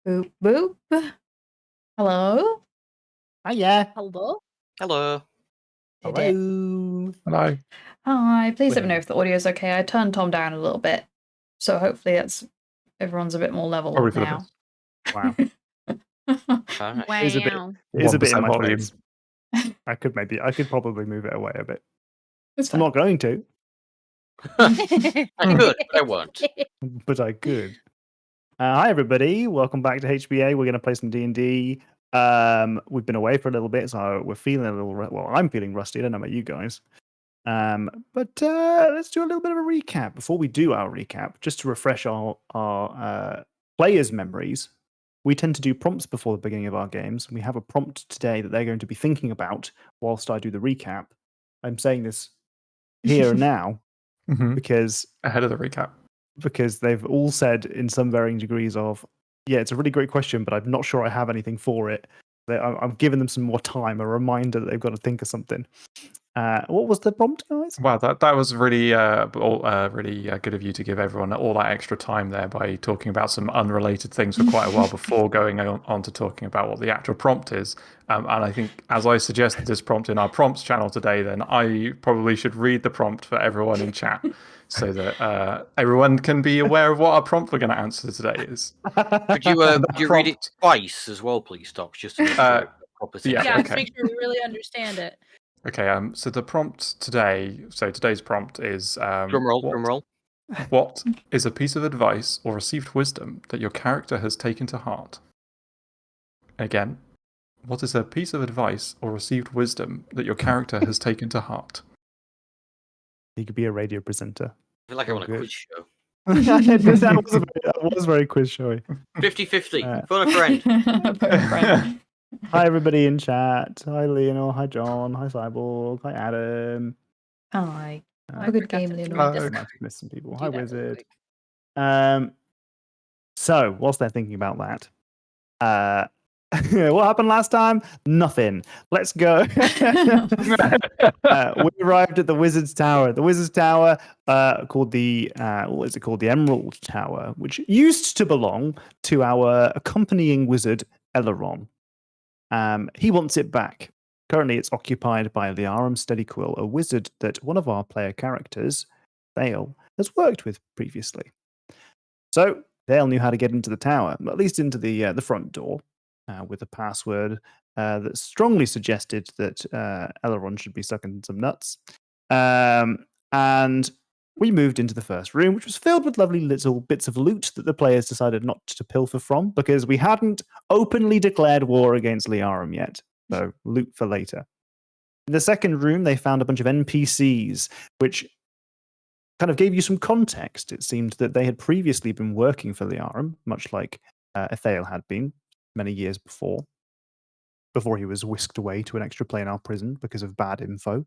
Boop, boop. Hello? Hiya. Hello? Hello. Hello. Hello. Hi. Please let me Hello. know if the audio's okay. I turned Tom down a little bit, so hopefully everyone's a bit more level Probably for the now. best. Wow. Alright. It is a bit. Wow. It is a bit in 1% my volume. face. I could probably move it away a bit. It's I'm fine. not going to, I could, but I won't. but I could. Hi everybody. Welcome back to HBA. We're going to play some D&D. We've been away for a little bit, so we're feeling a little. Well, I'm feeling rusty. I don't know about you guys. But let's do a little bit of a recap before we do our recap, just to refresh our players' memories. We tend to do prompts before the beginning of our games. We have a prompt today that they're going to be thinking about whilst I do the recap. I'm saying this here and now Mhm. because Ahead of the recap. they've all said in some varying degrees of, yeah, it's a really great question, but I'm not sure I have anything for it. I'm giving them some more time, a reminder that they've got to think of something. What was the prompt, guys? Wow, that was really really good of you to give everyone all that extra time there by talking about some unrelated things for quite a while before going on to talking about what the actual prompt is. And I think, as I suggested this prompt in our prompts channel today, then I probably should read the prompt for everyone in chat so that everyone can be aware of what our prompt we're going to answer today is. Could you read it twice as well, please, Docs, just to make sure proper thing. yeah. Yeah, okay. to make sure we really understand it. Okay, so the prompt today, today's prompt is Drum roll. what is a piece of advice or received wisdom that your character has taken to heart? Again, what is a piece of advice or received wisdom that your character has taken to heart? He could be a radio presenter. I feel like I'm on a quiz show. that was very quiz showy. 50-50. Phone a friend. Phone a friend. Hi everybody in chat. Hi Leonor. Hi John. Hi Cyborg. Hi Adam. Hi. Have a good game, Leonor. I might have missed some people. Hi Wizard. So whilst they're thinking about that, what happened last time? Nothing. Let's go. We arrived at the Wizard's Tower. The Wizard's Tower, called the what is it called? The Emerald Tower, which used to belong to our accompanying wizard Eleron. He wants it back. Currently, it's occupied by Liarum Steadyquill, a wizard that one of our player characters, Thale, has worked with previously. So Thale knew how to get into the tower, at least into the front door, with a password that strongly suggested that Eleron should be sucking some nuts. And we moved into the first room, which was filled with lovely little bits of loot that the players decided not to pilfer from because we hadn't openly declared war against Liarum yet. So loot for later. In the second room, they found a bunch of NPCs, which kind of gave you some context. It seemed that they had previously been working for Liarum, much like Ethale had been many years before he was whisked away to an extra planar prison because of bad info.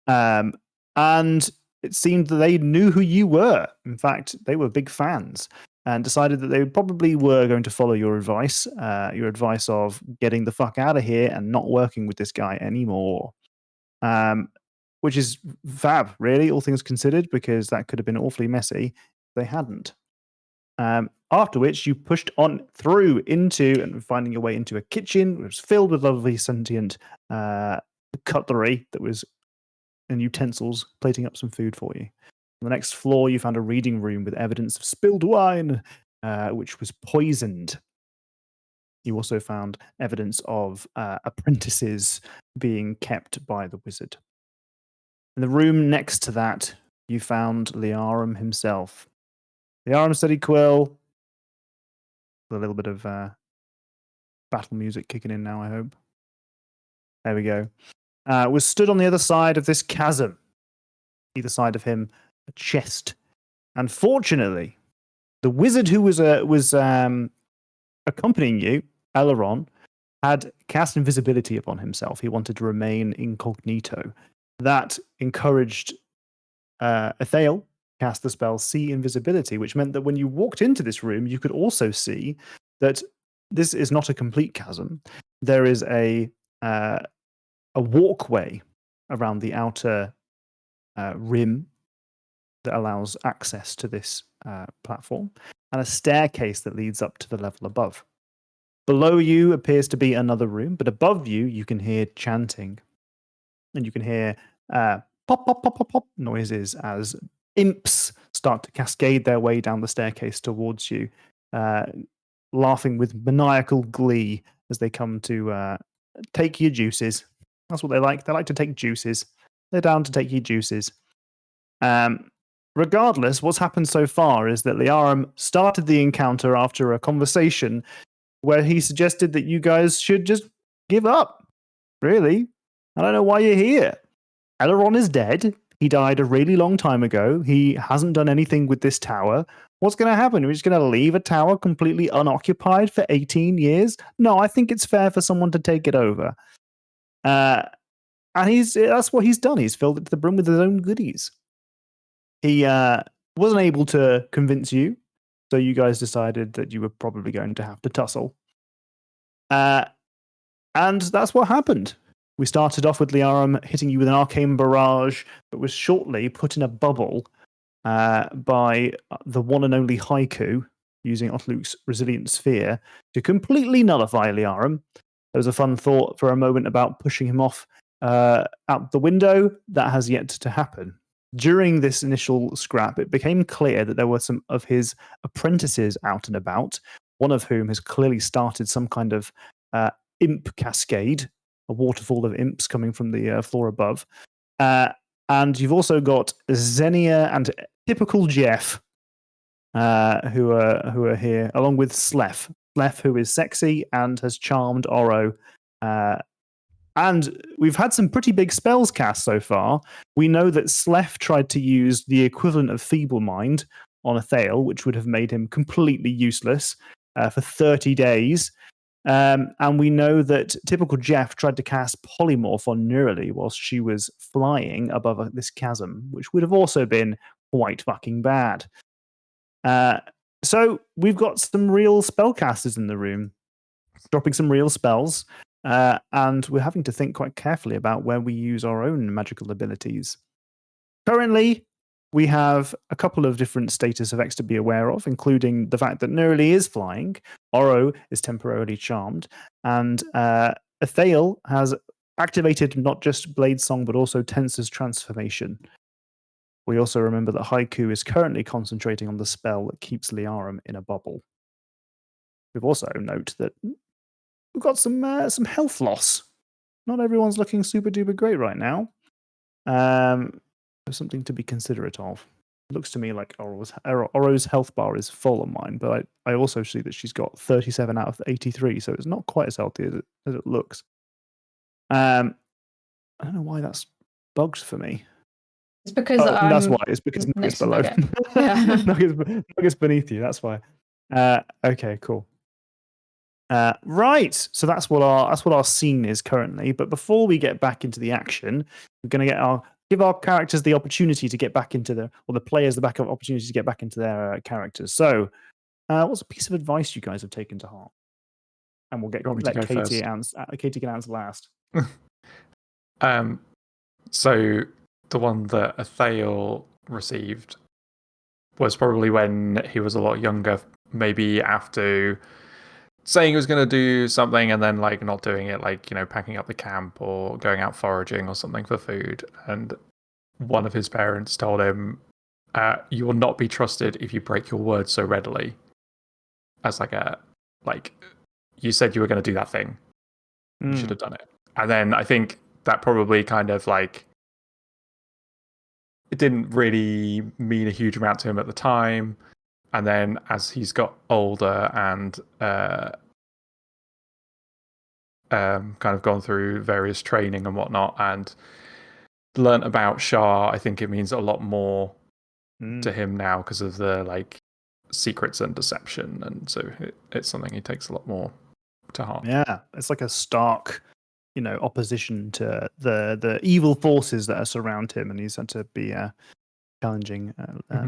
And it seemed that they knew who you were. In fact, they were big fans and decided that they probably were going to follow your advice of getting the fuck out of here and not working with this guy anymore. Which is fab, really, all things considered, because that could have been awfully messy if they hadn't. After which, you pushed on through into and finding your way into a kitchen, which was filled with lovely sentient cutlery that was and utensils, plating up some food for you. On the next floor, you found a reading room with evidence of spilled wine, which was poisoned. You also found evidence of apprentices being kept by the wizard. In the room next to that, you found Liarum himself. Liarum Steadyquill. A little bit of battle music kicking in now, I hope. There we go. Was stood on the other side of this chasm. Either side of him, a chest. And fortunately, the wizard who was accompanying you, Eleron, had cast invisibility upon himself. He wanted to remain incognito. That encouraged Ethale cast the spell See Invisibility, which meant that when you walked into this room, you could also see that this is not a complete chasm. There is a walkway around the outer rim that allows access to this platform, and a staircase that leads up to the level above. Below you appears to be another room, but above you, you can hear chanting. And you can hear pop, pop, pop, pop, pop noises as imps start to cascade their way down the staircase towards you, laughing with maniacal glee as they come to take your juices. That's what they like. They like to take juices. They're down to take your juices. Regardless, what's happened so far is that Liarum started the encounter after a conversation where he suggested that you guys should just give up. Really? I don't know why you're here. Elrond is dead. He died a really long time ago. He hasn't done anything with this tower. What's going to happen? We're just going to leave a tower completely unoccupied for 18 years? No, I think it's fair for someone to take it over. And that's what he's done. He's filled it to the brim with his own goodies. He wasn't able to convince you, so you guys decided that you were probably going to have to tussle. And that's what happened. We started off with Liarum hitting you with an arcane barrage, but was shortly put in a bubble by the one and only Haiku, using Otluk's Resilient Sphere to completely nullify Liarum. There was a fun thought for a moment about pushing him off out the window. That has yet to happen. During this initial scrap, it became clear that there were some of his apprentices out and about, one of whom has clearly started some kind of imp cascade, a waterfall of imps coming from the floor above. And you've also got Xenia and typical Jeff, who are here, along with Slef. Slef, who is sexy and has charmed Oro. And we've had some pretty big spells cast so far. We know that Slef tried to use the equivalent of Feeble Mind on Athale, which would have made him completely useless for 30 days. And we know that typical Jeff tried to cast Polymorph on Neurali whilst she was flying above this chasm, which would have also been quite fucking bad. So we've got some real spellcasters in the room, dropping some real spells. And we're having to think quite carefully about where we use our own magical abilities. Currently, we have a couple of different status effects to be aware of, including the fact that Neurali is flying, Oro is temporarily charmed, and Athale has activated not just Blade Song, but also Tensor's transformation. We also remember that Haiku is currently concentrating on the spell that keeps Liarum in a bubble. We've also noted that we've got some health loss. Not everyone's looking super duper great right now. There's something to be considerate of. It looks to me like Oro's health bar is full on mine, but I also see that she's got 37 out of 83, so it's not quite as healthy as it looks. I don't know why that's bugged for me. It's because that's why. It's because Nugget's below. Yeah. Nugget's beneath you. That's why. Okay, cool. Right, so that's what our scene is currently. But before we get back into the action, we're going to give our characters the opportunity to get back into the players the opportunity to get back into their characters. So, what's a piece of advice you guys have taken to heart? And we'll let Katie can answer last. So the one that Athale received was probably when he was a lot younger, maybe after saying he was going to do something and then like not doing it, like, you know, packing up the camp or going out foraging or something for food. And one of his parents told him, you will not be trusted if you break your word so readily. As you said you were going to do that thing. You should have done it. And then I think that probably kind of like, it didn't really mean a huge amount to him at the time. And then as he's got older and kind of gone through various training and whatnot and learnt about Shah, I think it means a lot more to him now because of the like secrets and deception. And so it's something he takes a lot more to heart. Yeah, it's like a stark, opposition to the evil forces that are surround him, and he's had to be challenging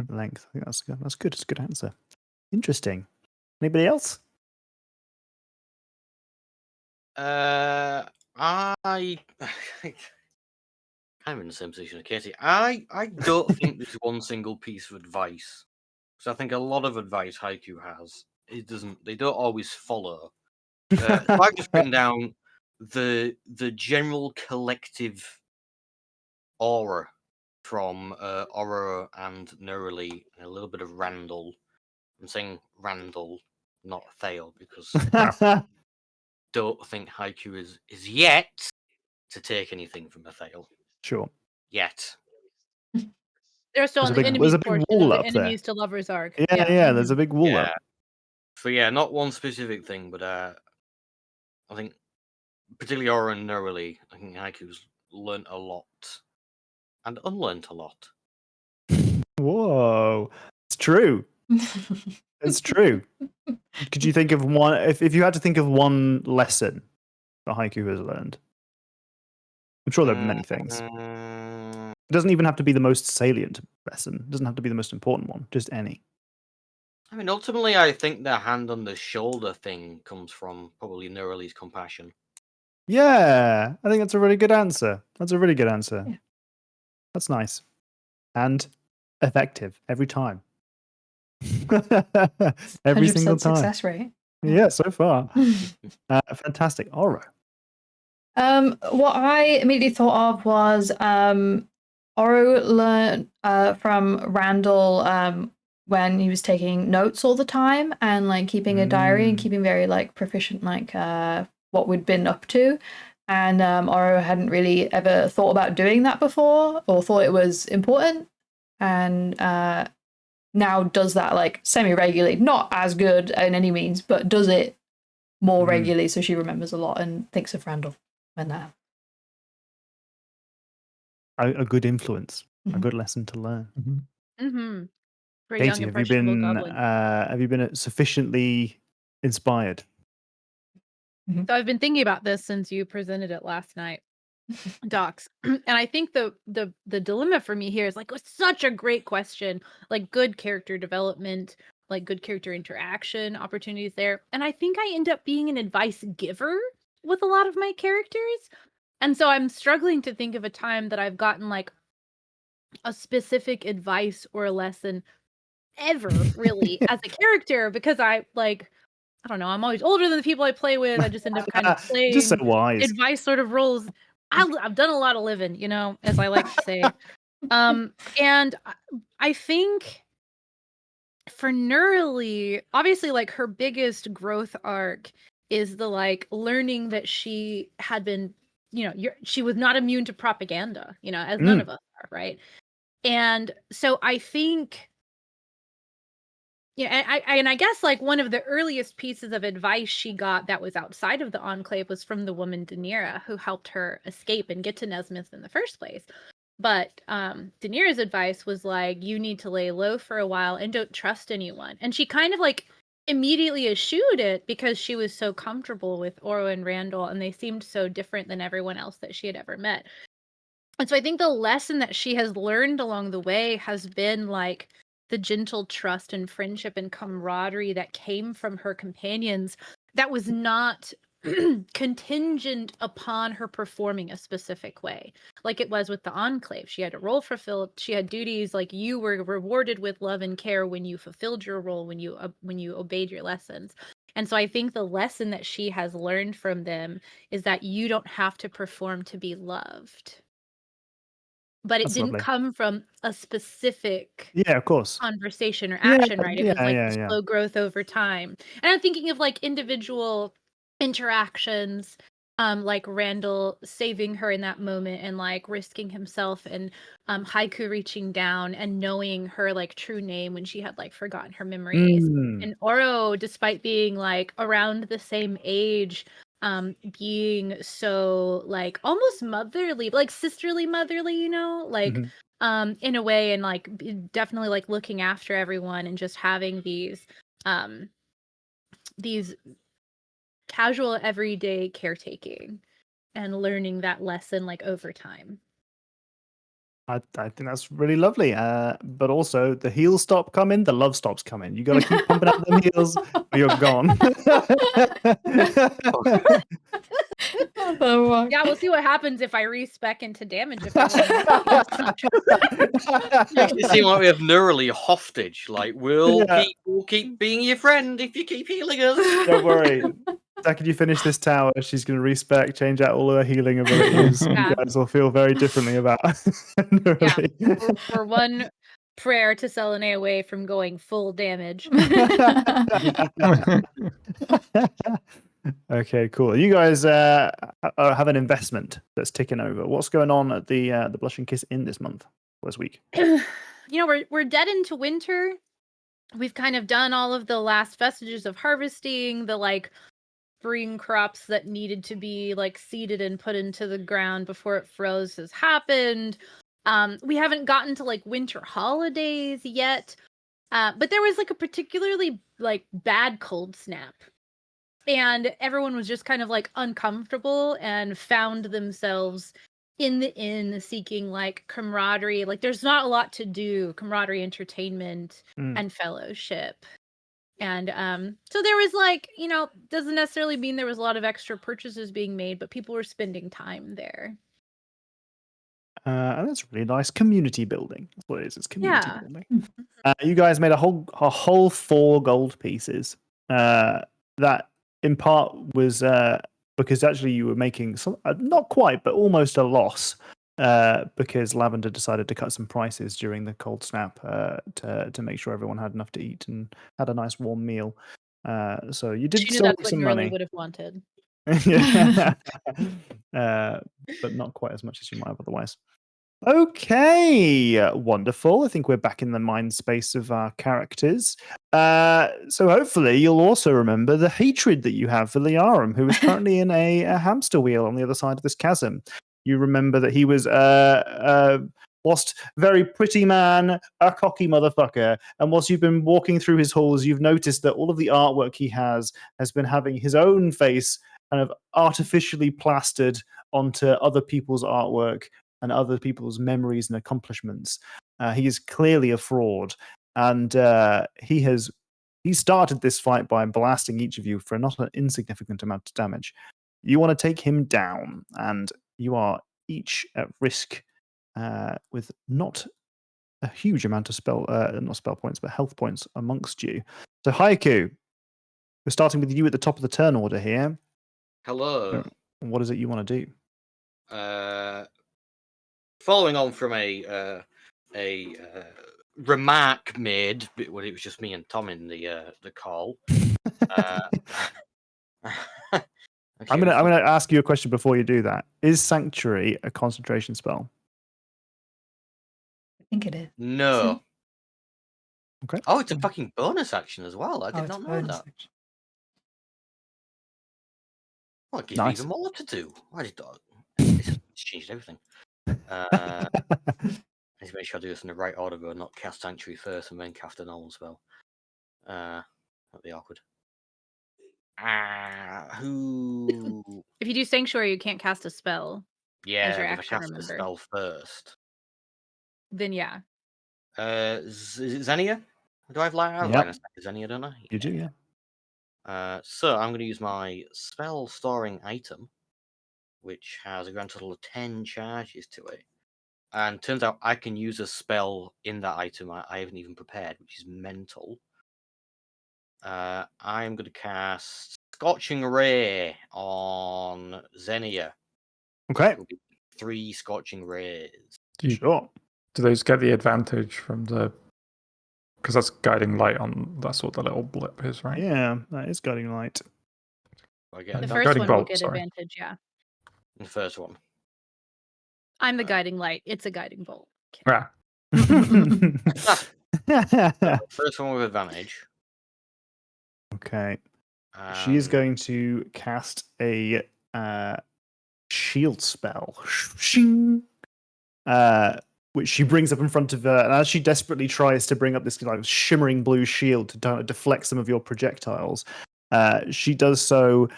length. I think that's good. That's good. It's a good answer. Interesting. Anybody else? I kind I'm in the same position as Katie. I don't think there's one single piece of advice. Because I think a lot of advice Haiku has, they don't always follow. So I've just written down the general collective aura from Oro and Neroli and a little bit of Randall. I'm saying Randall, not Thale, because I don't think Haiku is yet to take anything from a Thale. Sure. Yet. They're still There's on a the big- enemies there's a big portion wall of up the there. enemies to lovers arc. Yeah, there's a big wall Yeah. up. So yeah, not one specific thing, but I think particularly Oro and Neroli, I think Haiku's learnt a lot and unlearnt a lot. Whoa. It's true. It's true. Could you think of one if you had to think of one lesson that Haiku has learned? I'm sure there are many things. It doesn't even have to be the most salient lesson. It doesn't have to be the most important one. Just any. I mean, ultimately, I think the hand on the shoulder thing comes from probably Neroli's compassion. Yeah, I think that's a really good answer. That's a really good answer. Yeah. That's nice. And effective every time. Every single 100% time. success rate. Yeah, so far. Fantastic. Oro. What I immediately thought of was Oro learned from Randall when he was taking notes all the time and like keeping a diary and keeping very like proficient like what we'd been up to. And Oro hadn't really ever thought about doing that before or thought it was important. And now does that like semi-regularly, not as good in any means, but does it more regularly so she remembers a lot and thinks of Randall when that happens. A good influence. A good lesson to learn. Mm-hmm. For a young, Katie, impressionable goblin. have you been sufficiently inspired? So I've been thinking about this since you presented it last night, Docs. And I think the dilemma for me here is like, it's such a great question, like good character development, like good character interaction opportunities there. And I think I end up being an advice giver with a lot of my characters. And so I'm struggling to think of a time that I've gotten like a specific advice or a lesson ever really as a character, because I don't know, I'm always older than the people I play with. I just end up kind of playing Just so wise. advice sort of roles. I've done a lot of living, you know, as I like to say. And I think for Neroli, obviously like her biggest growth arc is the like learning that she had been, you know, she was not immune to propaganda, you know, as none of us are, right? And so I think, yeah, and I guess like one of the earliest pieces of advice she got that was outside of the Enclave was from the woman Daenerys, who helped her escape and get to Nesmith in the first place. But Daenerys' advice was like, you need to lay low for a while and don't trust anyone. And she kind of like immediately eschewed it because she was so comfortable with Oro and Randall, and they seemed so different than everyone else that she had ever met. And so I think the lesson that she has learned along the way has been like the gentle trust and friendship and camaraderie that came from her companions that was not contingent upon her performing a specific way, like it was with the Enclave. She had a role fulfilled, she had duties, like you were rewarded with love and care when you fulfilled your role, when you obeyed your lessons. And so I think the lesson that she has learned from them is that you don't have to perform to be loved. But it That's didn't lovely. come from a specific Yeah, of course. conversation or action, right? It was like yeah. slow growth over time. And I'm thinking of like individual interactions, like Randall saving her in that moment and like risking himself, and Haiku reaching down and knowing her like true name when she had like forgotten her memories. And Oro, despite being like around the same age, being so like almost motherly, like sisterly motherly, you know, like in a way, and like definitely like looking after everyone and just having these casual everyday caretaking and learning that lesson like over time. I think that's really lovely. But also, the heels stop coming, the love stops coming. You got to keep pumping out them heels, or you're gone. Oh my. Yeah, we'll see what happens if I respec into damage. If I Makes it seem like we have neurally hostage. Like we'll Yeah. keep being your friend if you keep healing us. Don't worry. Second you finish this tower, she's going to respec, change out all her healing abilities. Yeah. You guys will feel very differently about Neurally. for one prayer to Selene away from going full damage. Okay, cool. You guys have an investment that's ticking over. What's going on at the Blushing Kiss Inn this month, this week? We're dead into winter. We've kind of done all of the last vestiges of harvesting, the like spring crops that needed to be like seeded and put into the ground before it froze has happened. We haven't gotten to like winter holidays yet. But there was like a particularly like bad cold snap. And everyone was just kind of like uncomfortable and found themselves in the inn seeking like camaraderie. Like there's not a lot to do, camaraderie, entertainment, and fellowship. And so there was like, doesn't necessarily mean there was a lot of extra purchases being made, but people were spending time there. And that's really nice community building. That's what it is. It's community Yeah. building. You guys made a whole 4 gold pieces. That in part was because actually you were making some, not quite, but almost a loss. Because Lavender decided to cut some prices during the cold snap to make sure everyone had enough to eat and had a nice warm meal. So you did She knew still that's make what some you really money. would have wanted. Yeah. But not quite as much as you might have otherwise. Okay, wonderful. I think we're back in the mind space of our characters. So hopefully you'll also remember the hatred that you have for Liarum, who is currently in a hamster wheel on the other side of this chasm. You remember that he was whilst very pretty man, a cocky motherfucker, and whilst you've been walking through his halls, you've noticed that all of the artwork he has been having his own face kind of artificially plastered onto other people's artwork and other people's memories and accomplishments. He is clearly a fraud, and he started this fight by blasting each of you for not an insignificant amount of damage. You want to take him down, and you are each at risk with not a huge amount of not spell points, but health points amongst you. So Haiku, we're starting with you at the top of the turn order here. Hello. What is it you want to do? Following on from a remark made when it was just me and Tom in the call. Okay, I'm gonna ask you a question before you do that. Is Sanctuary a concentration spell? I think it is. No. Okay. Oh, it's a fucking bonus action as well. I did not know that. Well, it gives me even more to do. Why did it's changed everything. I need to make sure I do this in the right order, but not cast Sanctuary first and then cast a normal spell. That'd be awkward. Who? If you do Sanctuary, you can't cast a spell. Yeah, as your if I action, cast the remember. spell first. Then yeah. Is it Xenia? Do I have line of Xenia, don't I? Yeah. You do, yeah. So I'm going to use my spell storing item, which has a grand total of 10 charges to it. And turns out I can use a spell in that item I haven't even prepared, which is mental. I'm going to cast Scorching Ray on Xenia. Okay. It will be 3 Scorching Rays. Sure. Do those get the advantage from the... Because that's guiding light on... That's what the little blip is, right? Yeah, that is guiding light. I get The advantage? first Guiding one bolt, will get sorry. advantage, yeah. The first one. I'm the guiding light. It's a guiding bolt. Yeah. First one with advantage. Okay. She is going to cast a shield spell. Shing! Which she brings up in front of her, and as she desperately tries to bring up this like shimmering blue shield to deflect some of your projectiles, she does so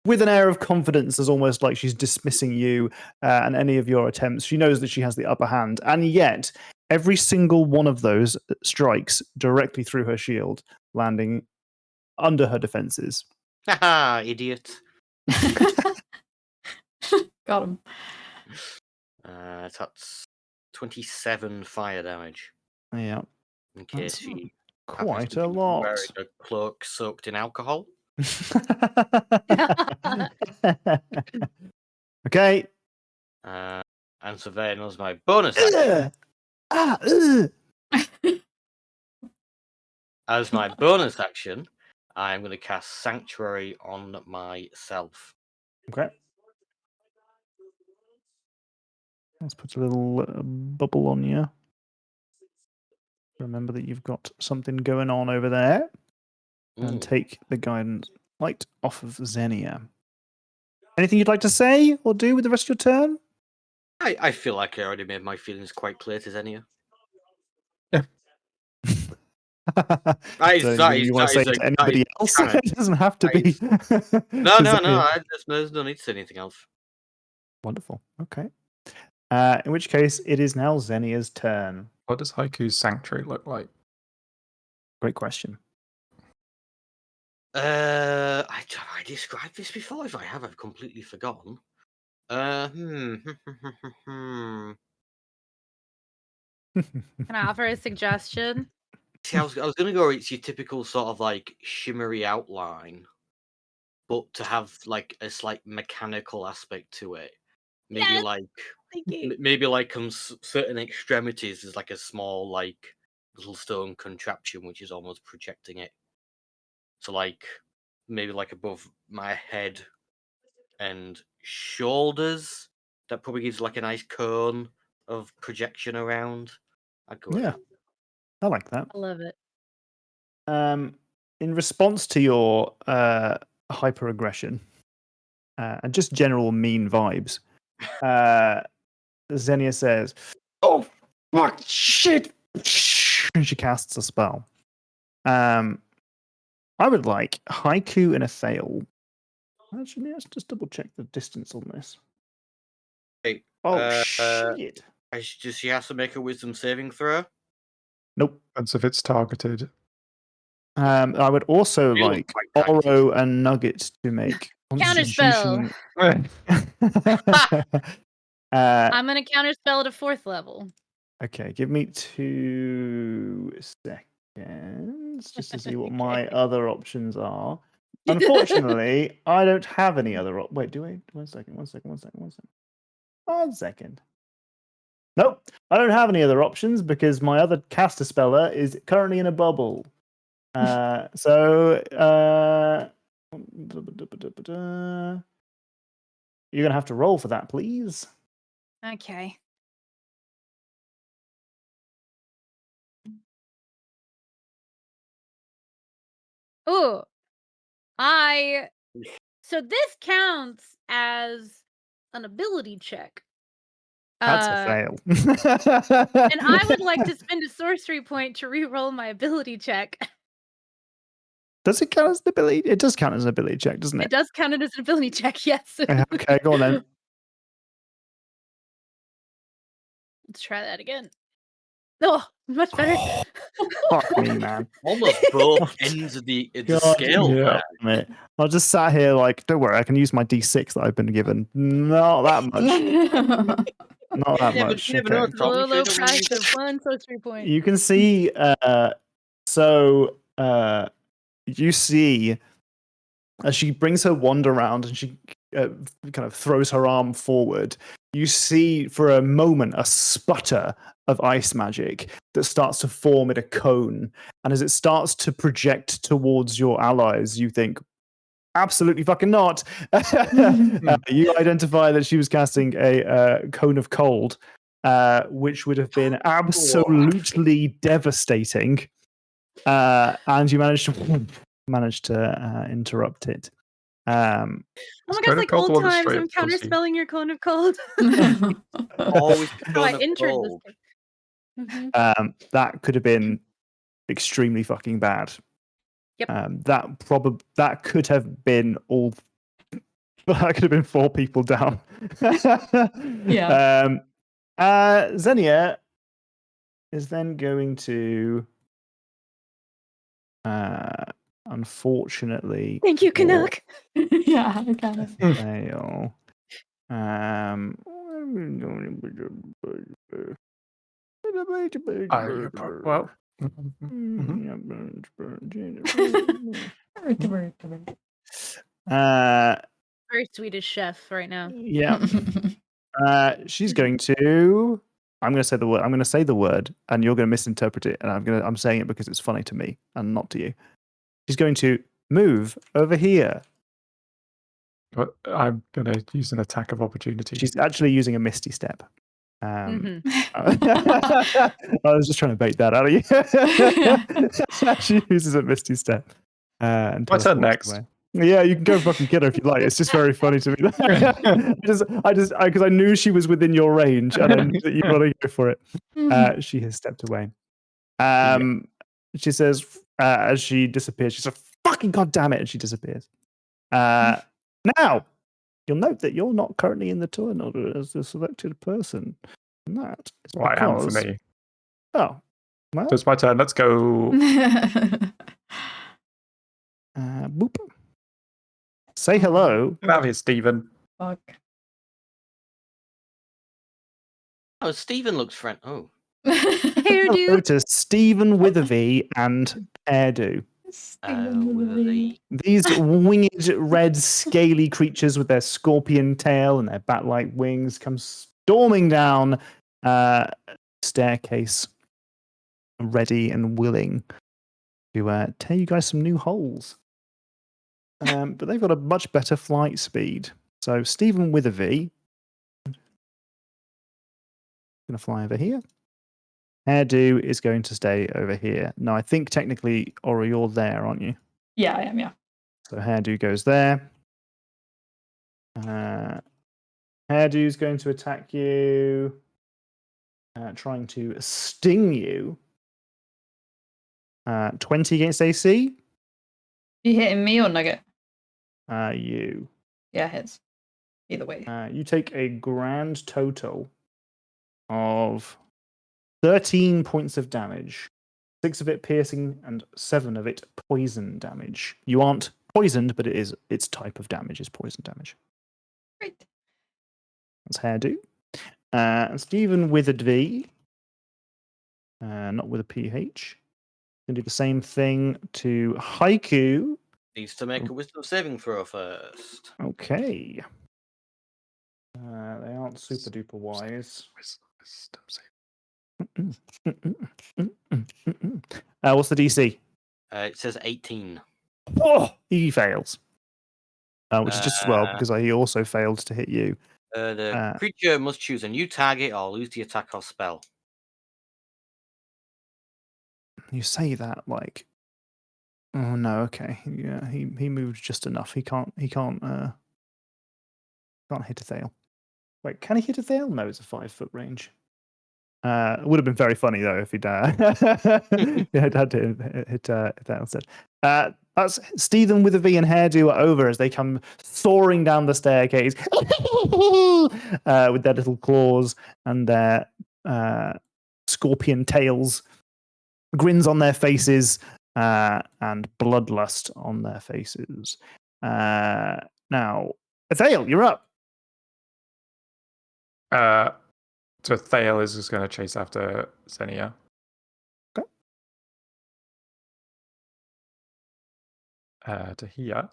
with an air of confidence, as almost like she's dismissing you and any of your attempts. She knows that she has the upper hand, and yet every single one of those strikes directly through her shield, landing under her defenses. Haha, idiot. Got him. That's 27 fire damage. Yeah, In case that's he quite happens to a be lot. wearing a cloak soaked in alcohol. Okay. And Surveyor knows my bonus action. As my bonus action, I'm going to cast Sanctuary on myself. Okay. Let's put a little bubble on you. Remember that you've got something going on over there. And take the guidance light off of Xenia. Anything you'd like to say or do with the rest of your turn? I feel like I already made my feelings quite clear to Xenia. So you want to say it to anybody else? It doesn't have to be. No. There's no need to say anything else. Wonderful. Okay. In which case, it is now Xenia's turn. What does Haiku's sanctuary look like? Great question. I described this before. If I have, I've completely forgotten. Can I offer a suggestion? See, I was going to go. It's your typical sort of like shimmery outline, but to have like a slight mechanical aspect to it. Maybe Yes! like Thank you. maybe like on certain extremities, there's like a small like little stone contraption which is almost projecting it. So like maybe like above my head and shoulders, that probably gives like a nice cone of projection around. I'd go with Yeah, that. I like that. I love it. In response to your hyper aggression and just general mean vibes, Xenia says, "Oh fuck, shit!" And she casts a spell. I would like Haiku and Athale. Actually, let's just double check the distance on this. Hey, shit! does she have to make a wisdom saving throw? Nope. That's if it's targeted. I would also like Oro and Nugget to make Counterspell. I'm going to counterspell at a 4th level. Okay, give me 2 seconds just to see what Okay. my other options are. Unfortunately, I don't have any other. Wait, do I? 1 second. 1 second. Nope, I don't have any other options because my other caster speller is currently in a bubble. So you're gonna have to roll for that, please. Okay. Oh, so this counts as an ability check. That's a fail. And I would like to spend a sorcery point to re-roll my ability check. Does it count as an ability? It does count as an ability check, doesn't it? It does count it as an ability check, yes. Okay, go on then. Let's try that again. Oh, much better. Fuck me, man. Almost both ends of the scale there. Mate. I just sat here like, don't worry, I can use my D6 that I've been given. Not that much. Not that much. You never know. The low price of 1 sorcery point. You can see, you see as she brings her wand around and she kind of throws her arm forward, you see for a moment a sputter of ice magic that starts to form in a cone. And as it starts to project towards your allies, you think, absolutely fucking not. You identify that she was casting a cone of cold, which would have been absolutely devastating. And you managed to interrupt it. Oh my god, it's like old times. I'm counterspelling your cone of cold. Always I entered this thing. That could have been extremely fucking bad. Yep. That could have been all. That could have been 4 people down. Yeah. Xenia is then going to unfortunately, Thank you, for Canuck. Yeah, I kind of. fail. Well. Very Swedish chef right now. Yeah. She's going to. I'm going to say the word. I'm going to say the word, and you're going to misinterpret it. And I'm saying it because it's funny to me and not to you. She's going to move over here. But I'm going to use an attack of opportunity. She's actually using a misty step. I Mhm. was just trying to bait that out of you. She uses a misty step. And My turn teleports next. away. Yeah, you can go fucking kill her if you like. It's just very funny to me. Because I knew she was within your range, and I knew that you want to go for it. She has stepped away. She says, as she disappears, she says, "Fucking goddamn it!" and she disappears. Now, you'll note that you're not currently in the tunnel as a selected person. And that is Well, I am for because... me. Oh, well. So it's my turn. Let's go. Boop. Say hello. Get out of here, Stephen. Fuck. Oh, Stephen looks friend. Oh, Hello Hairdo. to Stephen Witherby and Hairdo. Witherby. These winged, red, scaly creatures with their scorpion tail and their bat-like wings come storming down staircase, ready and willing to tell you guys some new holes. But they've got a much better flight speed. So Stephen Witherby going to fly over here. Hairdo is going to stay over here. Now, I think technically, Ori, you're there, aren't you? Yeah, I am, yeah. So Hairdo goes there. Hairdo's going to attack you, trying to sting you. 20 against AC. You hitting me or Nugget? You. Yeah, hits. Either way. You take a grand total of 13 points of damage. 6 of it piercing and 7 of it poison damage. You aren't poisoned, but its type of damage is poison damage. Great. That's Hairdo. And Stephen Witherby, not with a PH, can do the same thing to Haiku. Needs to make a wisdom saving throw first. Okay. They aren't super duper wise. What's the DC? It says 18. Oh, he fails. Which is just as well because he also failed to hit you. The creature must choose a new target or lose the attack or spell. You say that like, oh no, okay, yeah, he moved just enough. He can't hit a Thale. Wait, can he hit a Thale? No, it's a 5-foot range. It would have been very funny though if he'd had to hit that instead. That's Stephen Witherby and Hairdo are over as they come soaring down the staircase with their little claws and their scorpion tails, grins on their faces, and bloodlust on their faces. Now, Athale, you're up. So Thale is just going to chase after Xenia. Okay. To here.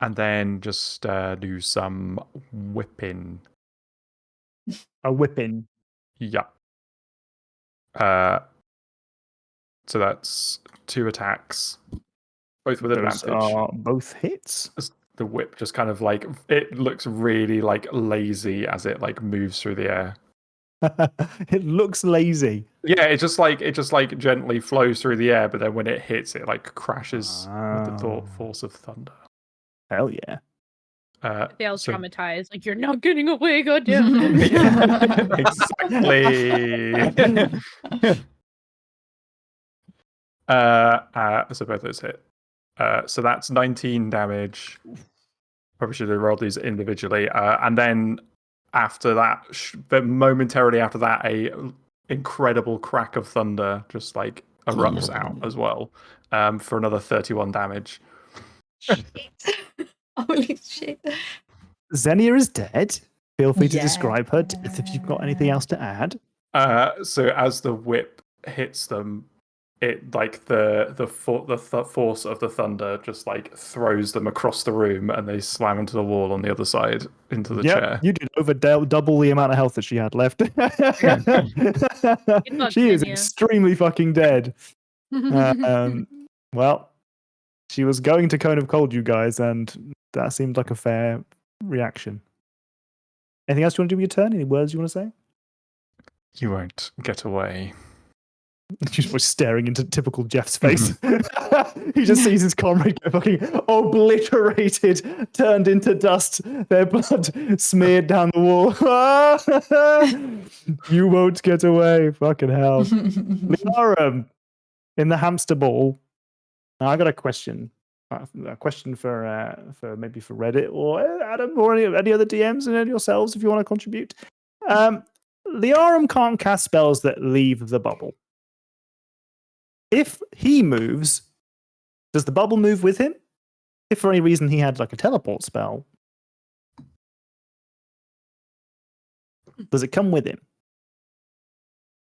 And then just do some whipping. A whipping. Yeah. So that's 2 attacks, both with Those advantage. are both hits. The whip just kind of like, it looks really like lazy as it like moves through the air. It looks lazy. Yeah, it just like gently flows through the air, but then when it hits, it like crashes with the force of thunder. Hell yeah. Thale's traumatized. Like, you're not getting away, goddamn. Exactly. So both those hit. So that's 19 damage. Probably should have rolled these individually. And then after that, momentarily after that, a incredible crack of thunder just like erupts out as well for another 31 damage. Holy shit. Xenia is dead. Feel free to Yeah. describe her death if you've got anything else to add. So as the whip hits them, it like the force of the thunder just like throws them across the room, and they slam into the wall on the other side into the chair. You did over double the amount of health that she had left. She is extremely fucking dead. Well, she was going to Cone of Cold, you guys, and that seemed like a fair reaction. Anything else you want to do with your turn? Any words you want to say? You won't get away. She's just staring into typical Jeff's face. He just sees his comrade get fucking obliterated, turned into dust, their blood smeared down the wall. You won't get away. Fucking hell. Liara, in the hamster ball. Now I got a question. A question for maybe for Reddit or Adam or any other DMs and yourselves if you want to contribute. Liarum can't cast spells that leave the bubble. If he moves, does the bubble move with him? If for any reason he had like a teleport spell, does it come with him?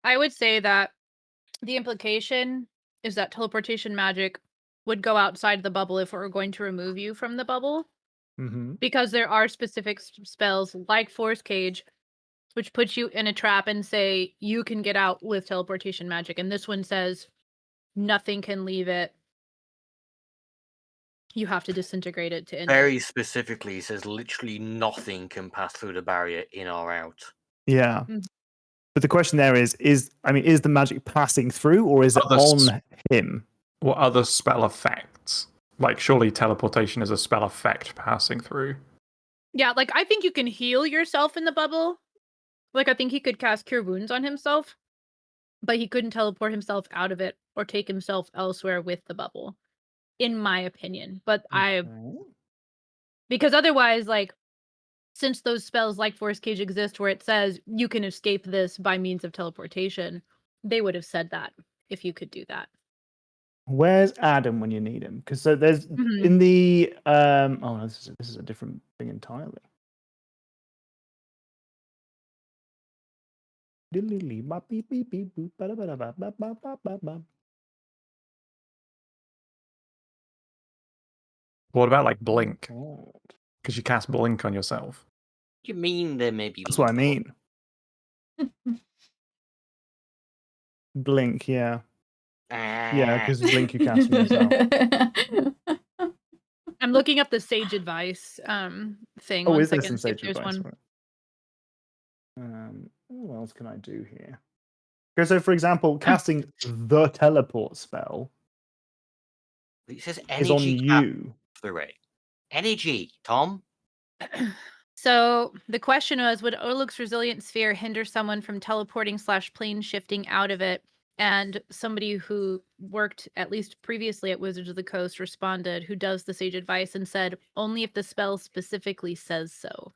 I would say that the implication is that teleportation magic would go outside the bubble if it were going to remove you from the bubble. Mm-hmm. Because there are specific spells like Force Cage, which puts you in a trap and say you can get out with teleportation magic. And this one says nothing can leave it. You have to disintegrate it to end Very it. specifically, it says literally nothing can pass through the barrier in or out. Yeah. Mhm. But the question there is the magic passing through or is it on him? What other spell effects? Like, surely teleportation is a spell effect passing through. Yeah, like I think you can heal yourself in the bubble. Like I think he could cast Cure Wounds on himself, but he couldn't teleport himself out of it or take himself elsewhere with the bubble, in my opinion. But because otherwise, like, since those spells like Force Cage exist where it says you can escape this by means of teleportation, they would have said that if you could do that. Where's Adam when you need him? Because so there's in the this is a different thing entirely. What about like blink? Because you cast blink on yourself. What do you mean there may be? That's what I mean. Blink, yeah. Yeah, because blink you cast on yourself. I'm looking up the sage advice thing. Oh, One is there second, some see if sage there's advice? one. What else can I do here? Okay, so for example, casting the teleport spell It says is on energy you. through it. Energy, Tom. So the question was, would Oluk's resilient sphere hinder someone from teleporting / plane shifting out of it? And somebody who worked at least previously at Wizards of the Coast responded, who does the sage advice, and said, only if the spell specifically says so.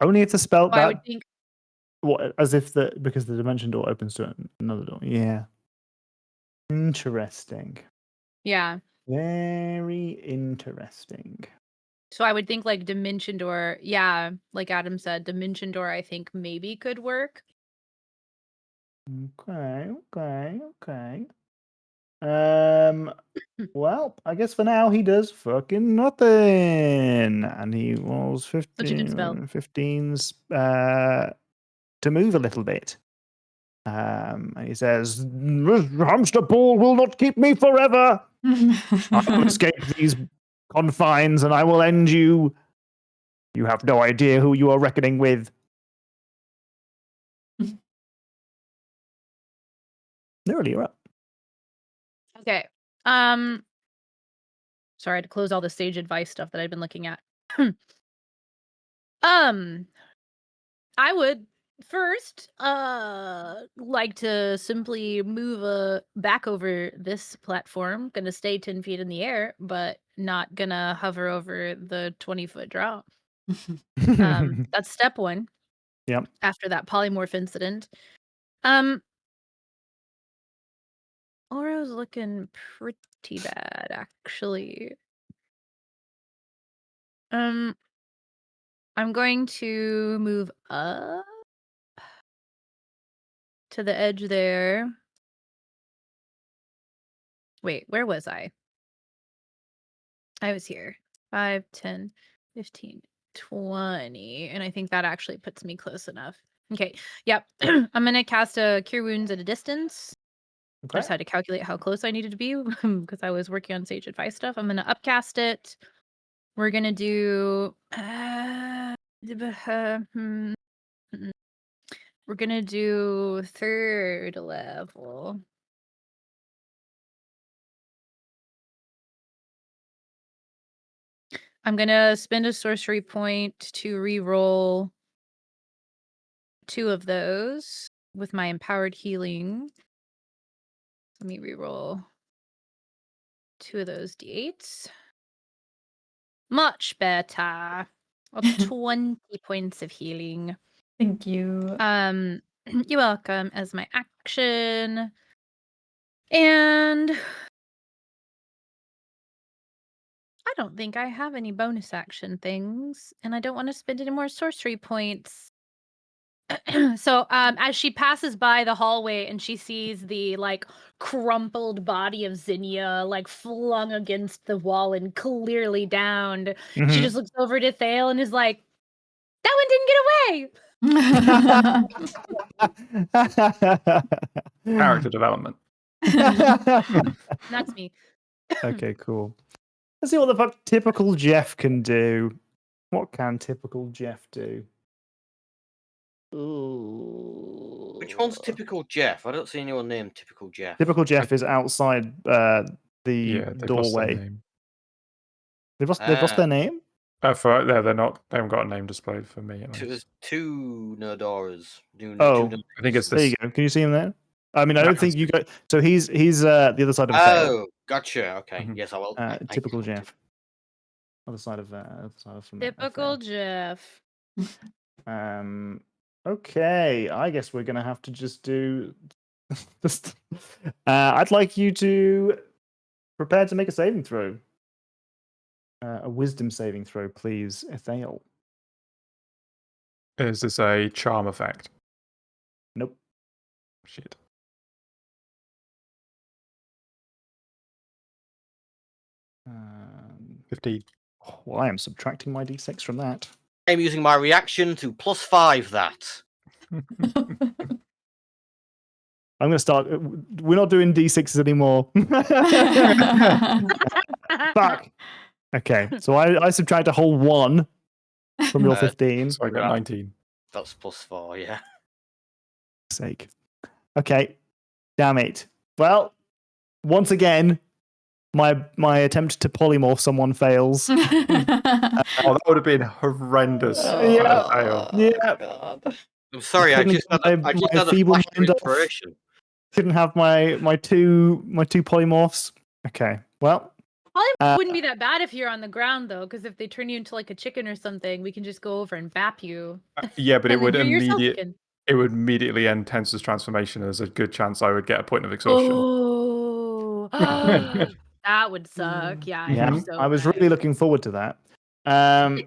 Only if the spell I would think. What, as if because the dimension door opens to another door. Yeah. Interesting. Yeah. Very interesting. So I would think like Dimension Door, yeah, like Adam said, Dimension Door I think maybe could work. Okay. Well, I guess for now he does fucking nothing. And he rolls Such a good spell. 15's to move a little bit. And he says, "This hamster ball will not keep me forever. I will escape these confines and I will end you. You have no idea who you are reckoning with." Nearly, you're up. Okay. Sorry, I had to close all the sage advice stuff that I'd been looking at. I would first like to simply move back over this platform. Gonna stay 10 feet in the air, but not gonna hover over the 20-foot drop. That's step one. Yep. After that polymorph incident. Oro's looking pretty bad, actually. I'm going to move up to the edge there. Wait, where was I? I was here. 5, 10, 15, 20. And I think that actually puts me close enough. Okay. Yep. I'm going to cast a Cure Wounds at a distance. I just Okay. had to calculate how close I needed to be because I was working on Sage Advice stuff. I'm going to upcast it. We're going to do... we're going to do 3rd level. I'm going to spend a sorcery point to re-roll 2 of those with my empowered healing. Let me re-roll 2 of those d8s. Much better. 20 points of healing. Thank you. You're welcome. As my action. And I don't think I have any bonus action things, and I don't want to spend any more sorcery points. So as she passes by the hallway and she sees the like crumpled body of Zinnia like flung against the wall and clearly downed, she just looks over to Thale and is like, that one didn't get away. Character development. That's me. Okay, cool. Let's see what the fuck typical Jeff can do. What can typical Jeff do? Ooh. Which one's typical Jeff? I don't see anyone named typical Jeff. Typical Jeff is outside the Yeah, they've lost their doorway. name. They've lost their name? They're not. They haven't got a name displayed for me. At least. There's 2 Nodoras. Oh, I think it's there this. you go. Can you see him there? I mean, I don't think you go. So he's the other side of the tail. Oh, gotcha. Okay. Mhm. Yes, I will. Typical Jeff. Other side of from the Typical Jeff. Okay, I guess we're gonna have to just do. I'd like you to prepare to make a saving throw. A wisdom saving throw, please, Ethale. Is this a charm effect? Nope. Shit. Um, 15. well, I am subtracting my d6 from that. I'm using my reaction to +5 that. I'm going to start. We're not doing d6s anymore. Fuck. Okay, so I subtract a whole 1 from your 15. So I got 19. That's +4, yeah. Sake. Okay. Damn it. Well, once again, my attempt to polymorph someone fails. Oh, that would have been horrendous. Yeah. I'm sorry, I just had a flash of inspiration. Couldn't have my two polymorphs. Okay. Well, Polymorph wouldn't be that bad if you're on the ground though, because if they turn you into like a chicken or something, we can just go over and bap you. Yeah, but it would immediately end Tensor's transformation. There's a good chance I would get a point of exhaustion. Oh, that would suck. Yeah, yeah. so I was really looking forward to that. I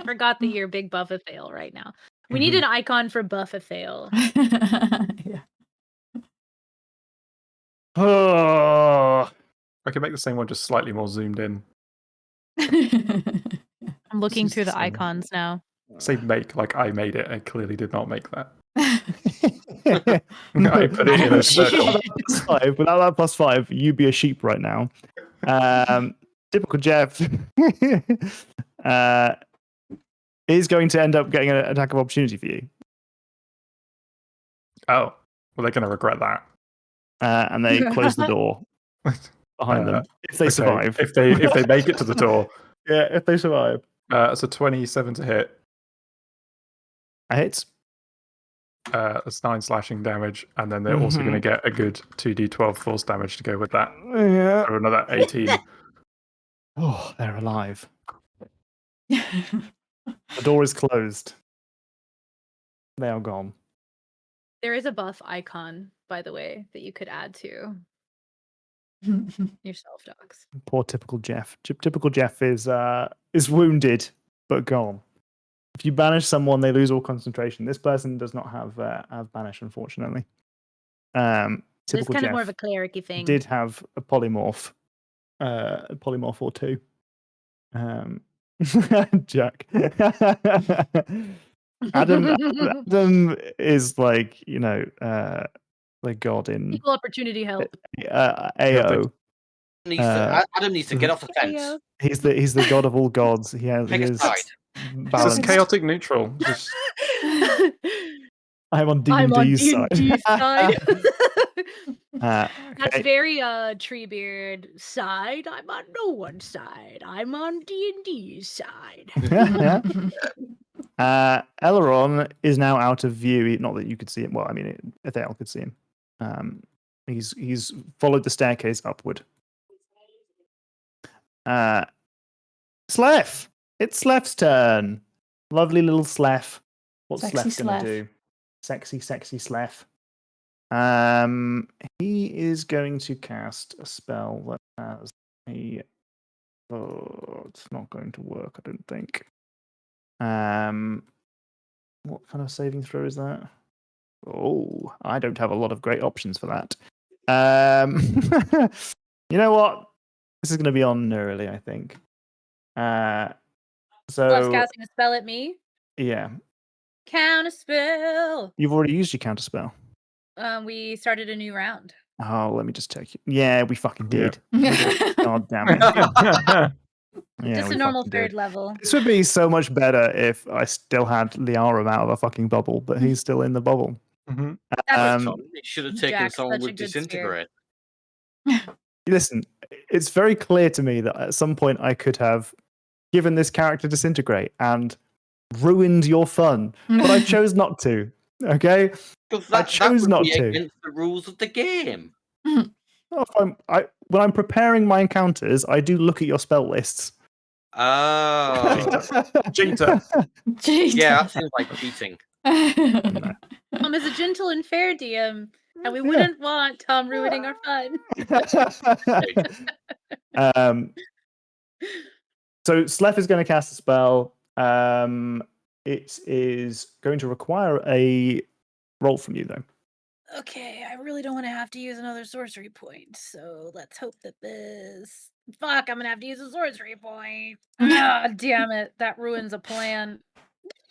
forgot that you're big Buffafail right now. We need an icon for Buffafail. Yeah. Oh. I can make the same one just slightly more zoomed in. I'm looking through the icons now. Say make like I made it. I clearly did not make that. No, I put it in a circle. Without that +5, you'd be a sheep right now. Typical Jeff is going to end up getting an attack of opportunity for you. Oh, well, they're going to regret that. And they close the door behind them if they survive. If they make it to the door. Yeah, if they survive. It's a 27 to hit. It hits. That's 9 slashing damage, and then they're also going to get a good 2d12 force damage to go with that. Yeah. So another 18. Oh, they're alive. The door is closed. They are gone. There is a buff icon, by the way, that you could add to yourself, docs. Poor typical Jeff. Typical Jeff is wounded but gone. If you banish someone, they lose all concentration. This person does not have banish, unfortunately. It's Typical kind Jeff of more of a cleric-y thing. did have a polymorph or two. Jack. Adam is like, the god in Equal opportunity help. AO. Adam needs to get off the fence. Ayo. He's the god of all gods. He Pick a is side. Just balanced. chaotic neutral. Just I'm on I'm on D&D's D&D's side. Okay. That's very Treebeard side. I'm on no one's side. I'm on D&D's side. Elrond is now out of view. Not that you could see him. Well, I mean, Ethael could see him. He's followed the staircase upward. Slef! It's Slef's turn. Lovely little Slef. What's Sexy Slef gonna Slef. do? Sexy Slef. He is going to cast a spell that has a. Oh, it's not going to work, I don't think. What kind of saving throw is that? Oh, I don't have a lot of great options for that. You know what? This is going to be on Neurally, I think. Loves casting a spell at me. Yeah, Counter spell. you've already used your counter spell. We started a new round. Oh, let me just check. Yeah, we fucking Yeah. did. God damn it. Yeah, Just we a normal fucking third did. level. This would be so much better if I still had Liarum out of a fucking bubble, but he's still in the bubble. Mhm. It should have taken Jack's someone such a with good steer. disintegrate. Listen, it's very clear to me that at some point I could have given this character disintegrate and ruined your fun, but I chose not to. Okay, Because I that chose would not be to. against the rules of the game. When I'm preparing my encounters, I do look at your spell lists. Oh. Cheater. Yeah, that seems like cheating. Tom is a gentle and fair DM, and we wouldn't want Tom ruining our fun. So Slef is going to cast a spell. It is going to require a roll from you, though. Okay, I really don't want to have to use another sorcery point, so let's hope that this... Fuck, I'm gonna have to use a sorcery point. Ah, damn it. That ruins a plan.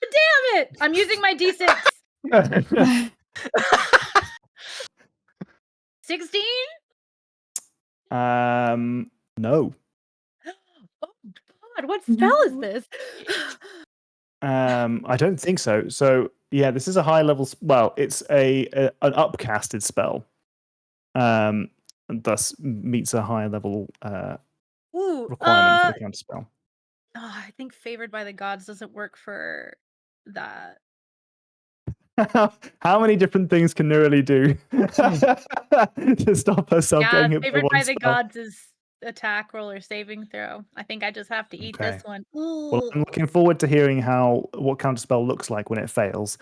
Damn it! I'm using my D6. 16? No. Oh god, what spell is this? I don't think so. So yeah, this is a high level. Well, it's an upcasted spell. And thus meets a higher level Ooh, requirement for the counter spell. I think favored by the gods doesn't work for that. How many different things can Neurally do to stop herself getting hit by Favored one by the spell? gods is attack roll or saving throw. I think I just have to eat this one. Well, I'm Ooh. looking forward to hearing what counterspell looks like when it fails,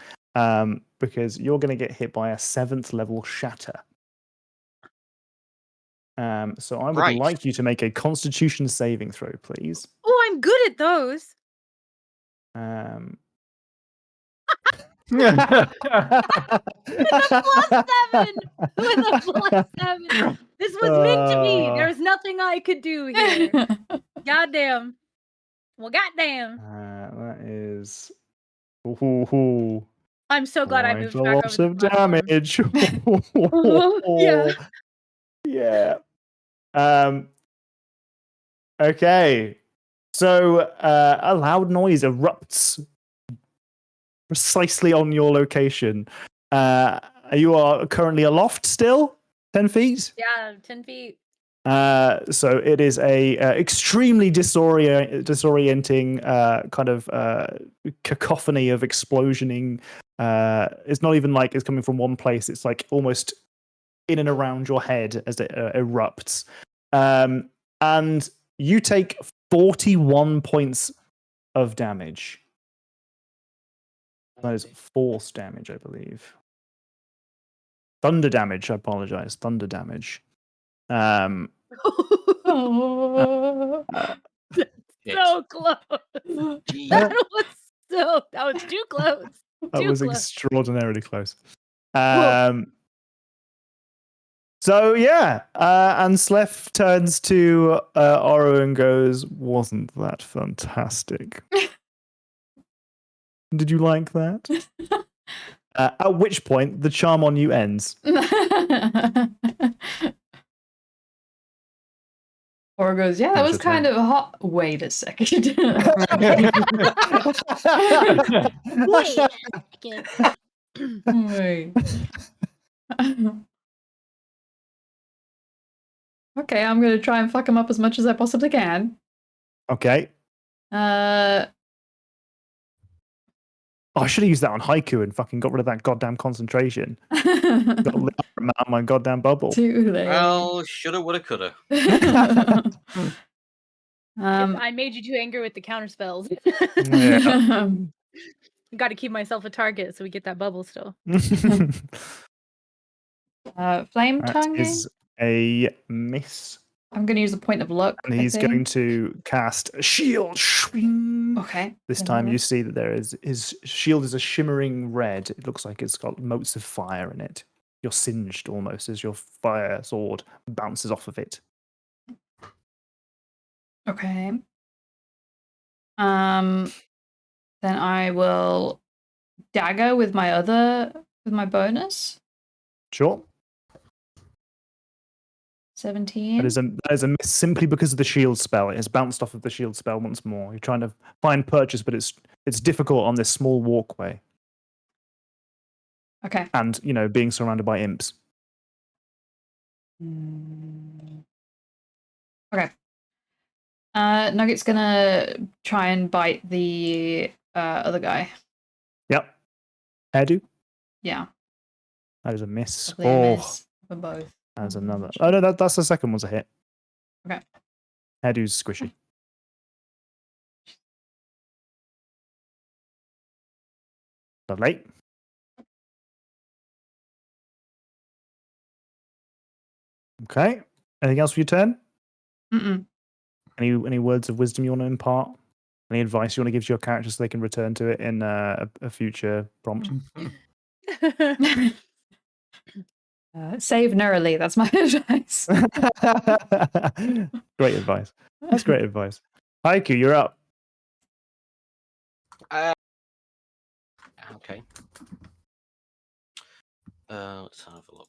because you're going to get hit by a 7th level shatter. So I would like you to make a Constitution saving throw, please. Oh, I'm good at those. With a +7. This was meant to be. There's nothing I could do here. Goddamn. Well, goddamn. That is. Ooh, I'm so glad I moved a back lot over of the platform. damage. Yeah. Yeah. Okay. So a loud noise erupts precisely on your location. You are currently aloft still, 10 feet? Yeah, 10 feet. So it is a extremely disorienting kind of cacophony of explosioning. It's not even like it's coming from one place. It's like almost in and around your head as it erupts. And you take 41 points of damage. That is force damage, I believe. Thunder damage. I apologize. Thunder damage. Um, Oh. So close. Gee. That was too close. that Too was close. extraordinarily close. So yeah, and Slef turns to Oro and goes, "Wasn't that fantastic? Did you like that?" At which point, the charm on you ends. Or goes, yeah, that Finish was your kind turn. of hot. Wait a second. Wait a second. Wait. Okay, I'm gonna try and fuck him up as much as I possibly can. Okay. Uh, Oh, I should have used that on Haiku and fucking got rid of that goddamn concentration. Got lit up out of my goddamn bubble. too late. Well, shoulda, woulda, coulda. I made you too angry with the counter spells. Yeah. Got to keep myself a target so we get that bubble still. Flame That tongue. is a miss. I'm gonna use a point of luck. And I he's going think. to cast a shield. Shwing. Okay. This time you see that there is his shield is a shimmering red. It looks like it's got motes of fire in it. You're singed almost as your fire sword bounces off of it. Okay. Then I will dagger with my bonus. Sure. 17. That is a miss simply because of the shield spell. It has bounced off of the shield spell once more. You're trying to find purchase, but it's difficult on this small walkway. Okay. And, being surrounded by imps. Okay. Nugget's gonna try and bite the other guy. Yep. Hairdo? Yeah. That is a miss. Probably a miss for both. That's another. Oh, no, that's the second one's a hit. Okay. Hairdo's squishy. Lovely. Okay. Anything else for your turn? Mm-mm. Any words of wisdom you want to impart? Any advice you want to give to your character so they can return to it in a future prompt? Save neurally. That's my advice. Great advice. That's great advice. Haiku, you're up. Okay. Let's have a look.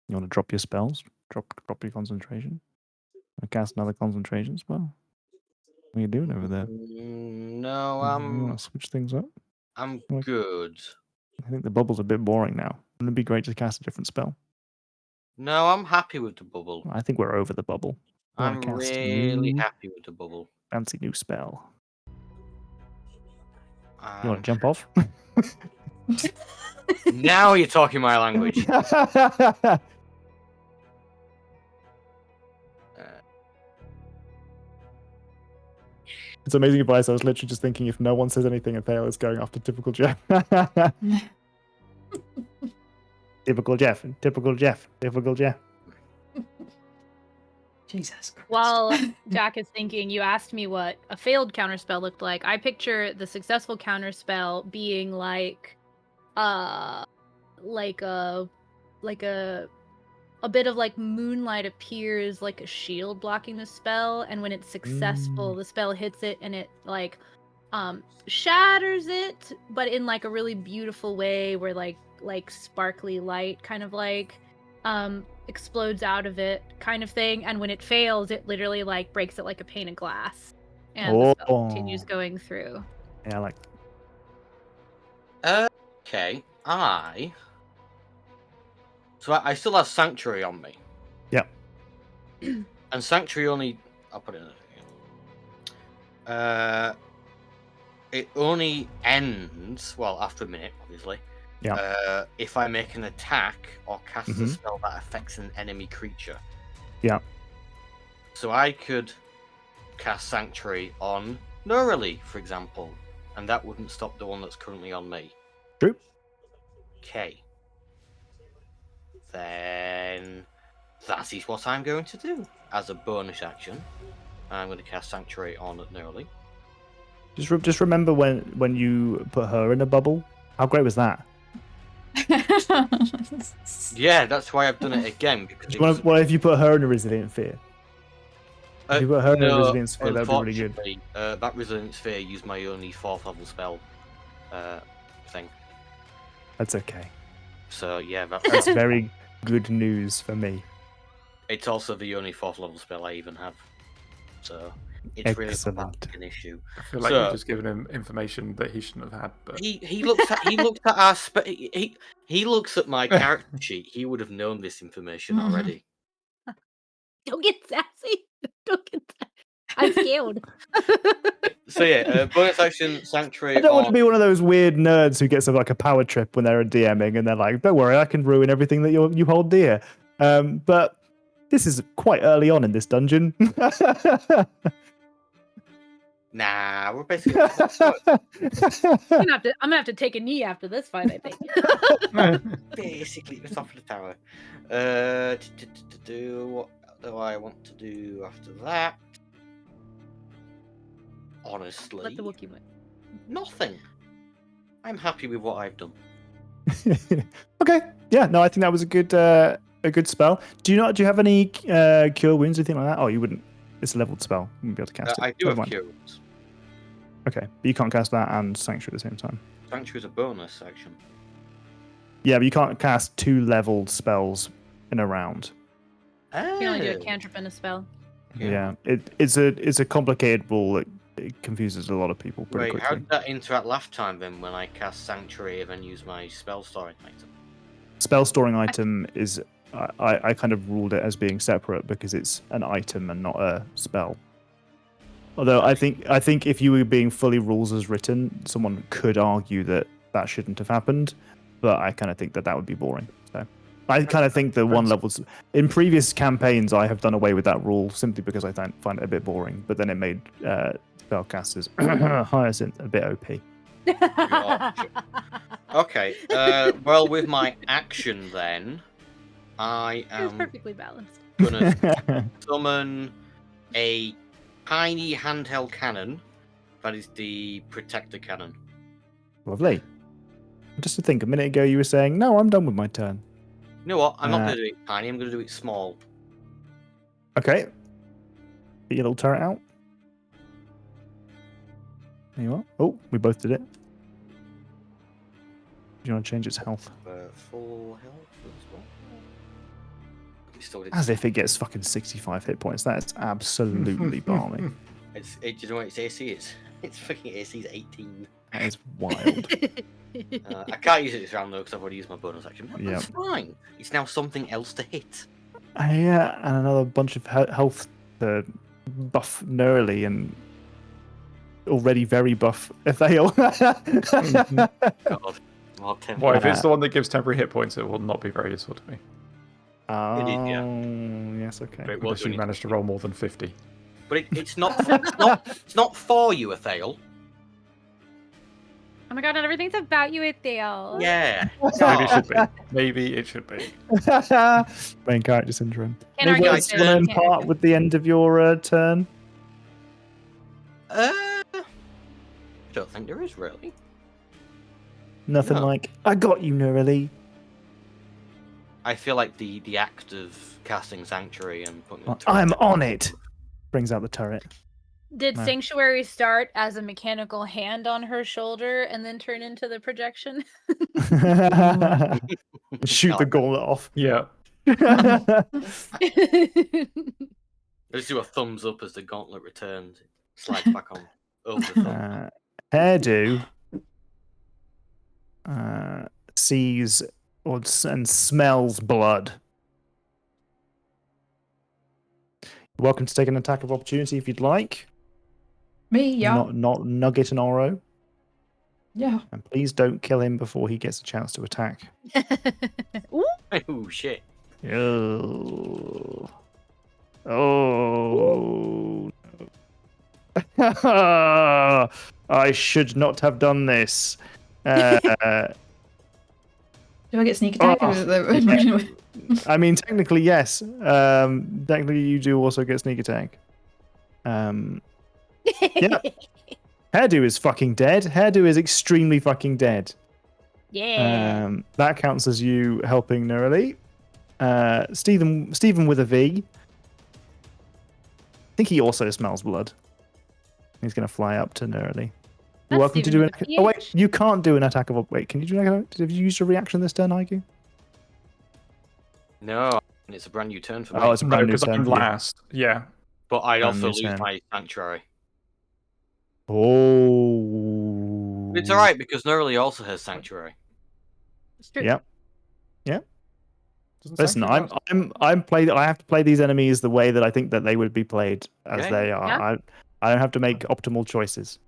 You want to drop your spells? Drop your concentration? Cast another concentration spell? What are you doing over there? No, You want to switch things up? I'm Like- good. I think the bubble's a bit boring now. Wouldn't it be great to cast a different spell? No, I'm happy with the bubble. I think we're over the bubble. I wanna I'm cast a really new happy with the bubble. fancy new spell. You want to jump off? Now you're talking my language. It's amazing advice. I was literally just thinking if no one says anything, a fail is going after typical Jeff. Typical Jeff. Typical Jeff. Typical Jeff. Jesus Christ. While Jack is thinking, you asked me what a failed counterspell looked like. I picture the successful counterspell being like a bit of like moonlight appears like a shield blocking the spell, and when it's successful, the spell hits it and it like shatters it, but in like a really beautiful way where like sparkly light kind of like explodes out of it kind of thing. And when it fails, it literally like breaks it like a pane of glass, and the spell continues going through. Yeah, I like. Okay, So I still have Sanctuary on me. Yep. And Sanctuary only... I'll put it in a... it only ends, well, after a minute, obviously. Yeah. If I make an attack or cast a spell that affects an enemy creature. Yeah. So I could cast Sanctuary on Norali, for example. And that wouldn't stop the one that's currently on me. True. Okay. Then that is what I'm going to do. As a bonus action, I'm going to cast Sanctuary on Nerly. Just remember when you put her in a bubble. How great was that? Yeah, that's why I've done it again. Because it was... What if you put her in a resilient fear? If you put her in a resilient sphere, that'd be really good. Unfortunately, that resilient sphere used my only 4th level spell thing. That's okay. So yeah, That's very good news for me. it's also the only 4th level spell I even have. So it's really not that an issue. I feel like you've just given him information that he shouldn't have had. But He looks at our he looks at my character sheet. He would have known this information already. Don't get sassy. Don't get sassy. I'm scared. So yeah, bonus action Sanctuary. I don't want to be one of those weird nerds who gets like a power trip when they're DMing and they're like, "Don't worry, I can ruin everything that you hold dear." But this is quite early on in this dungeon. Nah, we're basically. I'm gonna have to take a knee after this fight, I think. Basically, it's off the tower. What do I want to do after that? Honestly, Let the Wookiee win. nothing. I'm happy with what I've done. Okay, yeah, no, I think that was a good spell. Do you have any cure wounds or anything like that? Oh, you wouldn't. It's a leveled spell. You wouldn't be able to cast it. I do have cure wounds. Okay, but you can't cast that and Sanctuary at the same time. Sanctuary is a bonus action. Yeah, but you can't cast 2 leveled spells in a round. You can only do a cantrip and a spell. Yeah, it's a complicated rule that it confuses a lot of people pretty Wait, quickly. how did that interact last time then when I cast Sanctuary and then use my spell storing item? Spell storing item is I kind of ruled it as being separate because it's an item and not a spell. Although I think if you were being fully rules as written, someone could argue that shouldn't have happened, but I kind of think that would be boring. So I kind of think the one levels in previous campaigns I have done away with that rule simply because I find it a bit boring. But then it made spellcasters Hyacinth a bit OP. Gotcha. Okay. Well, with my action then, I It was am perfectly balanced. gonna summon a tiny handheld cannon. That is the protector cannon. Lovely. Just to think, a minute ago you were saying, "No, I'm done with my turn." You know what? I'm not going to do it tiny. I'm going to do it small. Okay. Get your little turret out. There you are. Oh, we both did it. Do you want to change its health? Full health as well. As if it gets fucking 65 hit points. That is absolutely balmy. Do you know what its AC is? Its fucking AC is 18. That is wild. I can't use it this round though because I've already used my bonus action. But Yep. That's fine. It's now something else to hit. Yeah, and another bunch of health to buff Nerly and already very buff Ethael. God. Well, if it's the one that gives temporary hit points, it will not be very useful to me. Oh, It is, yeah. Yes, okay. But it Unless was you manage to roll more than 50. But it's not. It's not for you, Ethael. Oh my god, not everything's about you, Ethael. Yeah. Maybe it should be. Maybe it should be. Main character syndrome. Can't Any argue words with you it, want to can't impart argue. with the end of your turn? I don't think there is really. Nothing No. like, I got you, Nerly. I feel like the act of casting Sanctuary and putting the turret I'm down- on it. Brings out the turret. Did No. Sanctuary start as a mechanical hand on her shoulder and then turn into the projection? Shoot the gauntlet off. Yeah. Let's do a thumbs up as the gauntlet returns. It slides back on over the thumb. Hairdo sees and smells blood. You're welcome to take an attack of opportunity if you'd like. Me, yeah. Not Nugget and Oro. Yeah. And please don't kill him before he gets a chance to attack. Ooh, Oh shit! Oh. Oh. I should not have done this. Do I get sneak attack? Oh, Or is it I mean, technically, yes. Technically, you do also get sneak attack. Yeah. Hairdo is fucking dead. Hairdo is extremely fucking dead. Yeah. That counts as you helping Neurali. Stephen with a V. I think he also smells blood. He's going to fly up to Neurali. You're That's welcome to Stephen do an. with a Oh wait, PH. you can't do an attack of. Wait, can you do an? Have you used a reaction this turn, Haiku? No, it's a brand new turn for me. Oh, it's a brand new because turn. I'm for you. last. Yeah. But I brand also new lose turn. my sanctuary. Oh. It's all right because Neurali also has sanctuary. It's true. Yep. Yep. Doesn't Listen, Sanctuary I have to play these enemies the way that I think that they would be played as Okay. they are. Yeah. I don't have to make optimal choices.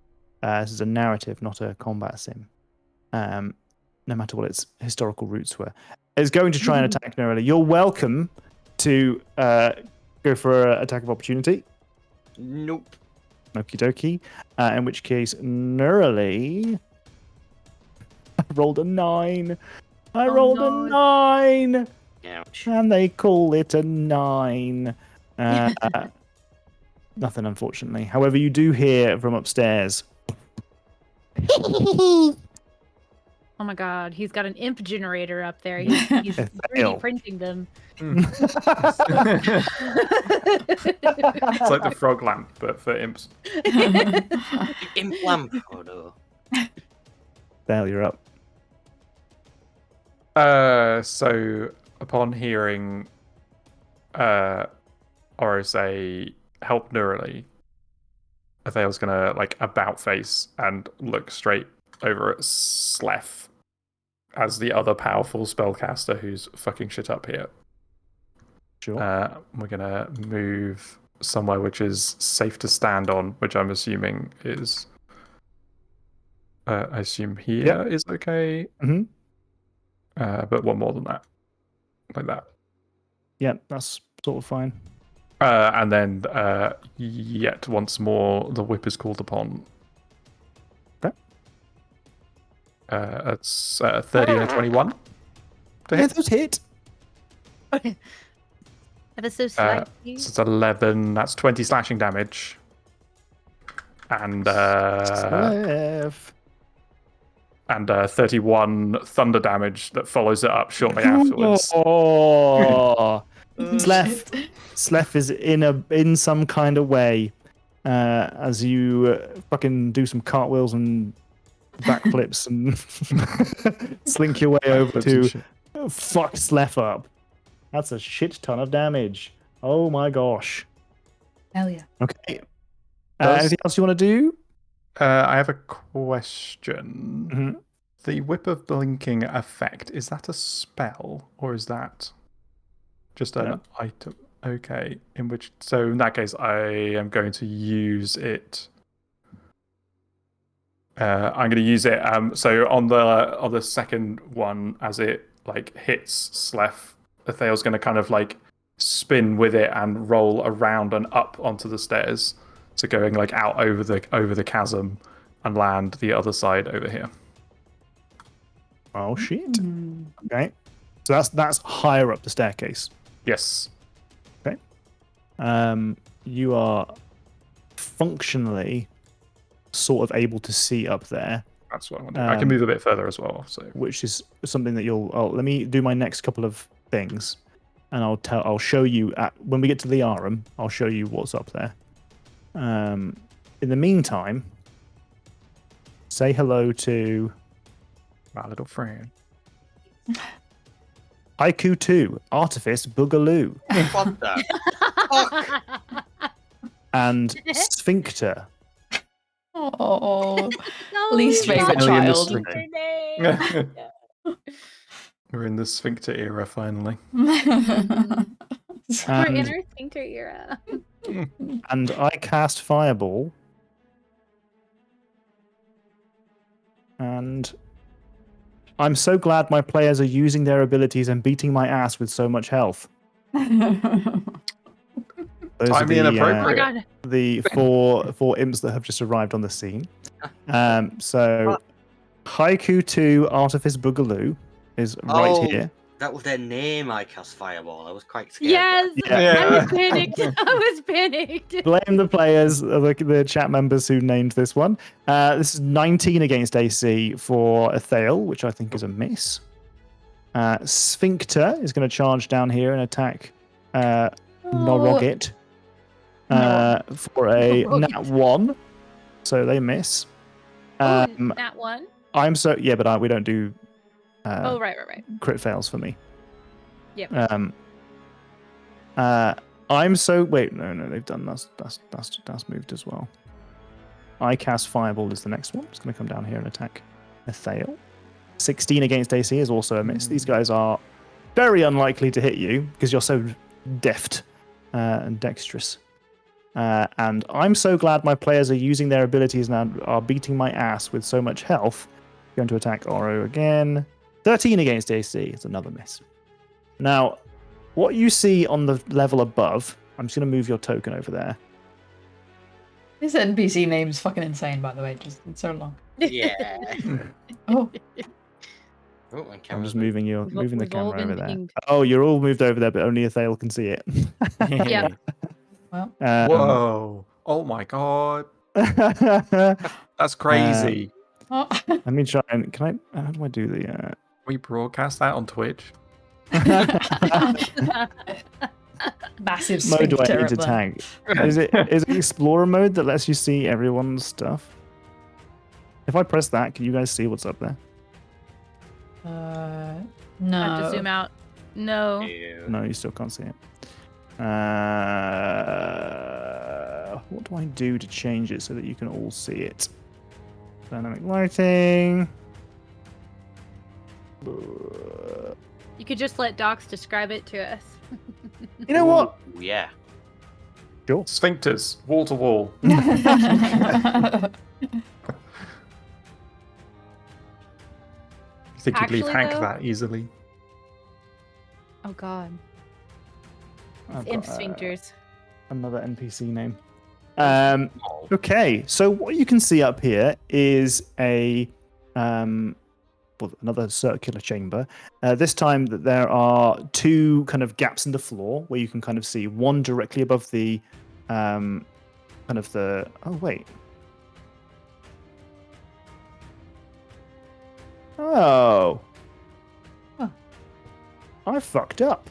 This is a narrative, not a combat sim. No matter what its historical roots were. It's going to try and attack Neurali. You're welcome to go for an attack of opportunity. Nope. Okie dokie. In which case, Neurali. I rolled a 9. I Oh, rolled no. a 9. Ouch. And they call it a 9. Nothing, unfortunately. However, you do hear from upstairs. Oh my god, he's got an imp generator up there. He's A 3D fail. printing them. It's like the frog lamp, but for imps. Imp lamp. Oh no. Dale, you're up. So upon hearing Oro say help Neurali, Athael's gonna like about face and look straight over at Sleth as the other powerful spellcaster who's fucking shit up here. Sure. We're gonna move somewhere which is safe to stand on, which I'm assuming is I assume here is okay. Mm-hmm. But one more than that. Like that. Yeah, that's sort of fine. And then yet once more the whip is called upon. Okay. It's 30 and a 21. To hit. those hit. Ever so slightly. So it's 11. That's 20 slashing damage. And Sleth. 31 thunder damage that follows it up shortly afterwards. Oh, Sleth is in some kind of way as you fucking do some cartwheels and backflips and slink your way over to fuck Sleth up. That's a shit ton of damage. Oh my gosh. Hell yeah. Okay. Anything else you want to do? I have a question. Mm-hmm. The Whip of Blinking effect, is that a spell or is that just an item? Okay, so in that case, I am going to use it. I'm going to use it. So on the second one, as it like hits Sleth, Athael's going to kind of like spin with it and roll around and up onto the stairs. So going like out over the chasm and land the other side over here. Oh shit. Okay. So that's higher up the staircase. Yes. Okay. You are functionally sort of able to see up there, That's what I want to do. I can move a bit further as well. So which is something that let me do my next couple of things, and I'll show you when we get to the Arum. I'll show you what's up there. In the meantime, say hello to my little friend. Haiku 2, Artifice Boogaloo, What the fuck? and Sphincter. Oh, No, least favorite child. We're in the sphincter era finally. We're And- in our sphincter era. And I cast Fireball. And I'm so glad my players are using their abilities and beating my ass with so much health. Those are Timely and appropriate. Oh my god. the four imps that have just arrived on the scene. So Haiku 2 Artifice Boogaloo is right Oh, here. that was their name. I cast fireball. I was quite scared. Yes, Yeah. I was panicked. I was panicked. Blame the players, the chat members who named this one. This is 19 against AC for Athale, which I think is a miss. Sphincter is going to charge down here and attack Norogit for a Norogit. nat 1. So they miss. Oh, that one. I'm so yeah, but we don't do Right. crit fails for me. Yep. I'm so wait, no, they've done that's moved as well. I cast Fireball is the next one. It's going to come down here and attack Athale. 16 against AC is also a miss. These guys are very unlikely to hit you because you're so deft and dexterous. And I'm so glad my players are using their abilities now, are beating my ass with so much health. Going to attack Oro again. 13 against AC is another miss. Now, what you see on the level above, I'm just going to move your token over there. This NPC name's fucking insane, by the way. Just it's so long. Yeah. Oh, Oh, my I'm camera's just moving the we've all camera been over there. pinged. Oh, you're all moved over there, but only Athale can see it. Yeah. well. Whoa! Oh my god, that's crazy. Oh. Let me try and can I? How do I do the? We broadcast that on Twitch. Massive Mode do I sphincter need to at tag? Is it Explorer mode that lets you see everyone's stuff? If I press that, can you guys see what's up there? No. I have to zoom out. No. No, you still can't see it. What do I do to change it so that you can all see it? Dynamic lighting. You could just let Docs describe it to us. You know what? Ooh, yeah. Sure. Sphincters, wall to wall. You think you'd leave Actually, Hank though- that easily? Oh God. I've Imp got, sphincters. another NPC name. Oh. Okay, so what you can see up here is another circular chamber. This time that there are two kind of gaps in the floor where you can kind of see one directly above the oh wait. Oh. Huh. I fucked up.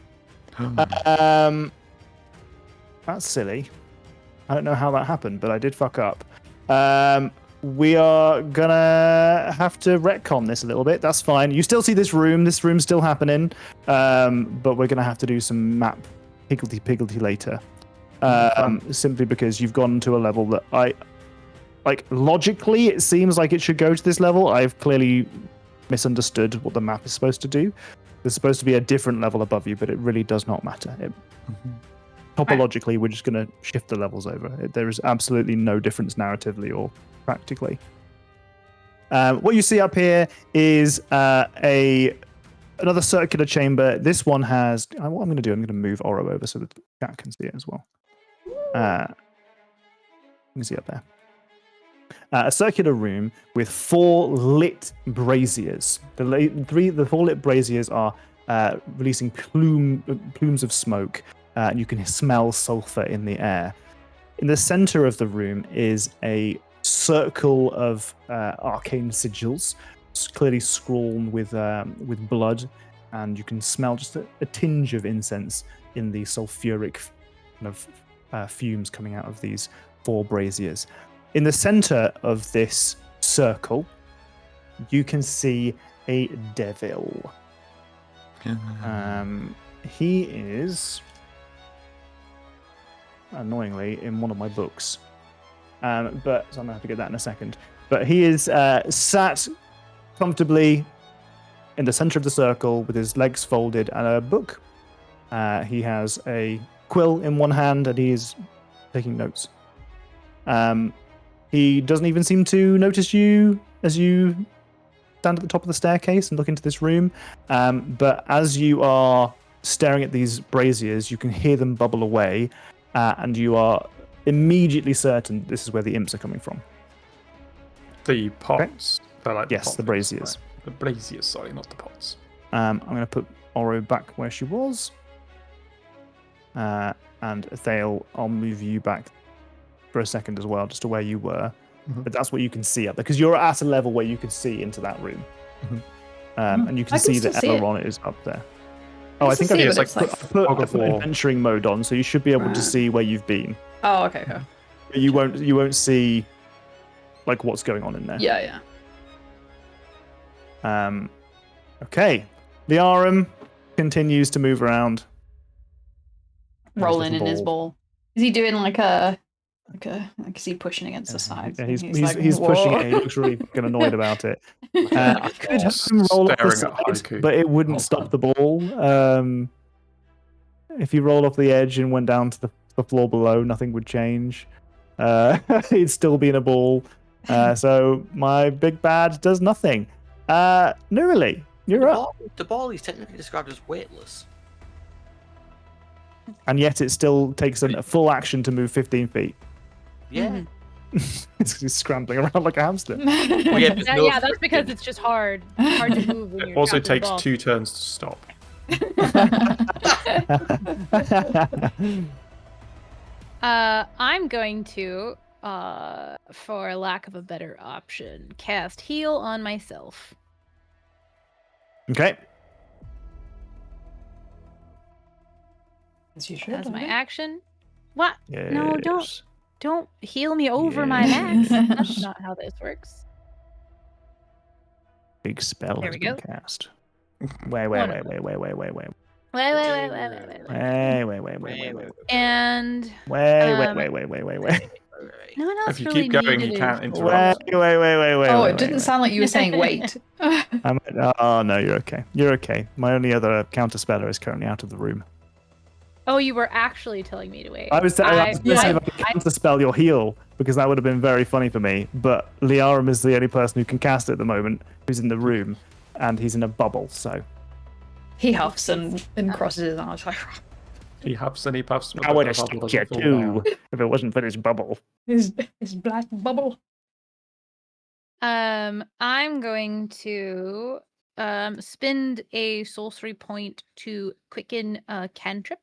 That's silly. I don't know how that happened, but I did fuck up. We are gonna have to retcon this a little bit. That's fine. You still see this room. This room's still happening. But we're gonna have to do some map higgledy-piggledy later. Simply because you've gone to a level that logically it seems like it should go to this level. I've clearly misunderstood what the map is supposed to do. There's supposed to be a different level above you, but it really does not matter. Topologically, we're just going to shift the levels over. There is absolutely no difference narratively or practically. What you see up here is another circular chamber. This one has... What I'm going to do, I'm going to move Oro over so that the chat can see it as well. You can see up there. A circular room with 4 lit braziers. The 4 lit braziers are releasing plumes of smoke. And you can smell sulfur in the air. In the center of the room is a circle of arcane sigils, clearly scrawled with blood, and you can smell just a tinge of incense in the sulfuric kind of fumes coming out of these 4 braziers. In the center of this circle, you can see a devil. He is, annoyingly, in one of my books. So I'm going to have to get that in a second. But he is sat comfortably in the center of the circle with his legs folded and a book. He has a quill in one hand and he is taking notes. He doesn't even seem to notice you as you stand at the top of the staircase and look into this room. But as you are staring at these braziers, you can hear them bubble away, and you are immediately certain this is where the imps are coming from. The pots. They're like Yes, pots. the braziers. Right. The braziers, sorry, not the pots. I'm going to put Oro back where she was. And Athale, I'll move you back for a second as well, just to where you were. But that's what you can see up there, because you're at a level where you can see into that room. And you can see that Elrond is up there. Oh, I think I put adventuring mode on, so you should be able to see where you've been. Oh, okay. But you won't see like what's going on in there. Yeah. Okay. Liarum continues to move around. Rolling in his ball. Is he doing like is he pushing against the sides? Yeah, he's pushing it. He looks really fucking annoyed about it. I could have him roll off the side, but it wouldn't stop the ball. If you rolled off the edge and went down to the floor below, nothing would change. He'd still be in a ball. So my big bad does nothing. Nurali, you're up. The ball is technically described as weightless. And yet it still takes a full action to move 15 feet. Yeah. It's scrambling around like a hamster. That's because it's just hard to move. When it also takes 2 turns to stop. I'm going to, for lack of a better option, cast Heal on myself. Okay. As you should. As my action. What? Yes. No, don't heal me over my max. That's not how this works. Big spell has been cast. Wait. And wait. no one else If you really keep going, needed you can't it. interrupt. Wait. Oh, it didn't sound like you were saying wait. Oh no, you're okay. You're okay. My only other counter speller is currently out of the room. Oh, you were actually telling me to wait. I was going to say if I could counter spell your heal, because that would have been very funny for me. But Liarum is the only person who can cast it at the moment, who's in the room, and he's in a bubble. So he huffs and crosses his arms like. He huffs and he puffs. I would have stopped you too if it wasn't for this bubble. His black bubble. I'm going to spend a sorcery point to quicken a cantrip.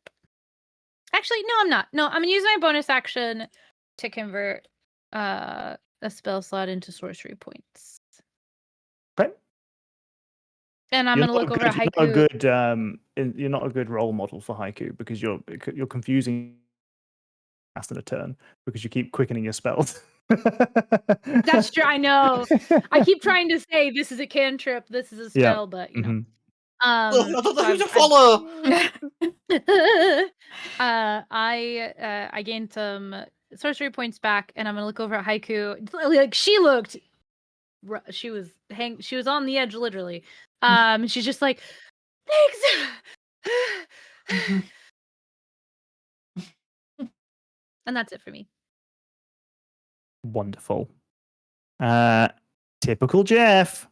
Actually, no, I'm not. No, I'm gonna use my bonus action to convert a spell slot into sorcery points. Okay. And I'm gonna look over at Haiku. You're not a good role model for Haiku because you're confusing fast in a turn because you keep quickening your spells. That's true. I know. I keep trying to say this is a cantrip, this is a spell, but you know. I thought that was a follow. I gained some sorcery points back, and I'm gonna look over at Haiku. Like she looked, she was on the edge, literally. She's just like, thanks. And that's it for me. Wonderful. Typical Jeff.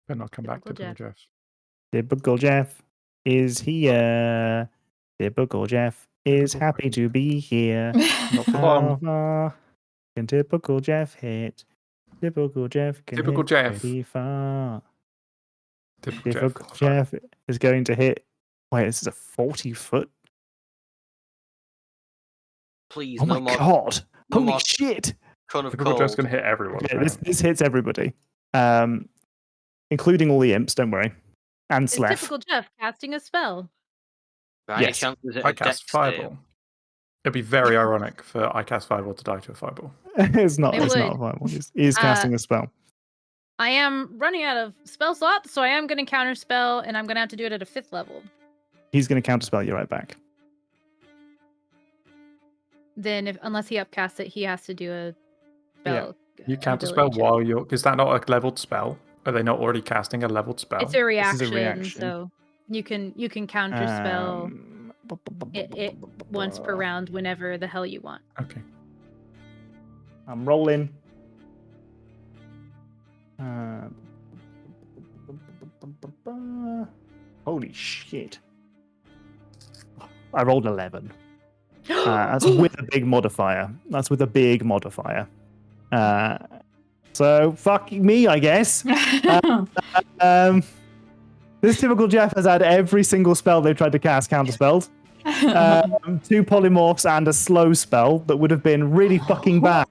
Better not come back to Jeff. Typical Jeff is here. Typical Jeff is happy to be here. Not for long. Can typical Jeff hit? Typical Jeff can Typical hit Jeff. pretty far. Typical Jeff is going to hit. Wait, this is a 40-foot. Please, oh my god! Holy shit! Typical Jeff's going to hit everyone. Okay, this hits everybody, including all the imps. Don't worry, and It's Sleth. typical Jeff casting a spell. Yes, I cast Fireball. It'd be very ironic for I cast Fireball to die to a Fireball. It's not a Fireball. He's casting a spell. I am running out of spell slots, so I am going to counter spell, and I'm going to have to do it at a 5th level. He's going to counter spell you right back. Then, unless he upcasts it, he has to do a spell. Yeah. You counter spell while you're. Is that not a leveled spell? Are they not already casting a leveled spell? It's a reaction, so you can counter spell it once per round, whenever the hell you want. Okay. I'm rolling. Holy shit! I rolled 11. That's with a big modifier. So fuck me, I guess. This typical Jeff has had every single spell they've tried to cast counterspelled. 2 polymorphs and a slow spell that would have been really fucking bad.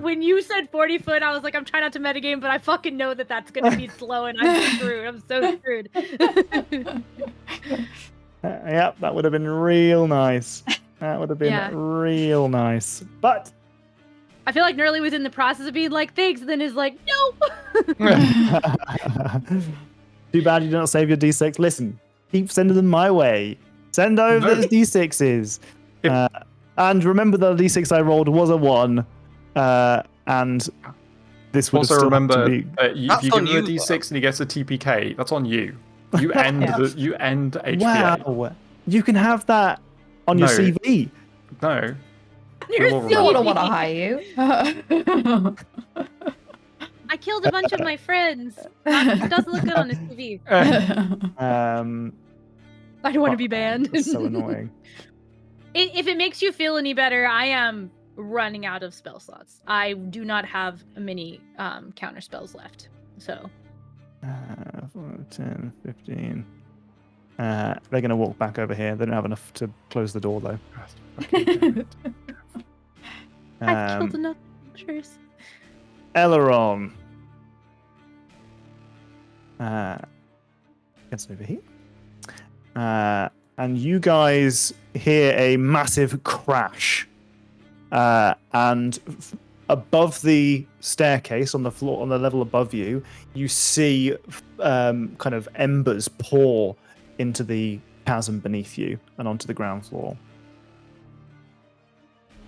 When you said 40 foot, I was like, I'm trying not to metagame, but I fucking know that that's gonna be slow, and I'm screwed. I'm so screwed. Yep, that would have been real nice. That would have been real nice. But I feel like Nerly was in the process of being like, thanks, and then is like, no. too bad you didn't save your D6. Listen, keep sending them my way. Send over those D6s. And remember the D6 I rolled was a 1. And this would also have still remember to be... if you give him a D6 and he gets a TPK, that's on you. You end you end HBA. Wow. You can have that on your CV. No. You're still don't want to hire you. I killed a bunch of my friends. It doesn't look good on his CV. I don't want to be banned. That's so annoying. If it makes you feel any better, I am running out of spell slots. I do not have many counter spells left. So 10, 15. They're going to walk back over here. They don't have enough to close the door, though. I've killed enough creatures. Aileron. Gets over here. And you guys hear a massive crash. And above the staircase, on the floor, on the level above you, you see kind of embers pour into the chasm beneath you and onto the ground floor.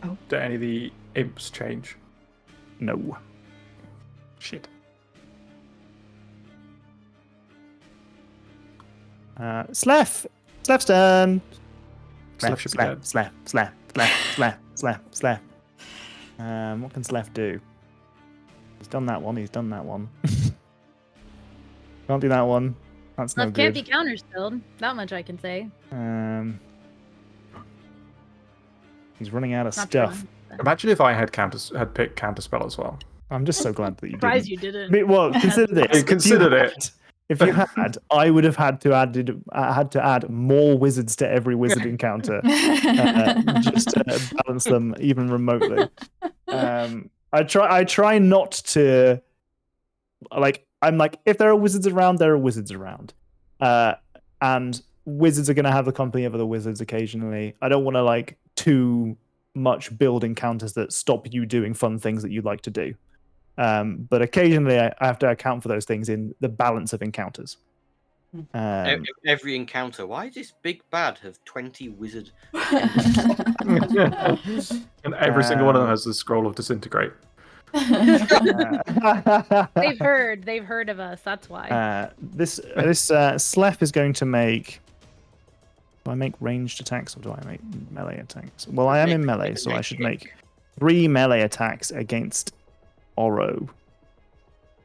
Oh. Do any of the imps change? No. Shit. Slef! Slef's turn! Slef should be dead. Slef. What can Slef do? He's done that one. Can't do that one. That's no Slef good. can't be counterspelled. That much I can say. He's running out of Not stuff. Imagine if I had picked counterspell as well. I'm just so glad that you Surprised didn't. you didn't. Well, consider this. Considered it. If you had, I would have had to add more wizards to every wizard encounter, just to balance them even remotely. I try not to, like, I'm like, if there are wizards around, there are wizards around, and wizards are going to have the company of other wizards occasionally. I don't want to like too much build encounters that stop you doing fun things that you like to do. But occasionally I have to account for those things in the balance of encounters. Every encounter. Why does this big bad have 20 wizard? And every single one of them has the scroll of disintegrate. They've heard of us. That's why. This Slef is going to make. Do I make ranged attacks or do I make melee attacks? Well, I am in melee, so I should make 3 melee attacks against Oro.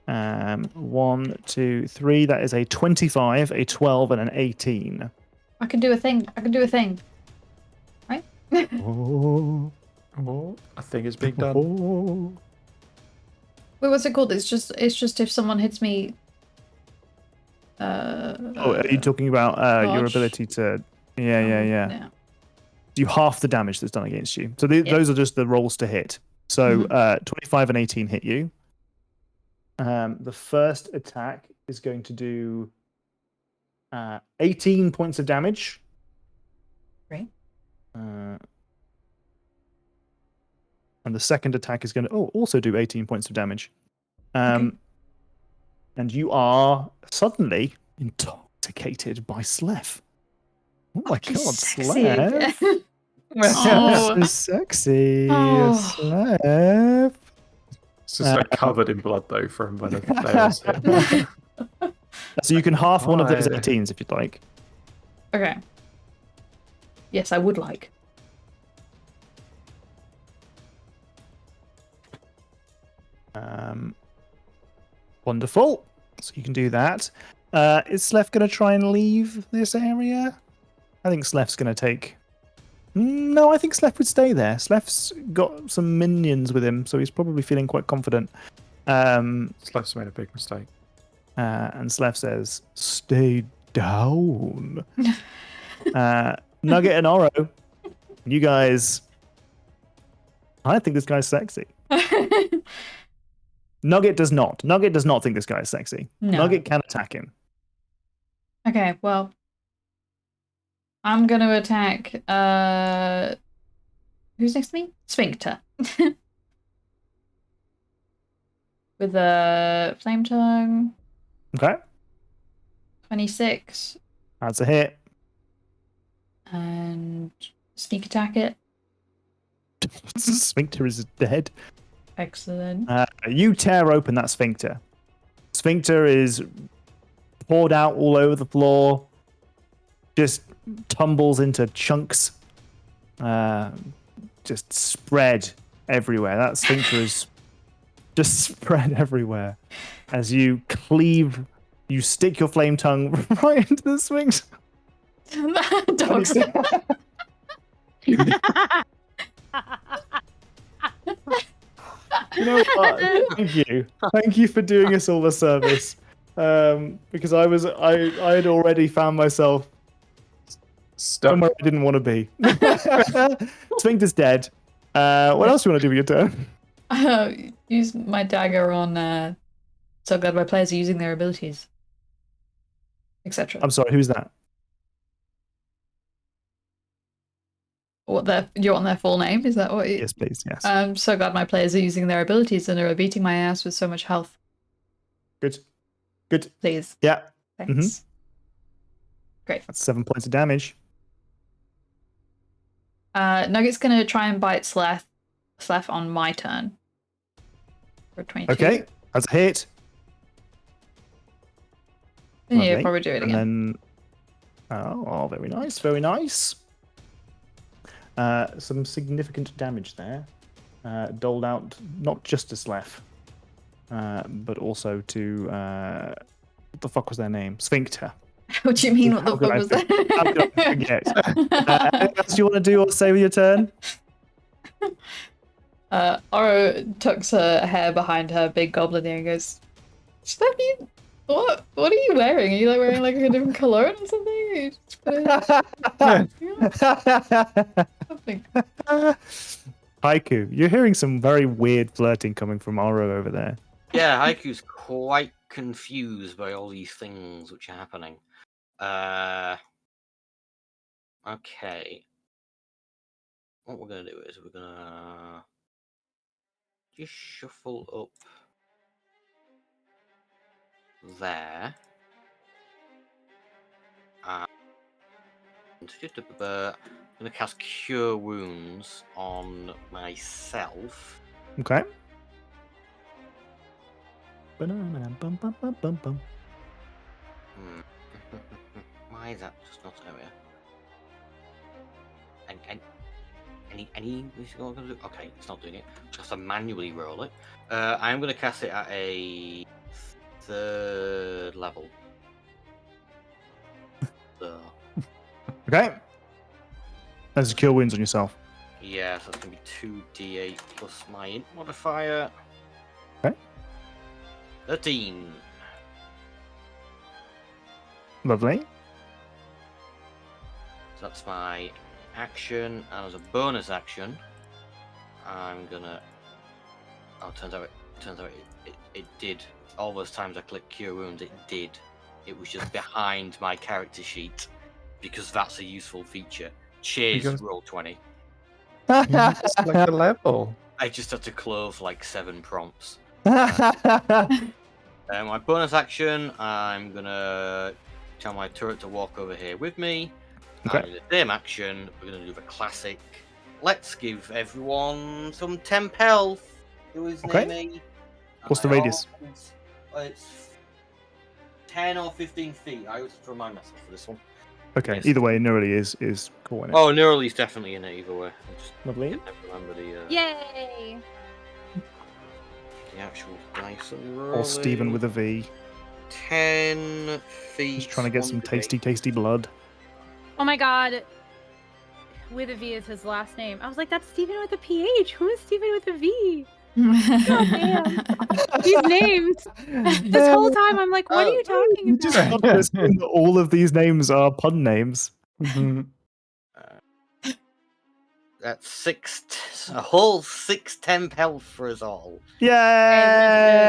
1, 2, 3. That is a 25, a 12, and an 18. I can do a thing. Right? Oh, I think it's being done. Wait, what's it called? It's just if someone hits me. Are you talking about your ability to? Yeah. You half the damage that's done against you. So those are just the rolls to hit. So 25 and 18 hit you. The first attack is going to do 18 points of damage. Right. And the second attack is going to also do 18 points of damage. Okay. And you are suddenly intoxicated by Slef. Oh my god, Slef! So sexy, Slef. It's just like covered in blood though from when they was hit. So you can half one of those 18s if you'd like. Okay. Yes, I would like. Wonderful. So you can do that. Is Slef going to try and leave this area? I think Slef's going to take... No, I think Slef would stay there. Slef's got some minions with him, so he's probably feeling quite confident. Slef's made a big mistake. And Slef says, "Stay down." Nugget and Oro, you guys. I think this guy's sexy. Nugget does not. Nugget does not think this guy is sexy. No. Nugget can attack him. Okay, well, I'm gonna attack. Who's next to me? Sphincter. With a flame tongue. Okay, 26. that's a hit. And sneak attack it. Sphincter is dead. Excellent. You tear open that sphincter. Sphincter is poured out all over the floor. Just tumbles into chunks. Just spread everywhere. That sphincter is just spread everywhere. As you cleave, you stick your flame tongue right into the sphincter. Dogs. You know what? Thank you for doing us all the service. Because I had already found myself Stuck. somewhere I didn't want to be. Sphincter's dead. What else do you want to do with your turn? Use my dagger on so glad my players are using their abilities. Etc. I'm sorry, who's that? You want their full name? Is that what you... Yes, please, yes. I'm so glad my players are using their abilities and are beating my ass with so much health. Good. Good. Please. Yeah. Thanks. Great. That's 7 points of damage. Nugget's gonna try and bite Sleth on my turn. For 22. Okay, that's a hit. Yeah, Lovely. probably do it again. And then, oh, very nice, very nice. Some significant damage there, doled out not just to Slef, but also to what the fuck was their name? Sphincter. What do you mean? What the How could fuck I was think- How could I forget? that? Anything else you want to do or say with your turn? Oro tucks her hair behind her big goblin ear and goes, Stephanie, what are you wearing? Are you like wearing like a different cologne or something? You just put it- something. Haiku, you're hearing some very weird flirting coming from Oro over there. Yeah, Haiku's quite confused by all these things which are happening. Okay. What we're gonna do is we're gonna just shuffle up there. And I'm gonna cast Cure Wounds on myself. Okay. Why is that just not area? Okay, it's not doing it. Just have to manually roll it. I'm going to cast it at a 3rd level. So, Okay. There's cure wounds on yourself. yeah, so it's going to be 2d8 plus my int modifier. Okay. 13. Lovely. So that's my action, and as a bonus action, I'm gonna. Oh, turns out it did. All those times I clicked Cure Wounds, it did. It was just behind my character sheet because that's a useful feature. Cheers, Because- roll 20. It's like a level. I just had to close like 7 prompts. My bonus action, I'm gonna tell my turret to walk over here with me. Okay. And in the same action, we're gonna do the classic. Let's give everyone some temp health. Who is Okay. near me? What's the radius? It's 10 or 15 feet. I always have to remind myself for this one. Okay, Yes. either way, Neurally is cool in it. Oh, Neurally's definitely in it either way. I just Lovely. never remember the Yay! actual dice and roll. Or Stephen with a V. 10 feet. Just trying to get some 1d8. tasty blood. Oh my god. With a V is his last name. I was like, that's Stephen with a PH. Who is Stephen with a V? Damn. These names. This whole time I'm like, what are you talking You just about? got to assume that all of these names are pun names. That's a whole 6 temp health for us all. Yay!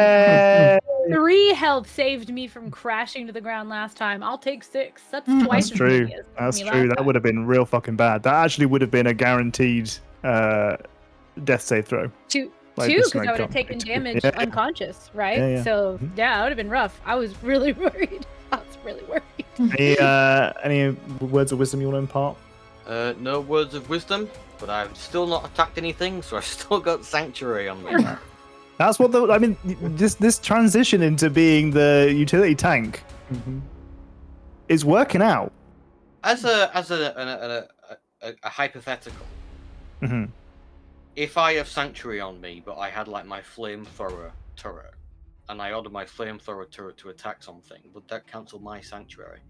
3 health saved me from crashing to the ground last time. I'll take 6. That's twice That's as true. many as That's me true. last That time. would have been real fucking bad. That actually would have been a guaranteed death save throw. Two, Like, because this I would can't have be taken two. damage Yeah. unconscious, right? Yeah. So Mhm. yeah, it would have been rough. I was really worried. I was really worried. Any words of wisdom you want to impart? No words of wisdom, but I've still not attacked anything, so I've still got Sanctuary on me. That's what I mean. This transition into being the utility tank is working out. As a hypothetical, hmm if I have Sanctuary on me, but I had like my flamethrower turret, and I ordered my flamethrower turret to attack something, would that cancel my Sanctuary?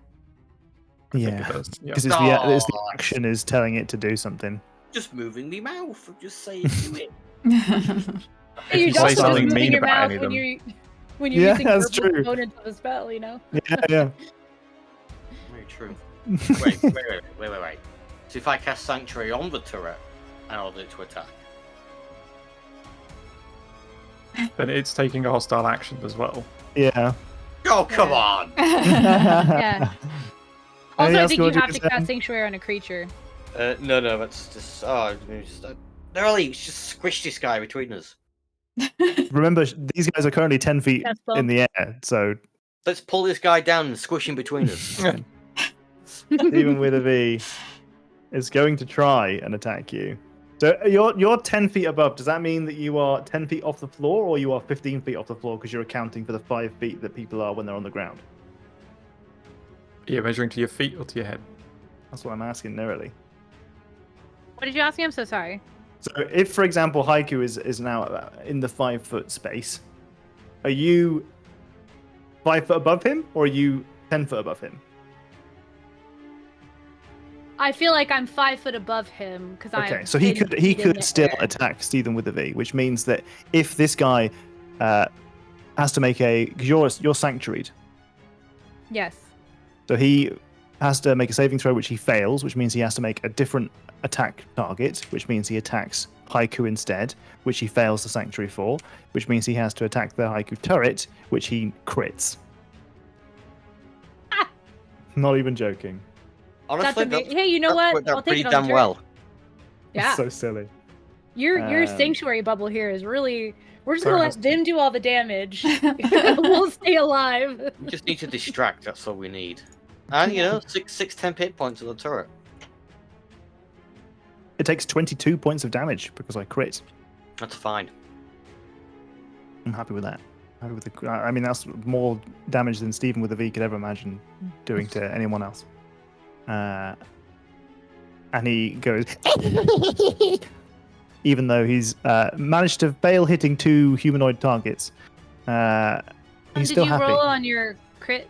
I think Yeah, it does. Yeah. because it's the action is telling it to do something. Just moving me mouth. I'm just saying do it. If you You're say also just something moving mean your about mouth any of when them, you're Yeah, using that's verbal true. components of a spell, you know? Yeah. Very true. Wait. So if I cast Sanctuary on the turret and order it to attack, then it's taking a hostile action as well. Yeah. oh come Yeah. on! Yeah. Also, Anything I else think you you wanna have do, to cast Sam? Sanctuary on a creature. No, that's just Nerally, just squish this guy between us. Remember, these guys are currently 10 feet Chest in bump. the air, so Let's pull this guy down and squish him between us. Stephen with a V is going to try and attack you. So you're 10 feet above. Does that mean that you are 10 feet off the floor, or you are 15 feet off the floor because you're accounting for the 5 feet that people are when they're on the ground? Are you measuring to your feet or to your head? That's what I'm asking, narrowly. What did you ask me? I'm so sorry. So if, for example, Haiku is now in the 5 foot space, are you 5 foot above him, or are you 10 foot above him? I feel like I'm 5 foot above him because I'm. Okay, so he could still attack Stephen with a V, which means that if this guy has to make because you're sanctuaried, Yes. so he has to make a saving throw, which he fails, which means he has to make a different attack target, which means he attacks Haiku instead, which he fails the sanctuary for, which means he has to attack the Haiku turret, which he crits. Not even joking. Honestly, Hey, you know what? Worked out I'll take pretty it on damn turn. well. Yeah. So silly. Your sanctuary bubble here is really. We're just Sorry, gonna has let them do all the damage. We'll stay alive. We just need to distract. That's all we need. And you know, 10 hit points on the turret. It takes 22 points of damage because I crit. That's fine. I'm happy with that. Happy with the. I mean, that's more damage than Stephen with a V could ever imagine doing to anyone else. And he goes, even though he's managed to fail hitting 2 humanoid targets. He's Did still you happy. roll on your crit?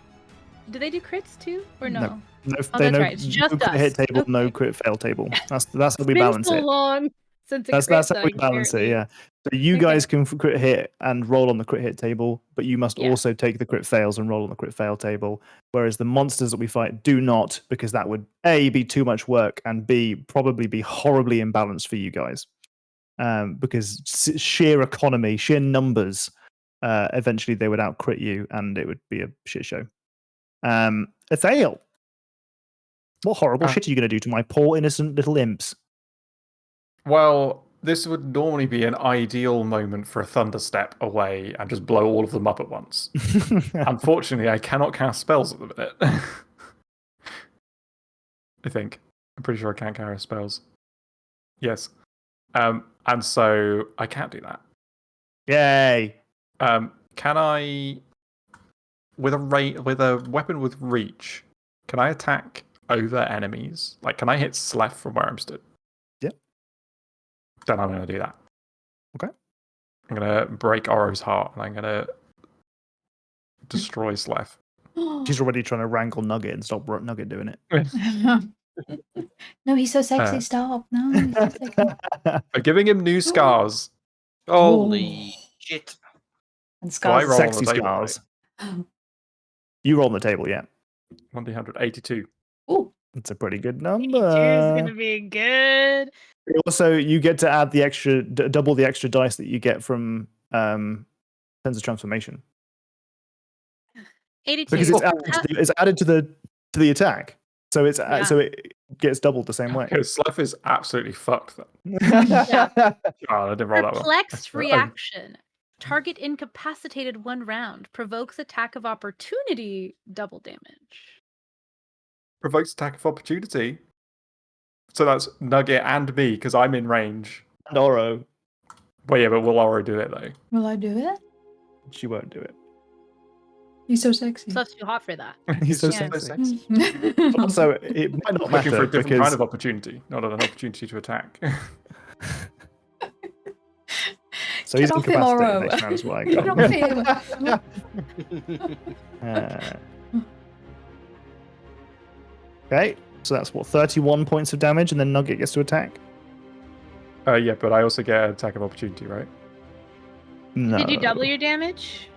Do they do crits too, or no? No. No, Oh, they that's no, right. It's just no crit hit us. table, no Okay. crit fail table. That's how we It's been balance so it. long since a That's crit how we dice, balance it. apparently. Yeah. So you Okay. guys can crit hit and roll on the crit hit table, but you must Yeah. also take the crit fails and roll on the crit fail table. Whereas the monsters that we fight do not, because that would A, be too much work, and B, probably be horribly imbalanced for you guys. Because sheer economy, sheer numbers, eventually they would out crit you, and it would be a shit show. Ethael, what horrible shit are you going to do to my poor innocent little imps? Well, this would normally be an ideal moment for a thunder step away and just blow all of them up at once. Unfortunately, I cannot cast spells at the minute. I think. I'm pretty sure I can't cast spells. Yes. And so I can't do that. Yay! Can I, with a weapon with reach, can I attack over enemies? Like, can I hit Sleth from where I'm stood? Yep. Then I'm going to do that. Okay. I'm going to break Oro's heart, and I'm going to destroy Sleth. She's already trying to wrangle Nugget and stop Nugget doing it. No, he's so sexy. Stop. No, he's so sexy. By giving him new scars, Holy shit. And So I scars. roll on Sexy the table, scars. You roll on the table, yeah. 1d100, 82. Ooh. It's a pretty good 82 is number. gonna be good. Also, you get to add the extra, double the extra dice that you get from Sense of Transformation 82. because it's added to the attack, so it's Yeah. so it gets doubled the same way. Okay, Slef is absolutely fucked then. Yeah. Oh, I didn't roll that well. Perplexed Oh, reaction. Target incapacitated 1 round. Provokes attack of opportunity. Double damage. provokes attack of opportunity. So that's Nugget and me because I'm in range. And Oro, Well, yeah, but will Oro do it though? Will I do it? she won't do it. He's so sexy. Stuff's too hot for that. He's so Yeah. sexy. Also, it might not Looking for matter a different because kind of opportunity, not an opportunity to attack. so he's Get off him, incapacitated Oro. next round as well. I Get got. off him. Okay, so that's what 31 points of damage, and then Nugget gets to attack. Yeah, but I also get an attack of opportunity, right? No. Did you double your damage?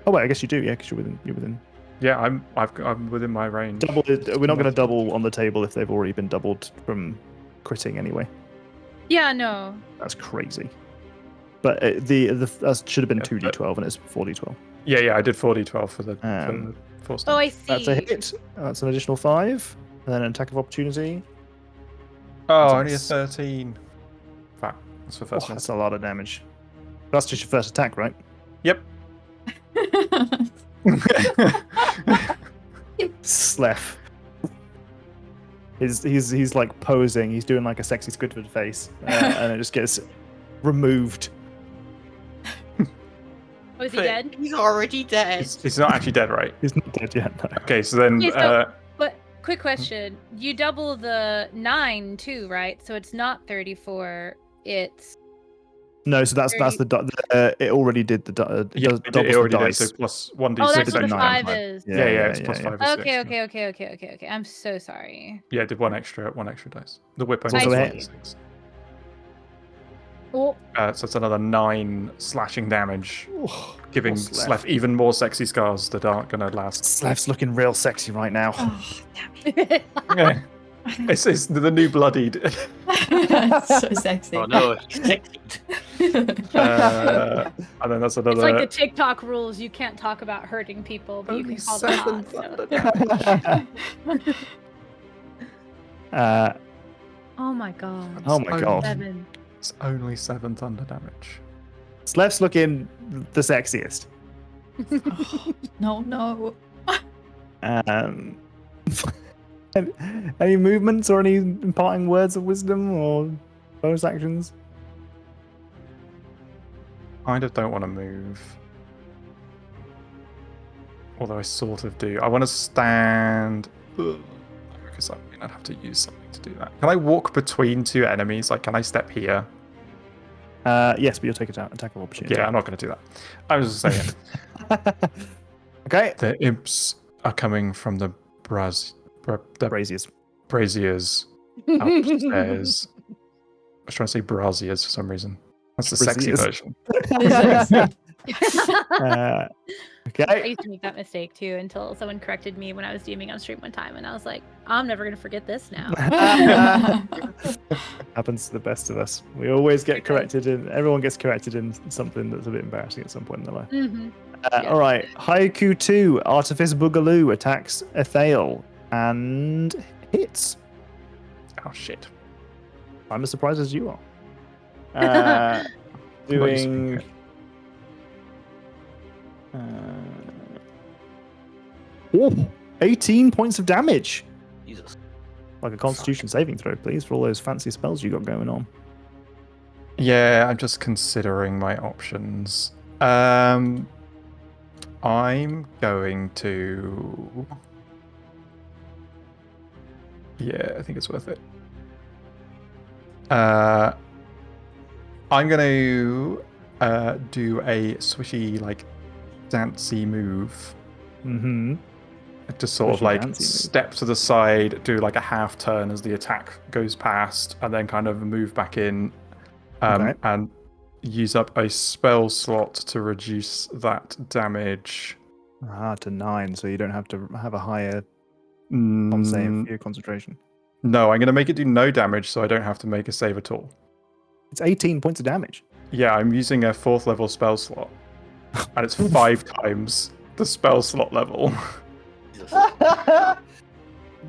Oh wait, I guess you do. Yeah, because you're within. Yeah, I'm within my range. Double. We're not going to double on the table if they've already been doubled from critting anyway. Yeah, no. That's crazy. But that should have been Yeah, 2d12 and it's 4d12. Yeah, I did 4d12 for the Um, force. Oh, I see. That's a hit. That's an additional 5. And then an attack of opportunity. Oh, That's only a nice. 13. Fuck, that's for Oh, first one. that's a lot of damage. That's just your first attack, right? Yep. Slef. He's like posing. He's doing like a sexy Squidward face, and it just gets removed. Oh, is he dead? He's already dead. He's not actually dead, right? He's not dead yet. No. Okay, so then Okay, so- But quick question. You double the 9 too, right? So it's not 34. It's No, so that's the it already did the yeah, doubles it the already did. dice. So plus 1d6. Oh, that's what the nine. 5 is. Yeah, it's plus 5 or 6. Okay. I'm so sorry. Yeah, it did one extra dice. The whip It's only also does a hit. 1d6. Oh, So it's another 9 slashing damage, giving poor Slef. Slef even more sexy scars that aren't going to last. Slef's looking real sexy right now. Oh, damn it. Yeah. It's the new bloodied. It's so sexy. Oh no, he's sexed. And then that's another. it's like the TikTok rules. You can't talk about hurting people, but you Only can call them 7 hot. thunder So. damage. Oh my god. Oh my god. 7. It's only 7 thunder damage. Slef's looking the sexiest. No. Any movements or any imparting words of wisdom or bonus actions? Kind of don't want to move. Although I sort of do. I want to stand. Because I'd have to use something to do that. Can I walk between 2 enemies? Like, can I step here? Yes, but you'll take attack of opportunity. Yeah, I'm not going to do that. I was just saying. Okay. The imps are coming from the Braziers. braziers upstairs. I was trying to say braziers for some reason. That's the sexy Braziers. version. I Okay. used to make that mistake too until someone corrected me when I was DMing on stream one time, and I was like, I'm never gonna forget this now. Happens to the best of us. We always get corrected everyone gets corrected in something that's a bit embarrassing at some point in their life. Mm-hmm. All right. Haiku 2, Artifice Boogaloo attacks Ethael and hits. Oh shit. I'm as surprised as you are. Doing. 18 points of damage. Jesus. Like a Constitution saving throw, please, for all those fancy spells you got going on. Yeah, I'm just considering my options. I'm going to. Yeah, I think it's worth it. I'm going to do a swishy, like, dancey move. Mm-hmm. To sort of Swishy like dancey move. step to the side, do like a half turn as the attack goes past, and then kind of move back in, Okay. and use up a spell slot to reduce that damage. To 9, so you don't have to have a higher con save Mm, for your concentration. no, I'm going to make it do no damage, so I don't have to make a save at all. It's 18 points of damage. Yeah, I'm using a 4th level spell slot, and it's 5 times the spell slot level. Jesus.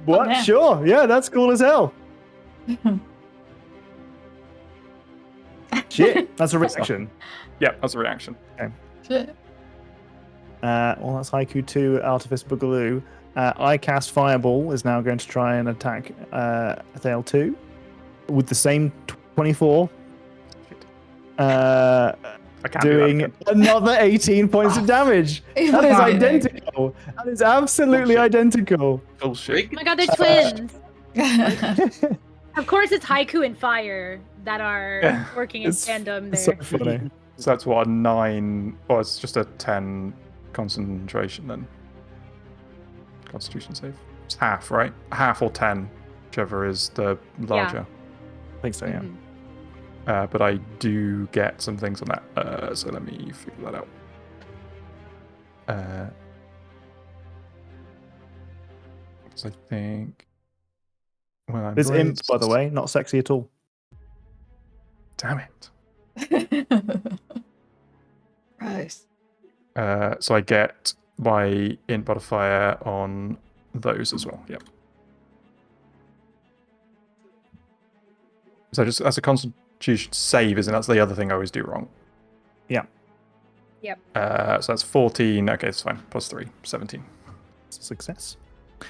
What? man. Sure. Yeah, that's cool as hell. Shit, that's a reaction. Yeah, that's a reaction. Shit. Well, that's Haiku 2, Artifice Boogaloo. I cast Fireball is now going to try and attack Thale 2 with the same 24. I can't do that Doing again. another 18 points of damage. That is identical. That is absolutely Bullshit. identical. Bullshit. Oh my god, they're twins. Of course, it's Haiku and Fire that are working in It's tandem so there. funny. So that's what, a 9... Well, it's just a 10 concentration then. Constitution save. It's half, right? Half or 10, whichever is the larger. I think so, yeah. Mhm. But I do get some things on that. So let me figure that out. Because I think... When I'm This imp, by the braced- way, not sexy at all. Damn it. Gross. So I get my int modifier on those as well. Yep. So just as a constitution save, isn't it? That's the other thing I always do wrong. Yeah. Yep. So that's 14. Okay, it's fine. Plus 3, 17. It's a success.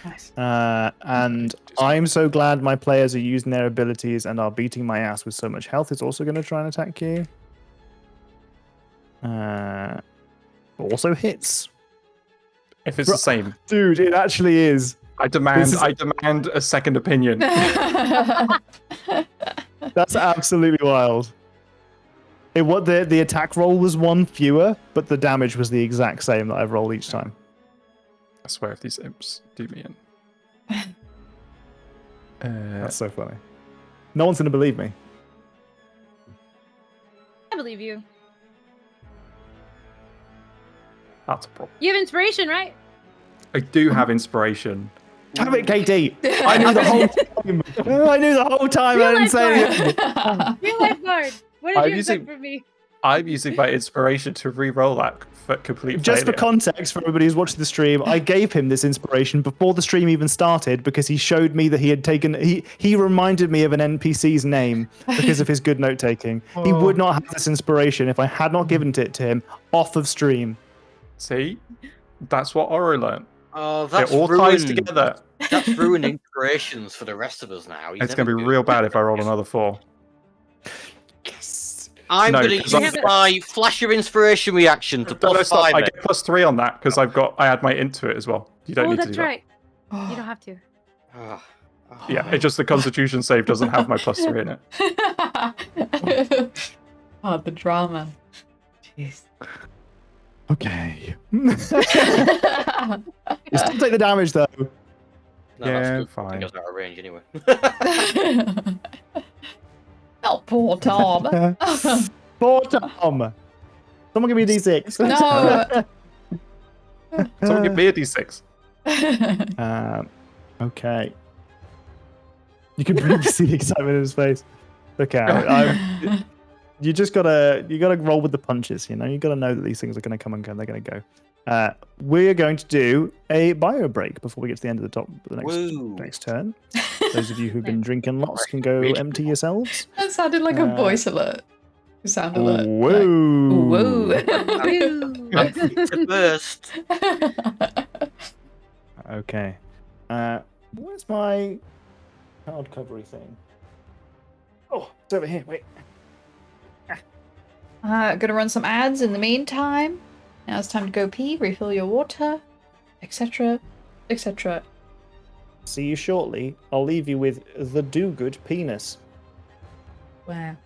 Nice. And I'm so glad my players are using their abilities and are beating my ass with so much health. It's also going to try and attack you. Also hits. If it's the same, Dude, it actually is. I demand This is- I demand a second opinion. That's absolutely wild. What the attack roll was 1 fewer, but the damage was the exact same that I've rolled each time. I swear if these imps do me in. That's so funny. No one's gonna believe me. I believe you. That's a problem. You have inspiration, right? I do have inspiration. Damn it, Katie! I knew the whole time. I knew the whole time. I didn't say anything. Real lifeguard. What did I'm you using- expect from me? I'm using my inspiration to re-roll that for complete Just for failure. context, for everybody who's watching the stream, I gave him this inspiration before the stream even started because he showed me that he had taken. He reminded me of an NPC's name because of his good note taking. He would not have this inspiration if I had not given it to him off of stream. See? That's what Oro learned. Oh, that's It all ties ruined. together. That's ruined inspirations for the rest of us now. He's It's going to never be good. real bad if I roll another 4. I'm No, going to 'cause use my flash of inspiration reaction to No, plus stop. 5 I it. get plus 3 on that because I had my int to it as well. You don't Oh, need to that's do right. You don't have to. Ah, ah. that. Yeah, it's just the Constitution save doesn't have my plus 3 in it. Oh, the drama. Jeez. Okay. You still take the damage though. No, Yeah, that's good. fine. I think I was out of range anyway. Oh, poor Tom. Poor Tom. Someone give me a d6. No. Someone give me a d6. Okay. You can really see the excitement in his face. Okay, you gotta roll with the punches. You gotta know that these things are gonna come and go. They're gonna go. We're going to do a bio break before we get to the end of the Woo. next turn. Those of you who've been drinking lots can go empty yourselves. That sounded like a voice alert. Sound alert. Whoa! Whoa. I'm the first. Okay. Where's my card covery thing? Oh, it's over here. Wait. Gonna run some ads in the meantime. Now it's time to go pee, refill your water, etc., etc. See you shortly. I'll leave you with the do-good penis. Wow.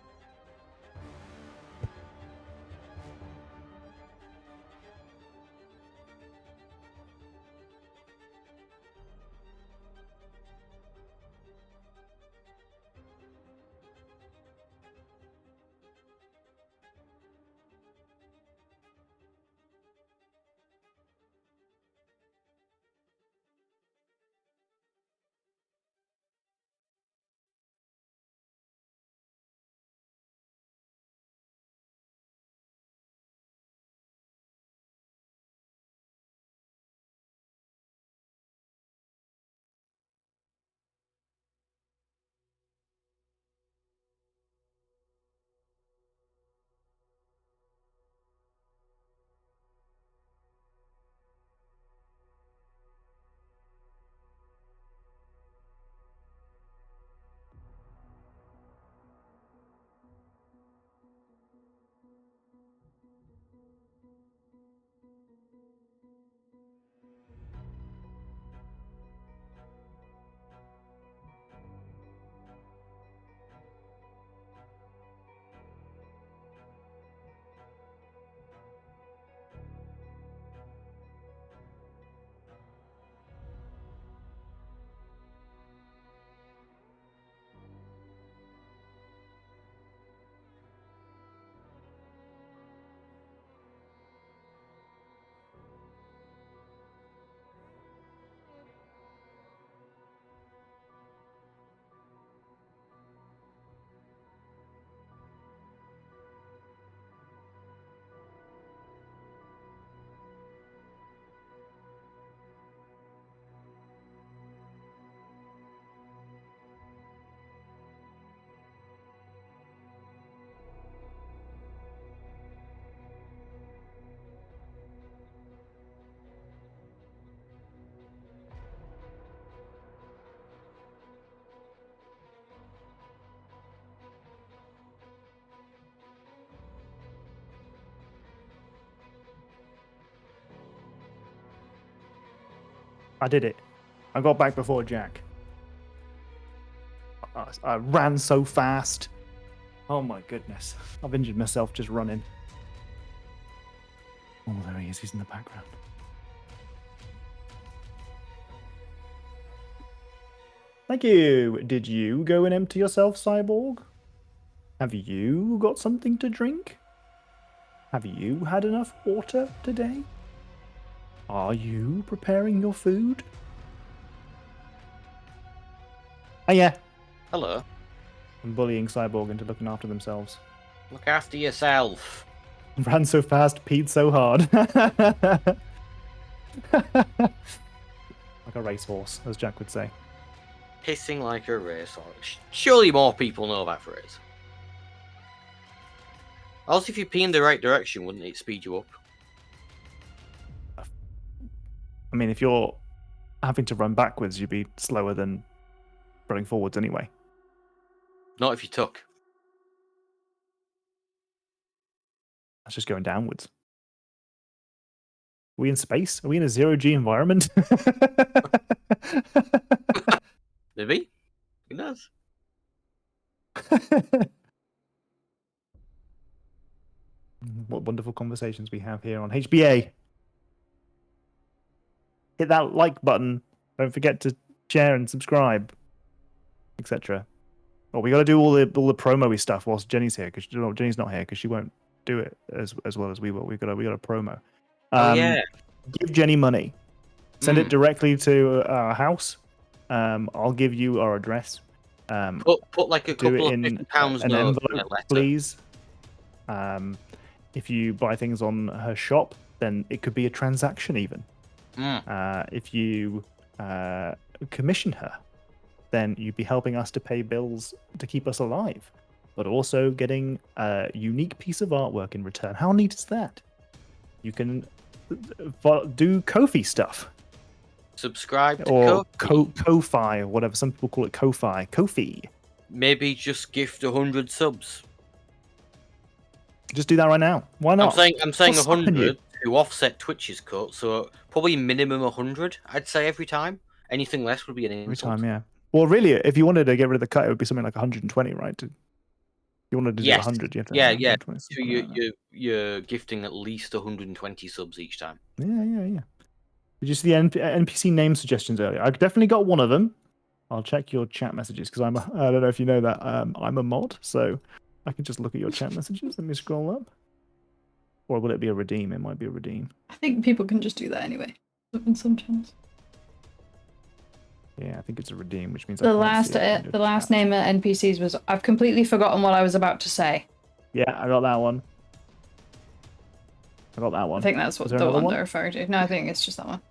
I did it. I got back before Jack. I ran so fast. Oh my goodness. I've injured myself just running. Oh, there he is. He's in the background. Thank you. Did you go and empty yourself, Cyborg? Have you got something to drink? Have you had enough water today? Are you preparing your food? Oh yeah. Hello. I'm bullying Cyborg into looking after themselves. Look after yourself. Ran so fast, peed so hard. Like a racehorse, as Jack would say. Pissing like a racehorse. Surely more people know that phrase. Also, if you pee in the right direction, wouldn't it speed you up? I mean, if you're having to run backwards, you'd be slower than running forwards anyway. Not if you took. That's just going downwards. Are we in space? Are we in a zero-G environment? Maybe? Who knows? What wonderful conversations we have here on HBA. Hit that like button. Don't forget to share and subscribe, etc. Well, we got to do all the promo-y stuff whilst Jenny's here, because Jenny's not here because she won't do it as well as we will. We got a promo. Oh yeah. Give Jenny money. Send it directly to our house. I'll give you our address. Put like a do couple it of in £50 an note in a envelope, letter. please. If you buy things on her shop, then it could be a transaction even. If you commission her, then you'd be helping us to pay bills to keep us alive, but also getting a unique piece of artwork in return. How neat is that? You can do Ko-fi stuff. Subscribe to Or Ko-fi. Ko-fi, or whatever. Some people call it Ko-fi. Ko-fi. Maybe just gift 100 subs. Just do that right now. Why not? I'm saying What's stopping you? 100 to offset Twitch's cut, so probably minimum 100, I'd say, every time. Anything less would be an insult. Every time, yeah. Well, really, if you wanted to get rid of the cut, it would be something like 120, right? If you wanted to do 100, you have to have 120. So you're gifting at least 120 subs each time. Yeah. Did you see the NPC name suggestions earlier? I definitely got one of them. I'll check your chat messages because I don't know if you know that I'm a mod, so I can just look at your chat messages. Let me scroll up. Or will it be a redeem? It might be a redeem. I think people can just do that anyway. In some channels. Yeah, I think it's a redeem, which means The last name at NPCs was. I've completely forgotten what I was about to say. Yeah, I got that one. I think that's what the one they're referring to. No, I think it's just that one.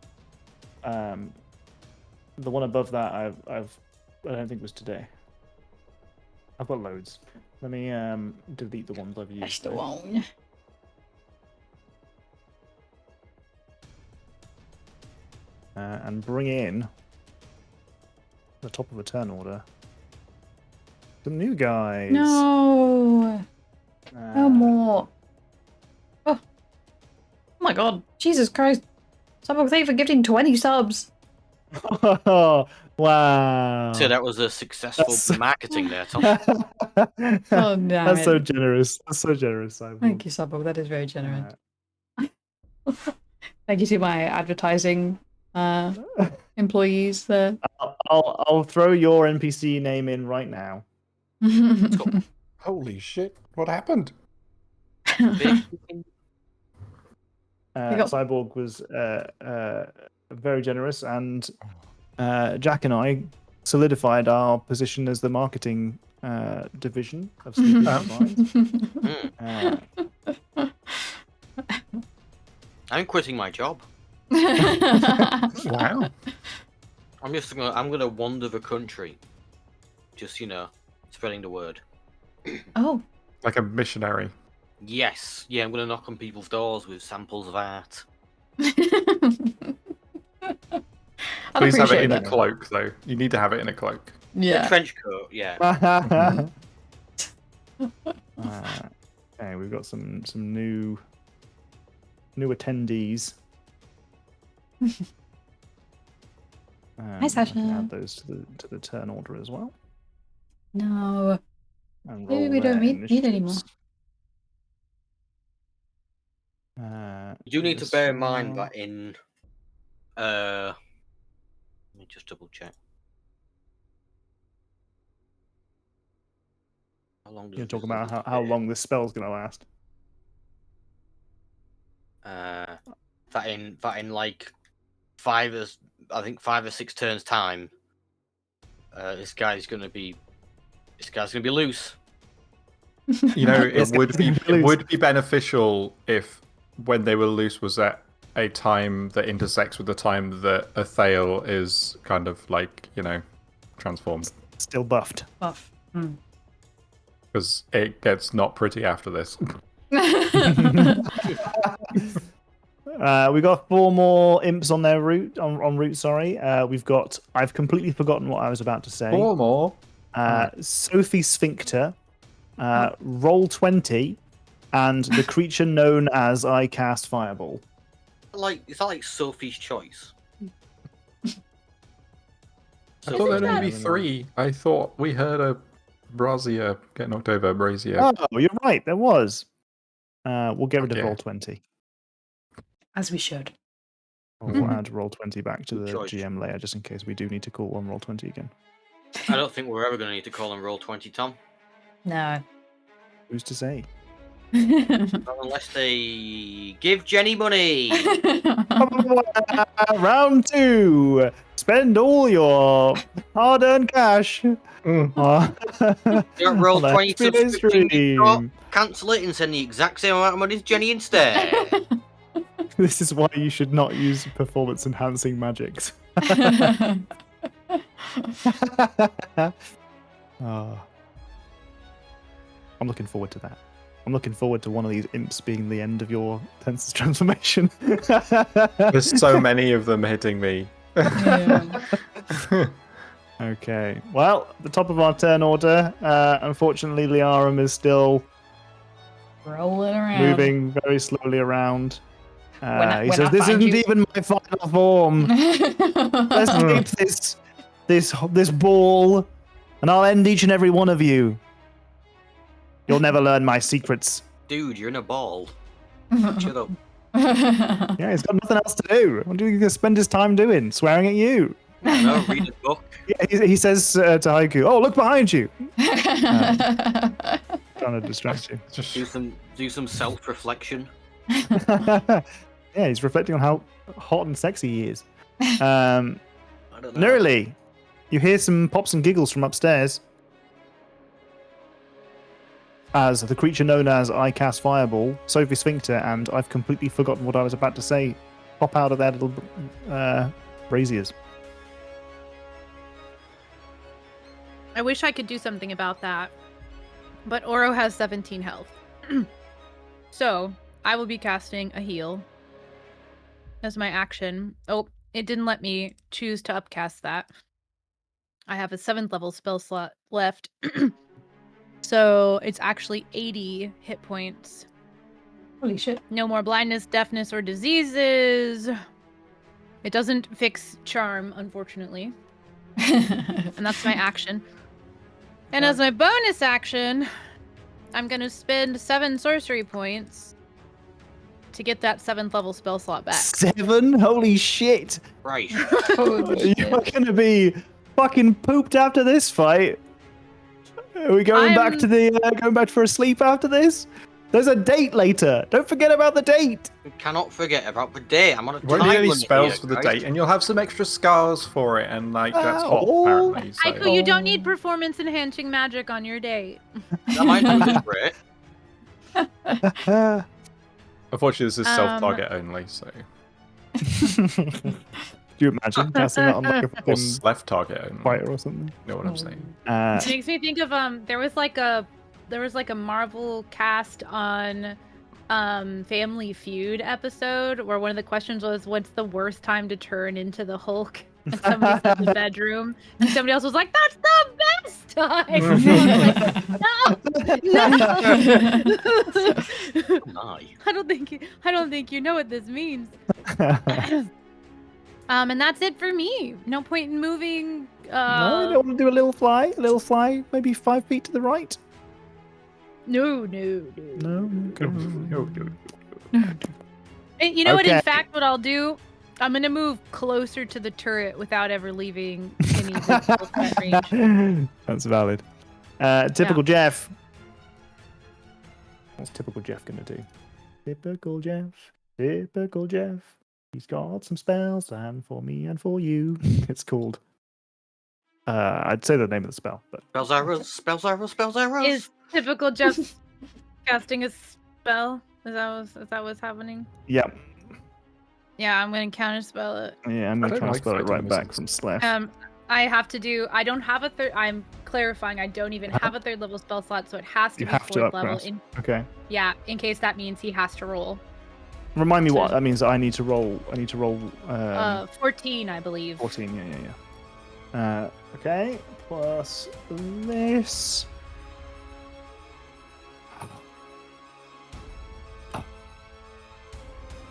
The one above that, I don't think was today. I've got loads. Let me delete the ones I've used. That's the one. And bring in the top of a turn order. Some new guys. No. No more. Oh my god. Jesus Christ. Someone thank you for gifting 20 subs. Oh, wow. So that was a successful marketing there, Tom. Oh, damn That's so generous. That's so generous, Cyborg. Thank you, Cyborg. That is very generous. Thank you to my advertising employees there. I'll throw your NPC name in right now. Holy shit! What happened? Cyborg was very generous, and Jack and I solidified our position as the marketing division of Sleeping Minds. I'm quitting my job. Wow. I'm gonna wander the country. Just, spreading the word. Oh. Like a missionary. Yes. Yeah, I'm gonna knock on people's doors with samples of art. Please have it in a cloak, though. You need to have it in a cloak. Yeah. A trench coat, yeah. Okay, we've got some new attendees. Hi, I Sasha. can add those to the turn order as well. No. And Maybe roll we don't their need anymore. initiatives. You do need to This bear in mind one. that in let me just double check. How long does You're talking resilience about how bear? long this spell's going to last. That in like 5 or 6 turns time, this guy's gonna be loose. You know, This it would guy's be gonna be it loose. would be beneficial if when they were loose was at a time that intersects with the time that Athale is kind of like, transformed. Still buffed. Buff. Because it gets not pretty after this. We got 4 more imps on their route. On route, sorry. We've got. I've completely forgotten what I was about to say. 4 more. Sophie Sphincter, roll 20, and the creature known as I cast Fireball. Is that like Sophie's Choice? I thought there'd only be 3. I thought we heard a brazier get knocked over. Brazier. Oh, you're right. There was. We'll get rid of Okay. roll 20. As we should. We'll add roll 20 back to Good the choice. GM layer just in case we do need to call on roll 20 again. I don't think we're ever going to need to call and roll 20, Tom. No. Who's to say? Not unless they give Jenny money. Round 2. Spend all your hard-earned cash. Don't roll On 20 HBA subscription. stream. Cancel it and send the exact same amount of money to Jenny instead. This is why you should not use performance-enhancing magics. Oh. I'm looking forward to that. I'm looking forward to one of these imps being the end of your Tensor's transformation. There's so many of them hitting me. Okay. Well, the top of our turn order. Unfortunately, Liarum is still Rolling around. moving very slowly around. He when says, I "This find isn't you." even my final form. Let's keep this ball, and I'll end each and every one of you. You'll never learn my secrets." Dude, you're in a ball. Shut up. Yeah, he's got nothing else to do. What are you going to spend his time doing? Swearing at you. No, read a book. Yeah, he says to Haiku, "Oh, look behind you." Trying to distract you. Do some self-reflection. Yeah, he's reflecting on how hot and sexy he is. I don't know. Nearly, you hear some pops and giggles from upstairs as the creature known as I Cast Fireball, Sophie Sphincter, and I've completely forgotten what I was about to say, pop out of their little braziers. I wish I could do something about that. But Oro has 17 health. So, I will be casting a heal as my action. Oh, it didn't let me choose to upcast that. I have a 7th level spell slot left. So, it's actually 80 hit points. Holy shit. No more blindness, deafness, or diseases. It doesn't fix charm, unfortunately. And that's my action. And as my bonus action, I'm going to spend 7 sorcery points to get that 7th level spell slot back. 7? Holy shit! Right. Holy You're shit. gonna be fucking pooped after this fight. Are we going back to going back for a sleep after this? There's a date later. Don't forget about the date. We cannot forget about the day. I'm on a time Won't need any limit spells here, for the guys. date, and you'll have some extra scars for it, and that's hot Oh. apparently. So. Aiku, you don't need performance enhancing magic on your date. That might do this great. Unfortunately, this is self-target only, so Do you imagine casting that on like a or fucking left target only. fighter or something? You know what I'm saying? It makes me think of there was like a Marvel cast on Family Feud episode where one of the questions was, what's the worst time to turn into the Hulk? And somebody said the bedroom, and somebody else was like, that's the best time. Oh my. I don't think you know what this means. And that's it for me. No point in moving. No, I don't want to do a little fly. Maybe 5 feet to the right. No. No? Okay. You know what? Okay. In fact, what I'll do, I'm gonna move closer to the turret without ever leaving any visible threat range. That's valid. Typical Jeff. What's typical Jeff gonna do? Typical Jeff. He's got some spells, and for me and for you. It's called. I'd say the name of the spell, but Spells arrows. Is typical just casting a spell? Is that what's happening? yeah, Yeah, I'm gonna counterspell it. I'm I gonna don't try and like spell it fighting right back missiles. from Slef. I have to do. I don't have a third. I'm clarifying. I don't even have a third level spell slot, so it has to You be have to fourth level. upgrade. Okay. In case that means he has to roll. Remind me So- what that means. I need to roll. 14, I believe. 14. Yeah. Okay. Plus this.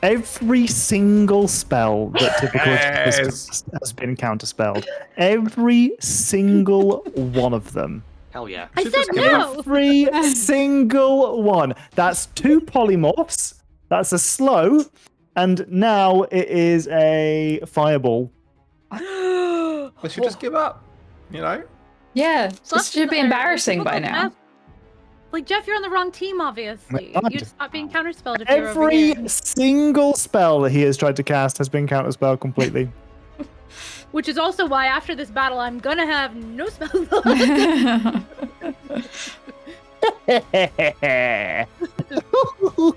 Every single spell that typical has been counterspelled. Every single one of them. Hell yeah. I Should said just give it no. Every single one. That's 2 polymorphs. That's a slow. And now it is a fireball. They should just give up. You know? Yeah, So this should be embarrassing by typical now. Jeff. Like, Jeff, you're on the wrong team, obviously. God. You'd stop being counterspelled if you're over Every here. single spell that he has tried to cast has been counterspelled completely. Which is also why after this battle, I'm gonna have no spells left. I'm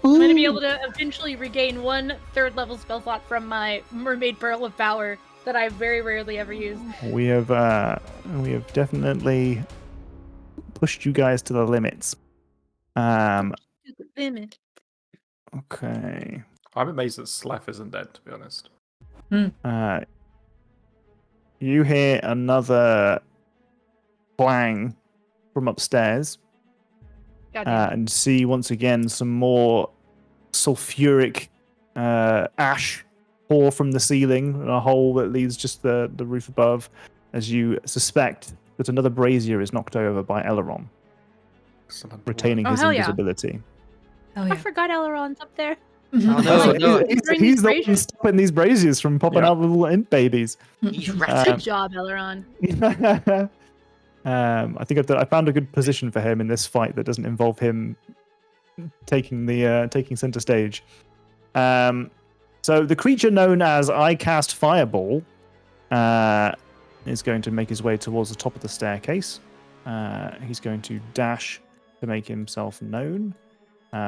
gonna be able to eventually regain 1 third level spell slot from my Mermaid Pearl of Power that I very rarely ever use. We have definitely pushed you guys to the limits. Limit. Okay. I'm amazed that Slef isn't dead, to be honest. You hear another clang from upstairs, Goddamn. and see once again some more sulfuric ash pour from the ceiling in a hole that leads just the roof above, as you suspect that another brazier is knocked over by Elrond, Excellent. retaining Oh, his hell yeah. invisibility. Oh I yeah. forgot Elrond's up there. Oh, no. He's the one stopping these braziers from popping Yeah. out little imp babies. He's ratted. Good job, Elrond. I think I found a good position for him in this fight that doesn't involve him taking center stage. So the creature known as I Cast Fireball is going to make his way towards the top of the staircase. He's going to dash to make himself known.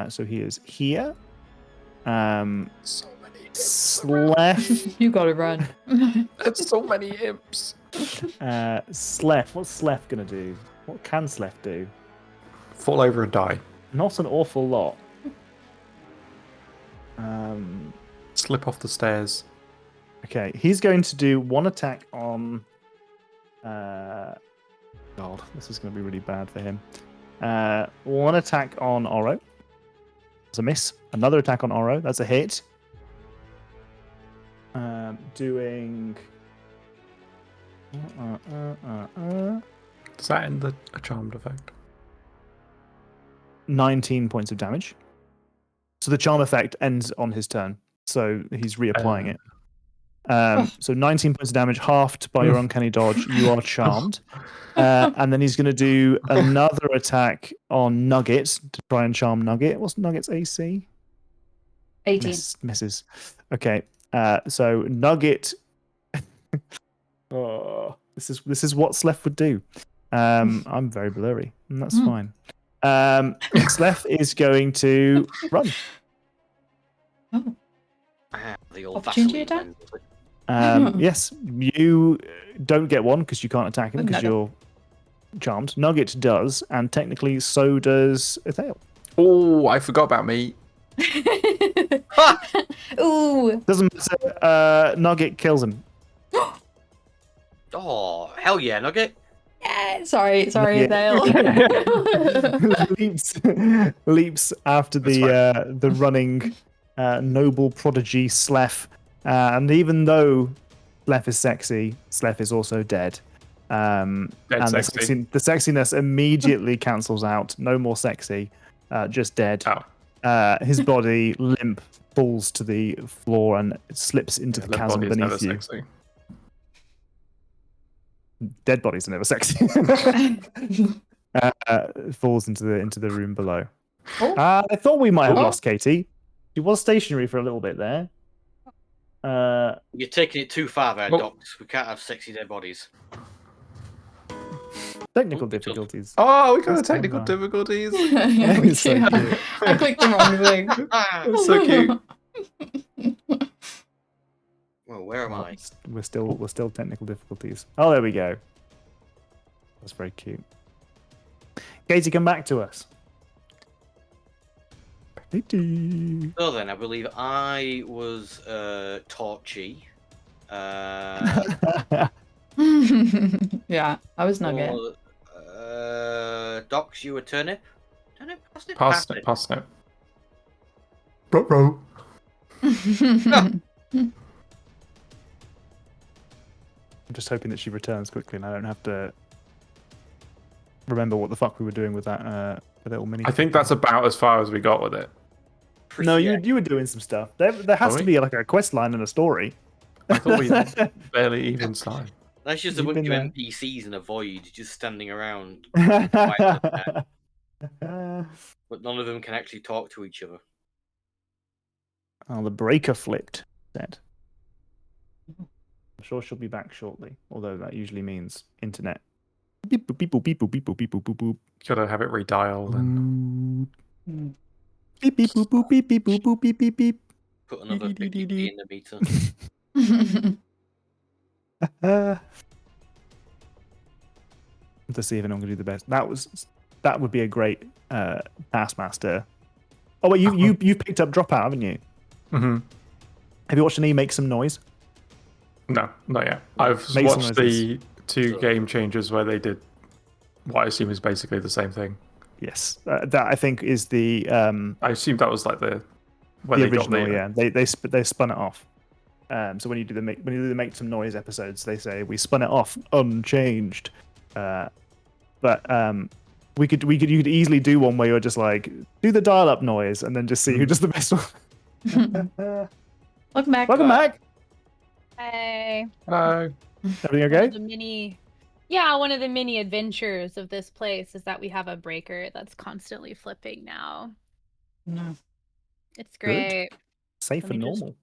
So he is here. So many. Slef. You gotta run. There's so many imps. Slef. What's Slef gonna do? What can Slef do? Fall over and die. Not an awful lot. Slip off the stairs. Okay, he's going to do 1 attack on. God, this is going to be really bad for him. 1 attack on Oro. That's a miss. Another attack on Oro. That's a hit. Doing. Does that end a charmed effect? 19 points of damage. So the charm effect ends on his turn. So he's reapplying it. So 19 points of damage, halved by your uncanny dodge. You are charmed. And then he's going to do another attack on Nugget to try and charm Nugget. What's Nugget's AC? 18. Misses. Okay. So Nugget. Oh, this is what Slef would do. I'm very blurry, and that's fine. Slef is going to run. Oh. The old Opportunity Vaseline attack? then. Yes, you don't get one because you can't attack him because Nugget. you're charmed. Nugget does, and technically so does Ethel. Oh, I forgot about me. Ooh. Doesn't matter. Nugget kills him. Oh, hell yeah, Nugget. Yeah, sorry, Yeah. Dale. leaps after the running noble prodigy Slef, and even though Slef is sexy. Slef is also dead. And sexy. the sexiness immediately cancels out. No more sexy. Just dead. Oh. His body limp falls to the floor and slips into the chasm body is never beneath you. sexy. Dead bodies are never sexy. Falls into the room below. Oh. I thought we might have lost Katie. She was stationary for a little bit there. You're taking it too far there, Oh. Docs. We can't have sexy dead bodies. Technical difficulties. Oh, we got the That's technical fine. difficulties. Yeah, me It's so too. cute. I clicked the wrong thing. That's so cute. Well, where am I? We're still technical difficulties. Oh, there we go. That's very cute. Katie, come back to us. Katie. So then, I believe I was Torchy. Yeah, I was Nugget. Docs, you were Turnip? Turnip? Parsnip. Bro. I'm just hoping that she returns quickly and I don't have to remember what the fuck we were doing with that little mini. I think that's about as far as we got with it. No, Yeah. you were doing some stuff. There has Are to we? be like a quest line and a story. I thought we barely even started. That's just a You've bunch of been there. NPCs in a void just standing around, Oh, but none of them can actually talk to each other. the breaker flipped. Said. I'm sure she'll be back shortly, although that usually means internet. Beep boop beep boop beep boop beep boop beep boop boop boop. Gotta have it redialed and Beep beep boop boop beep beep boop boop beep beep beep. Put another 50p in the meter. To see if anyone can do the best. That would be a great Taskmaster. Oh wait, you've picked up Dropout, haven't you? Mm-hmm. Have you watched any Make Some Noise? No, not yet. I've Make some watched the noises. two game changers where they did what I assume is basically the same thing. Yes, that I think is the I assume that was like the where the they got original. the Yeah, they spun it off. So when you do the Make Some Noise episodes, they say we spun it off unchanged. But you could easily do one where you're just like do the dial-up noise and then just see who does the best one. Welcome back. Welcome back. Hey. Hello. Everything One okay? of the one of the mini adventures of this place is that we have a breaker that's constantly flipping now. No. It's great. Safe Let and me just- normal.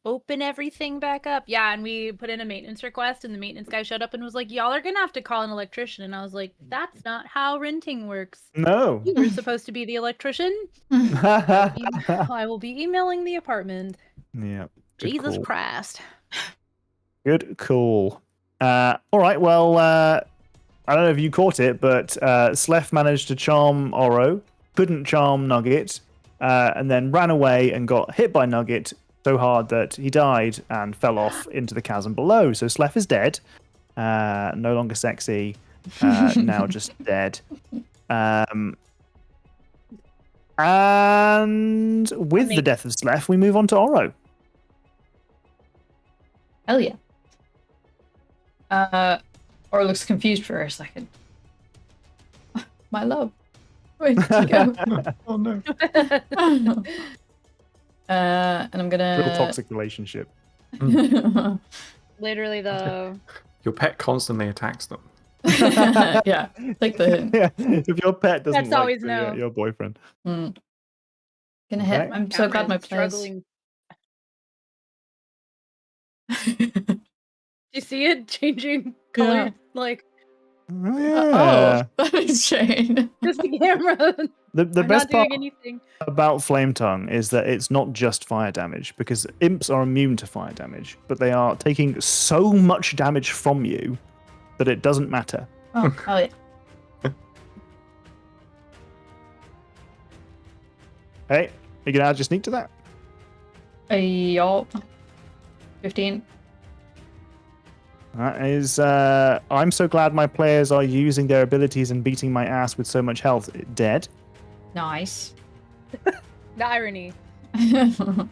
Open everything back up. Yeah, and we put in a maintenance request and the maintenance guy showed up and was like, y'all are gonna have to call an electrician. And I was like, that's not how renting works. No. You were supposed to be the electrician. I will be emailing the apartment. Yeah. Good Jesus call. Christ. Good call. All right. Well, I don't know if you caught it, but Slef managed to charm Oro, couldn't charm Nugget, and then ran away and got hit by Nugget so hard that he died and fell off into the chasm below. So Slef is dead. No longer sexy. Now just dead. And with the death of Slef, we move on to Oro. Hell yeah. Or looks confused for a second. My love. Where did you go? Oh no. And I'm Real gonna. toxic relationship. Literally though. Your pet constantly attacks them. Yeah, like the Yeah, if your pet doesn't Pets like always know. your boyfriend. gonna Okay. hit. I'm so glad my players. struggling. You see it changing color? Yeah. Like Oh, yeah. Oh, that is Shane. just the camera. The I'm best not doing part anything. about Flame Tongue is that it's not just fire damage, because imps are immune to fire damage, but they are taking so much damage from you that it doesn't matter. Oh yeah. Hey, you gonna add your sneak to that? Yup. 15. That is, I'm so glad my players are using their abilities and beating my ass with so much health. Dead. Nice. The irony. I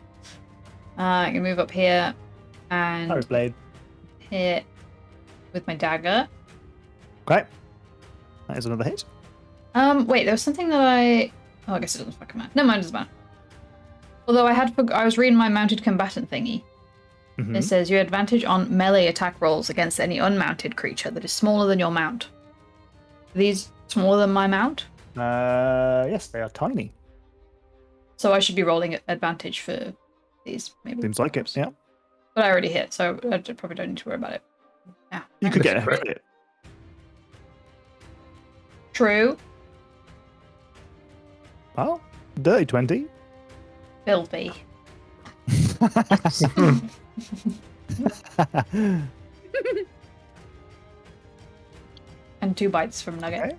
can move up here and Power Blade. hit with my dagger. Okay. That is another hit. Wait, there was something that Oh, I guess it doesn't fucking matter. Never mind, it doesn't matter. Although I was reading my mounted combatant thingy. Mhm. It says you advantage on melee attack rolls against any unmounted creature that is smaller than your mount. Are these smaller than my mount? Yes, they are tiny. So I should be rolling advantage for these, maybe. Seems like it. Yeah. But I already hit, so I probably don't need to worry about it. Yeah. You could That's get a great. crit. True. Well, dirty 20. Filthy. And 2 bites from Nugget. Okay.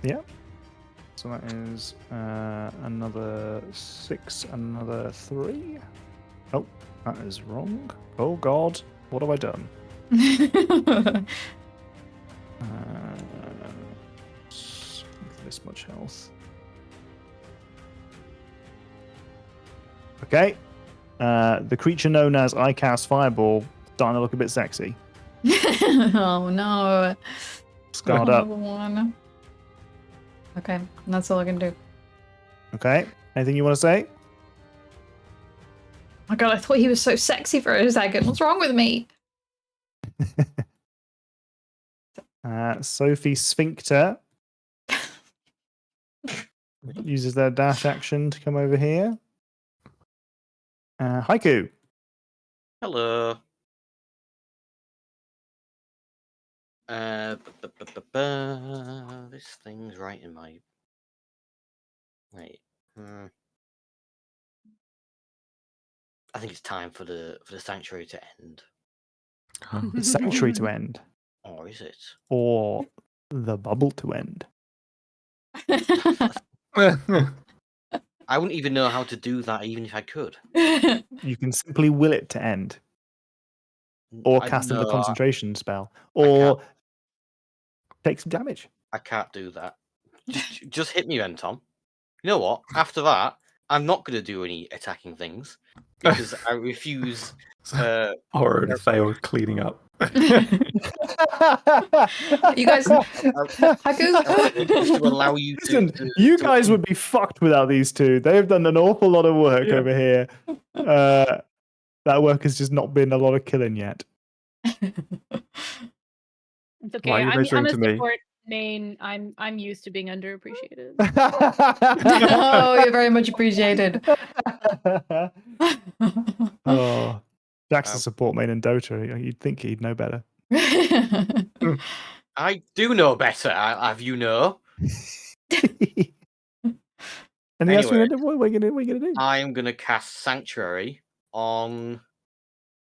Yeah. So that is another 6, another 3. Oh, that is wrong. Oh God, what have I done? This much health. Okay. The creature known as I Cast Fireball starting to look a bit sexy. Oh no. Scarred up. Another one. Okay, that's all I can do. Okay. Anything you want to say? Oh my god, I thought he was so sexy for a second. What's wrong with me? Sophie Sphincter uses their dash action to come over here. Haiku. Hello. This thing's right in my. Wait. I think it's time for the sanctuary to end. The sanctuary to end. Or is it? Or the bubble to end. I wouldn't even know how to do that, even if I could. You can simply will it to end. Or cast another concentration spell. Or take some damage. I can't do that. Just hit me then, Tom. You know what? After that, I'm not going to do any attacking things because I refuse. Horror and failed cleaning up. You guys, to allow you to. Listen, you guys would be fucked without these two. They have done an awful lot of work over here. That work has just not been a lot of killing yet. It's okay. Why are you I'm measuring a to me? support main. I'm used to being underappreciated. oh, you're very much appreciated. Oh, Jack's a support main in Dota. You'd think he'd know better. I do know better. Have you know? And else Anyway, what are we gonna do? I am going to cast Sanctuary on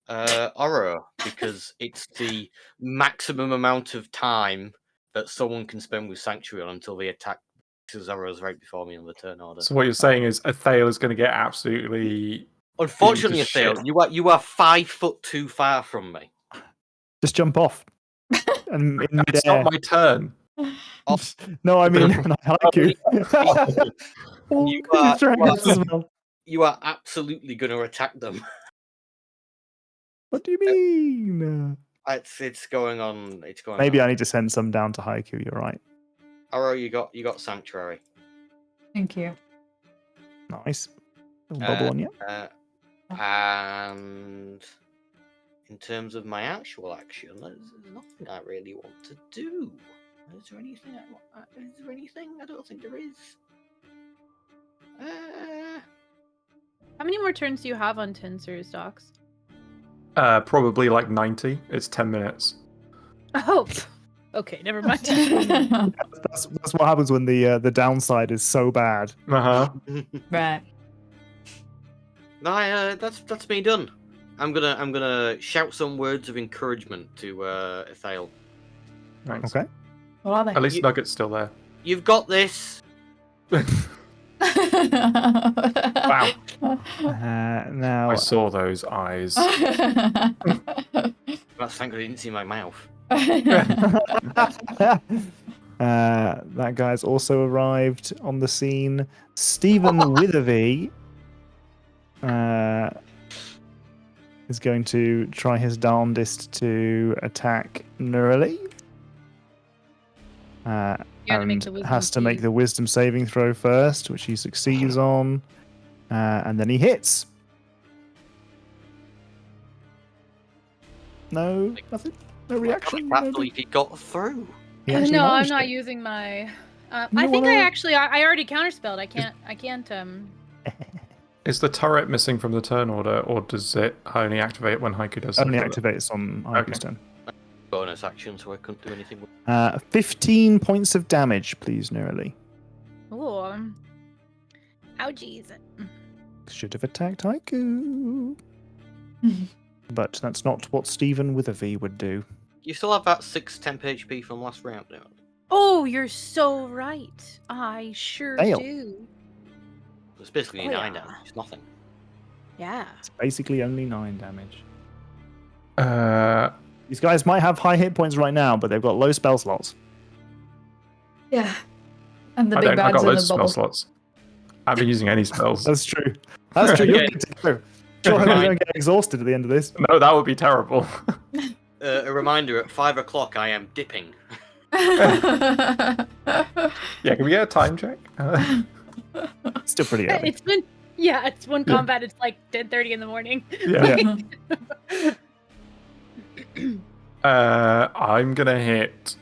Oro because it's the maximum amount of time that someone can spend with Sanctuary until they attack. Because Oro's right before me on the turn order. So what you're saying is Athale is going to get absolutely. Unfortunately, Piece of shit. Athale, you are 5 foot too far from me. Just jump off. And in It's midair. not my turn. No, I mean, I like you. You are absolutely going to attack them. What do you mean? It's going on. It's going. Maybe on. I need to send some down to Haiku. You're right. Oro, you got Sanctuary. Thank you. Nice. Little bubble on you. And in terms of my actual action, there's nothing I really want to do. Is there anything? Is there anything? I don't think there is. How many more turns do you have on Tensor's docs? Probably like 90. It's 10 minutes. Oh, okay, never mind. That's what happens when the downside is so bad. Right. No, that's me done. I'm gonna shout some words of encouragement to Athale. Nice. Okay. What are they? At least Nugget's still there. You've got this. Wow. Now I saw those eyes. That's thank God I didn't see my mouth. that guy's also arrived on the scene. Stephen Witherby is going to try his darndest to attack Nurali. gotta make And the wisdom has to make save. the wisdom saving throw first, which he succeeds on. And then he hits. No, nothing. No reaction. I can't no believe he got through. He actually No, I'm managed not it. using my. I You think wanna- I already counterspelled. I can't. Is the turret missing from the turn order, or does it only activate when Haiku does Only something? activates on Haiku's turn. Bonus action, so I couldn't do anything with 15 points of damage, please, Nurali. Ooh. Ouchies. Should have attacked Haiku. But that's not what Stephen with a V would do. You still have that 6 temp HP from last round now. Oh, you're so right. I sure Fail. do. It's basically Oh, 9 yeah. damage. It's nothing. Yeah. It's basically only 9 damage. Uh, These guys might have high hit points right now, but they've got low spell slots. Yeah. And the I big don't. I bad's got in loads the of spell bubble. slots. I haven't been using any spells. That's true. That's true. You're Okay. good to go. Sure, I don't get exhausted at the end of this. No, that would be terrible. A reminder, at 5 o'clock I am dipping. Yeah, can we get a time check? Still pretty early. It's one combat. It's like 10:30 in the morning. Yeah. I'm gonna hit.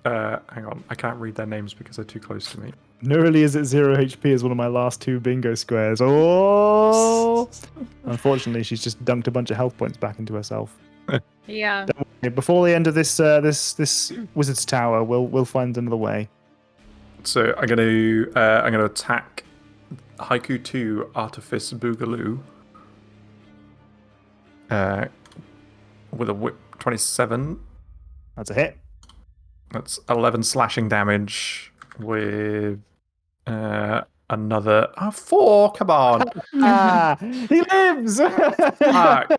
Hang on, I can't read their names because they're too close to me. Nurali is at 0 HP as one of my last 2 bingo squares. Oh! Unfortunately, she's just dunked a bunch of health points back into herself. Yeah. Before the end of this this wizard's tower, we'll find another way. So I'm gonna attack Haiku 2 Artifice Boogaloo. With a whip 27. That's a hit. That's 11 slashing damage with another 4. Come on. Ah, he lives! Fuck.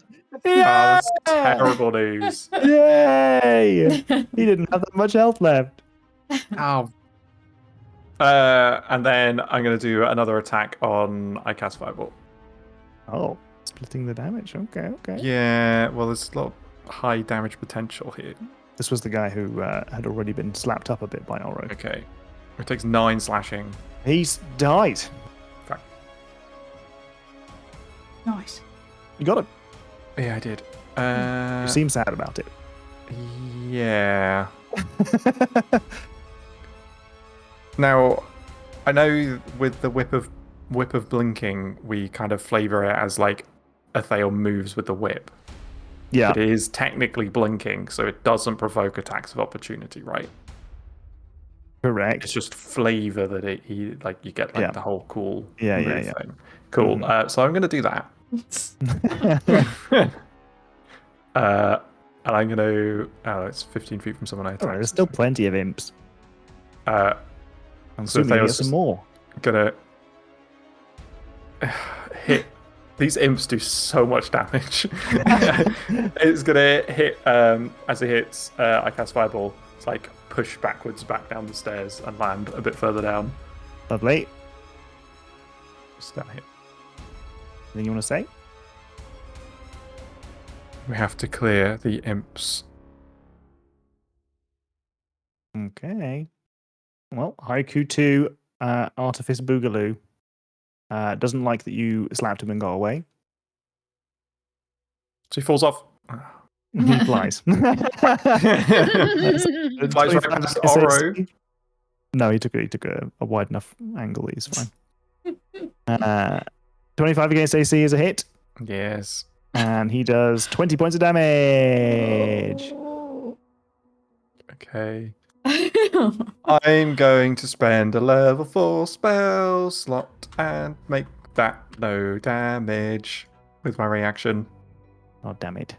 Yeah! That's terrible news. Yay! He didn't have that much health left. Oh. And then I'm going to do another attack on I cast Fireball. Oh, splitting the damage. Okay. Yeah, well, there's a lot of high damage potential here. This was the guy who had already been slapped up a bit by Oro. Okay. It takes 9 slashing. He's died. Fuck. Nice. You got him. Yeah, I did. You seem sad about it. Yeah. Now, I know with the whip of blinking, we kind of flavor it as like Athale moves with the whip. Yeah. But it is technically blinking, so it doesn't provoke attacks of opportunity, right? Correct. It's just flavor that you get like Yeah. the whole cool Yeah, move yeah. thing. Cool. So I'm going to do that. And I'm going to... Oh, it's 15 feet from someone I attacked. There's still plenty of imps. I'm I'm so assuming you Thales get some just more. gonna hit. These imps do so much damage. It's gonna hit as it hits. I cast Fireball. It's like push backwards back down the stairs and land a bit further down. Lovely. Just down here. Anything you want to say? We have to clear the imps. Okay. Well, Haiku 2, Artifice Boogaloo, doesn't like that you slapped him and got away. So he falls off. He flies. Flies right past Oro. No, he took a wide enough angle. He's fine. 25 against AC is a hit, Yes. and he does 20 points of damage. Okay. I'm going to spend a level 4 spell slot and make that no damage with my reaction. Oh, damn it.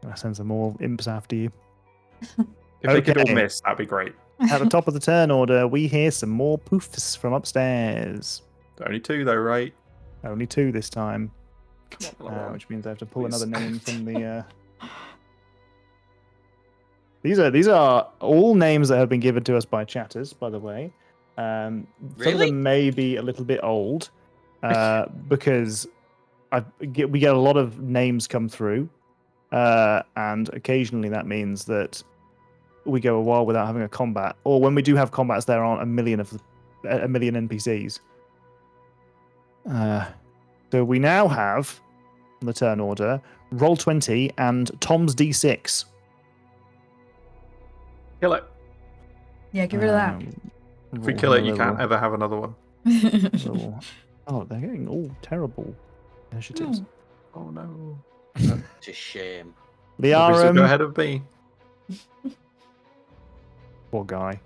I'll send some more imps after you. If they could all Okay. miss, that'd be great. At the top of the turn order, we hear some more poofs from upstairs. Only 2 though, right? Only 2 this time, Come on, level one. which means I have to pull Please. another name from the... These are all names that have been given to us by chatters, by the way. Some of Really? them may be a little bit old, because we get a lot of names come through, and occasionally that means that we go a while without having a combat, or when we do have combats, there aren't a million NPCs. So we now have on the turn order roll 20 and Tom's D6. Kill it. Yeah, get rid of that. If we kill it, you can't ever have another one. Oh, they're getting all terrible initiatives. Oh no. It's a shame. Obviously, go Liarum, ahead of me. poor guy,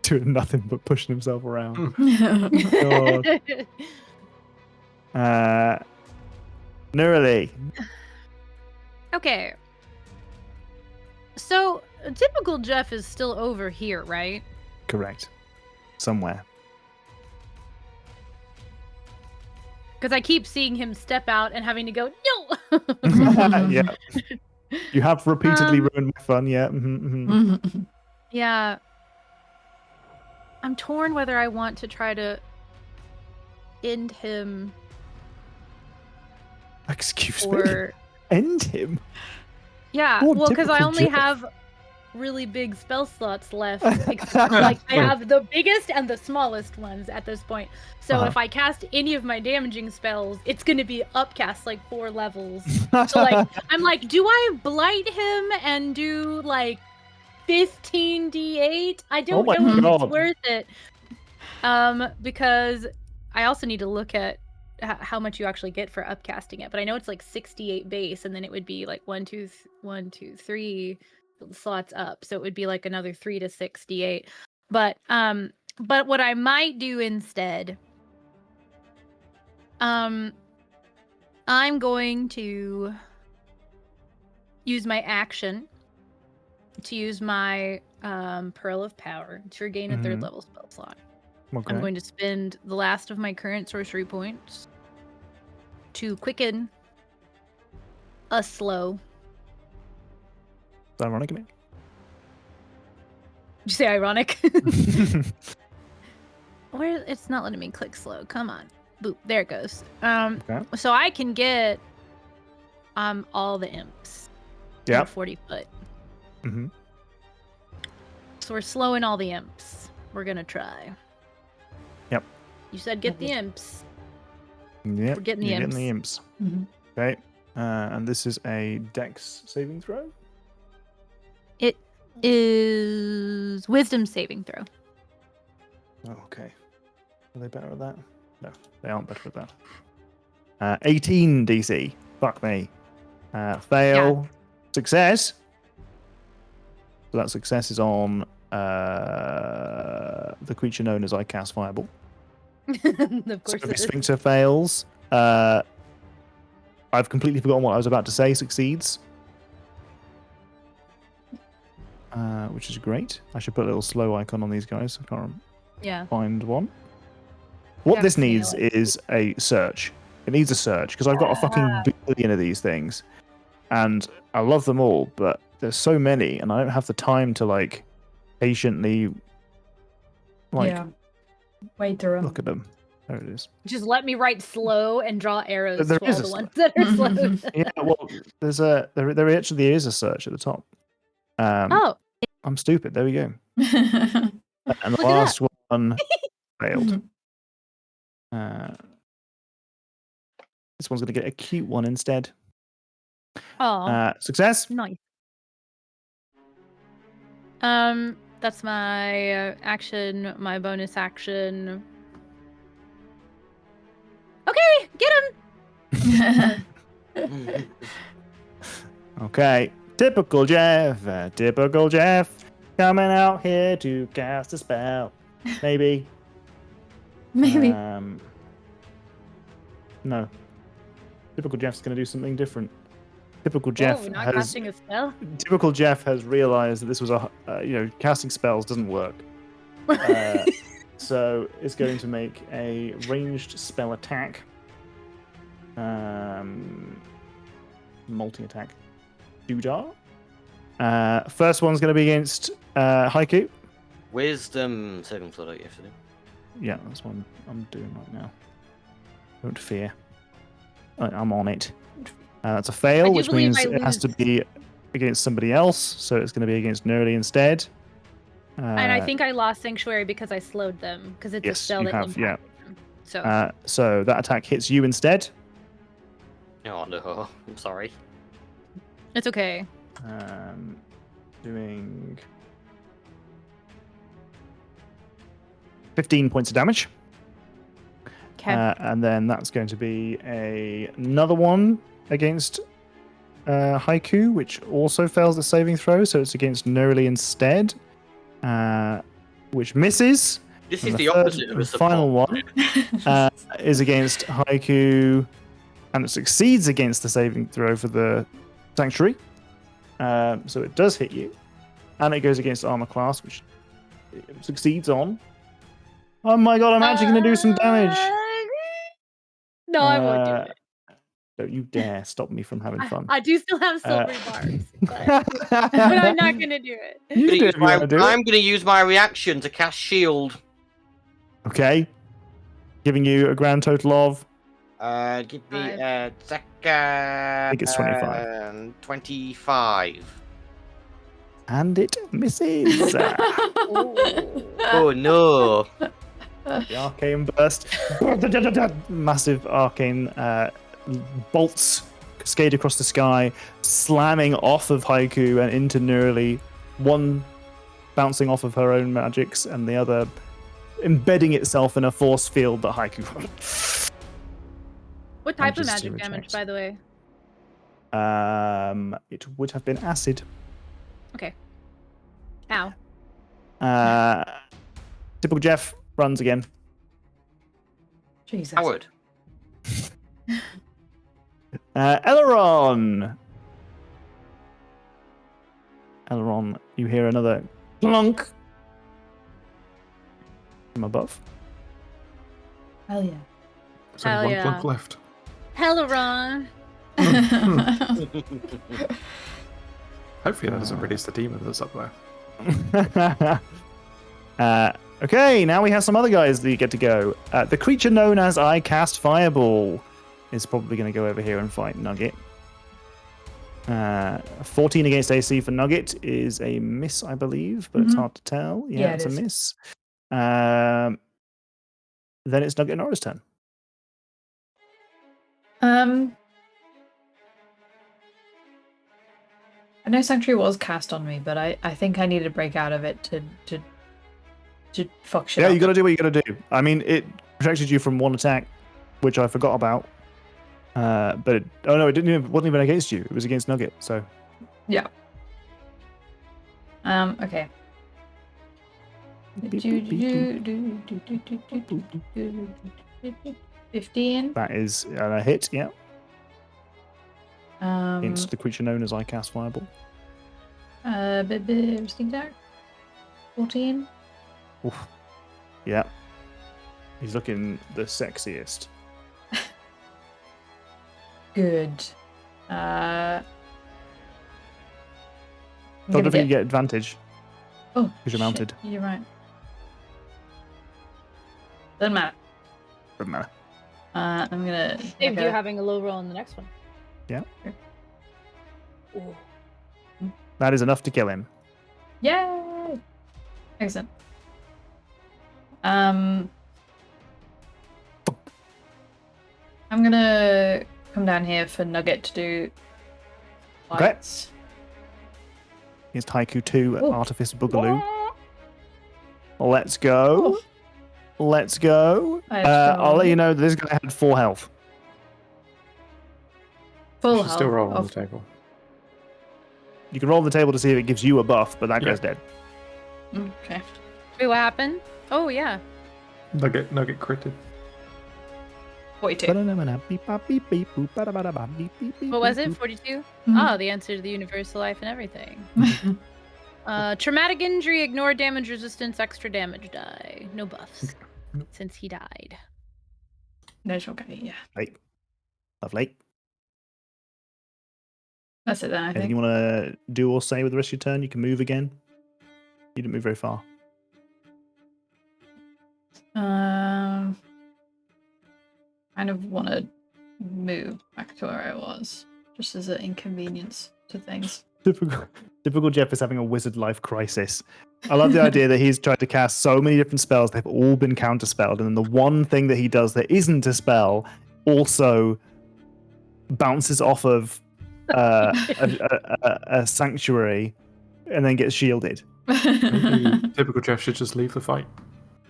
doing nothing but pushing himself around. God. Nurali. Okay. So, typical Jeff is still over here, right? Correct. Somewhere. Because I keep seeing him step out and having to go, no! Yeah. You have repeatedly ruined my fun, yeah. Mm-hmm. Yeah. I'm torn whether I want to try to end him Excuse me. or... End him? Yeah, Poor well, because I typical only Jeff. have really big spell slots left. Like, I have the biggest and the smallest ones at this point. So if I cast any of my damaging spells, it's going to be upcast like 4 levels. So, like, I'm like, do I blight him and do, like, 15 d8? I don't my know if God. it's worth it. Because I also need to look at how much you actually get for upcasting it. But I know it's like 68 base, and then it would be like 1, 2, 3 slots up. So it would be like another 3 to 6 d8. But what I might do instead, I'm going to use my action to use my Pearl of Power to regain a 3rd level spell slot. Okay. I'm going to spend the last of my current sorcery points to quicken a slow. Is that ironic, Nick? Did you say ironic? Where it's not letting me click slow. Come on. Boop. There it goes. Okay. So I can get all the imps. Yeah. 40 foot. Mm-hmm. So we're slowing all the imps. We're gonna try. Yep. You said get the imps. Yep. We're getting the You're imps. getting the imps. Okay. And this is a Dex saving throw. It is wisdom saving throw. Oh, okay. Are they better at that? No, they aren't better at that. 18 DC. Fuck me. Fail. Yeah. Success. So that success is on the creature known as I Cast Fireball. Of So course if it is. Sphincter fails, I've completely forgotten what I was about to say. Succeeds. Which is great. I should put a little slow icon on these guys. I can't find one. What Yeah, this nail needs is a search. It needs a search because I've got a fucking billion of these things, and I love them all, but there's so many, and I don't have the time to like patiently wait through 'em. look at them. There it is. Just let me write slow and draw arrows There to all is a the ones that are slow. Yeah, well, there actually is a search at the top. Oh, I'm stupid. There we go. And the Look at last one failed. This one's going to get a cute one instead. oh, Success. nice. That's my action, my bonus action. Okay, get him. Okay. Typical Jeff. Typical Jeff. Coming out here to cast a spell. Maybe. Maybe. No. Typical Jeff's going to do something different. Typical Jeff Whoa, not has. casting a spell. Typical Jeff has realized that this was casting spells doesn't work. So it's going to make a ranged spell attack. Multi-attack. Doodah. First one's going to be against Haiku. Wisdom saving throw that you have to do. Yeah, that's what I'm doing right now. Don't fear. I'm on it. That's a I fail, do which believe means I it has to lose. be against somebody else. So it's going to be against Nerly instead. And I think I lost Sanctuary because I slowed them, because it's a Yes, spell you that have, yeah. impacted them. So that attack hits you instead. Oh no, I'm sorry. It's okay. Doing 15 points of damage. Okay. And then that's going to be another one against Haiku, which also fails the saving throw. So it's against Nerly instead, which misses. This And is the the third opposite of a and final support. one is against Haiku, and it succeeds against the saving throw for the Sanctuary. So it does hit you, and it goes against Armor class, which it succeeds on. Oh my god, I'm actually going to do some damage. No, I won't do it. Don't you dare stop me from having fun. I do still have silvery barbs, but I'm not gonna do it. You do if you want to do I'm it. going to use my reaction to cast shield. Okay. Giving you a grand total of... Give me 5. a second. I think it's 25. 25. And it misses. Oh no. The arcane burst. Massive arcane bolts cascade across the sky, slamming off of Haiku and into Nerly. One bouncing off of her own magics, and the other embedding itself in a force field that Haiku. What type of Manages to magic damage, reject. by the way? It would have been acid. Okay. Ow. Typical Jeff runs again. Jesus. Howard. Eleron. Eleron, you hear another clunk from above. Hell yeah. There's only Hell one yeah. clunk left. Helleron. Hopefully that doesn't release the demon that's up there. Okay, now we have some other guys that you get to go. The creature known as I Cast Fireball is probably going to go over here and fight Nugget. 14 against AC for Nugget is a miss, I believe, but it's hard to tell. Yeah, it's a miss. Then it's Nugget and Nora's turn. I know Sanctuary was cast on me, but I think I need to break out of it to fuck shit Yeah, up. you got to do what you got to do. I mean, it protected you from one attack, which I forgot about. But it wasn't even against you. It was against Nugget. So Yeah. Okay. 15. that is a hit. Yeah, Um. against the creature known as I Cast Fireball. Sneak attack. 14. Oof. Yeah, he's looking the sexiest. Good. Don't think you get advantage Oh, because you're mounted. shit, you're right. Doesn't matter. Doesn't matter. I'm gonna. Saved you having a low roll on the next one. Yeah, Ooh. that is enough to kill him. Yay! Excellent. I'm gonna come down here for Nugget to do Okay. lights. Against Haiku 2 Ooh. Artifice Boogaloo. Let's go. Let's go. Let's I'll let go. you know that this guy had 4 health. Full You should still health roll on of- the table. You can roll the table to see if it gives you a buff, but that Yeah. guy's dead. Okay. Wait, what happened? Oh, yeah. Nugget critted. 42. What was it? 42? Mhm. Oh, the answer to the universal life and everything. Traumatic injury, ignore damage resistance, extra damage die. No buffs. Since he died. That's okay, yeah. Right. Lovely. That's it then, I Anything think. you want to do or say with the rest of your turn? You can move again. You didn't move very far. Kind of want to move back to where I was, just as an inconvenience to things. Typical Jeff is having a wizard life crisis. I love the idea that he's tried to cast so many different spells. They've all been counterspelled. And then the one thing that he does that isn't a spell also bounces off of a sanctuary and then gets shielded. Maybe typical Jeff should just leave the fight.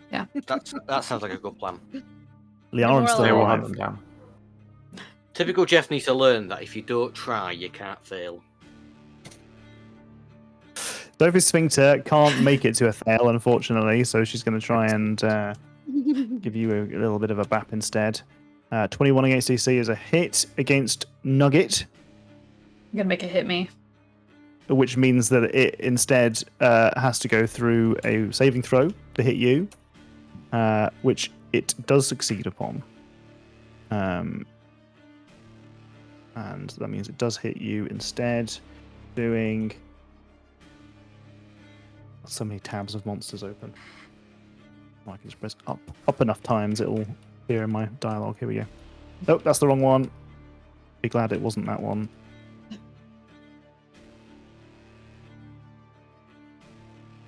That sounds like a good plan. Liaron's They They still will alive. hunt them down. Typical Jeff needs to learn that if you don't try, you can't fail. Sophie Sphincter can't make it to a fail, unfortunately, so she's going to try and give you a little bit of a bap instead. 21 against DC is a hit against Nugget, I'm gonna make it hit me. which means that it instead has to go through a saving throw to hit you, which it does succeed upon. And that means it does hit you instead, doing... So many tabs of monsters open. I can just press up enough times, it'll appear in my dialogue. Here we go. Nope, that's the wrong one. Be glad it wasn't that one.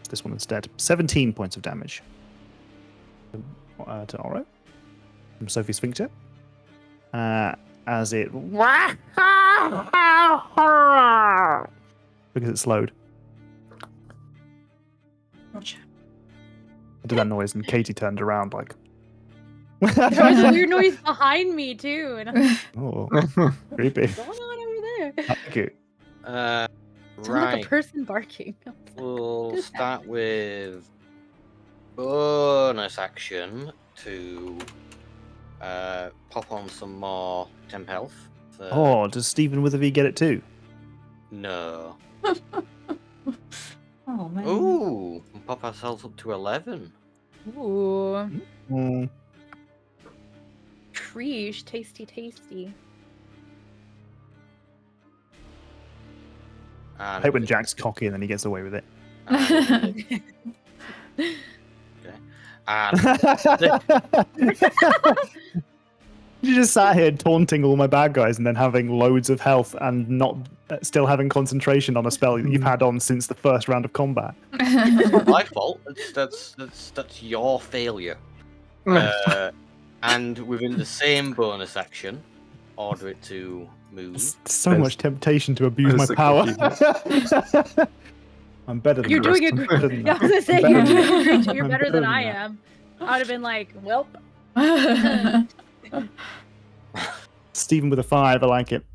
This one instead. 17 points of damage to Oro from Sophie Sphincter. As it... because it's slowed. Gotcha. I did that noise and Katie turned around like... There was a weird noise behind me too, and I'm like, Oh, creepy. what's going on over there? Thank you. Sounds like Right. a person barking. We'll Does start with bonus action to pop on some more temp health. Oh, does Stephen Witherby get it too? No. Oh man. Ooh, and pop ourselves up to 11. Ooh, Mm. Treesh, tasty. I hate when Jack's cocky and then he gets away with it. And You just sat here taunting all my bad guys and then having loads of health and not still having concentration on a spell that you've had on since the first round of combat. it's not my fault. That's your failure. And within the same bonus action, order it to move. So There's- much temptation to abuse my there's the power. I'm better than You're the doing rest. it I'm better great. than Yeah, I that. was gonna say I'm you're better doing than great. You're I'm better better than than I that. am. I'd have been like, welp. Stephen with a 5, I like it.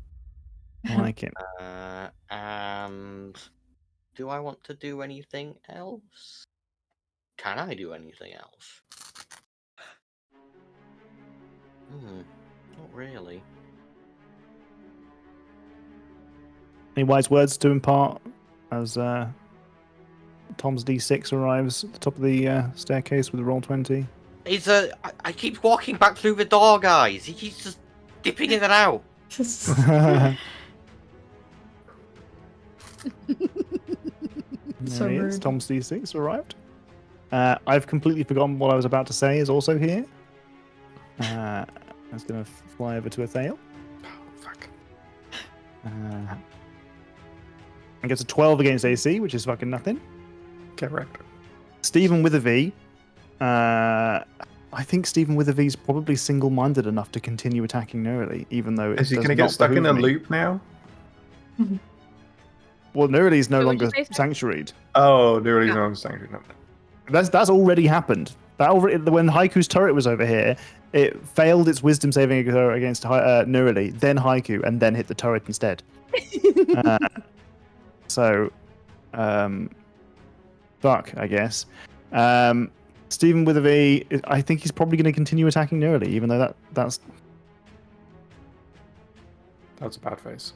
I like it. And do I want to do anything else? Can I do anything else? Not really. Any wise words to impart as Tom's D6 arrives at the top of the staircase with a roll 20? I keep walking back through the door, guys. He keeps just dipping in and out. So There he is. rude. Tom's D6 arrived. I've completely forgotten what I was about to say is also here. I was going to fly over to Athale. Fuck. And gets a 12 against AC, which is fucking nothing. Get wrecked. Stephen Witherby. I think Stephen Witherby's probably single-minded enough to continue attacking Nerily, even though it Is he does going to not get stuck in a behoove me. loop now? Well, Nerly's no Wait, longer what'd you say, sir? sanctuaried. Oh, there is Yeah. no sanctuary. No. That's already happened. That already, when Haiku's turret was over here, it failed its wisdom saving throw against Nerily, then Haiku, and then hit the turret instead. So, fuck, I guess. Stephen Witherby, I think he's probably going to continue attacking Nerily, even though that's That's a bad face.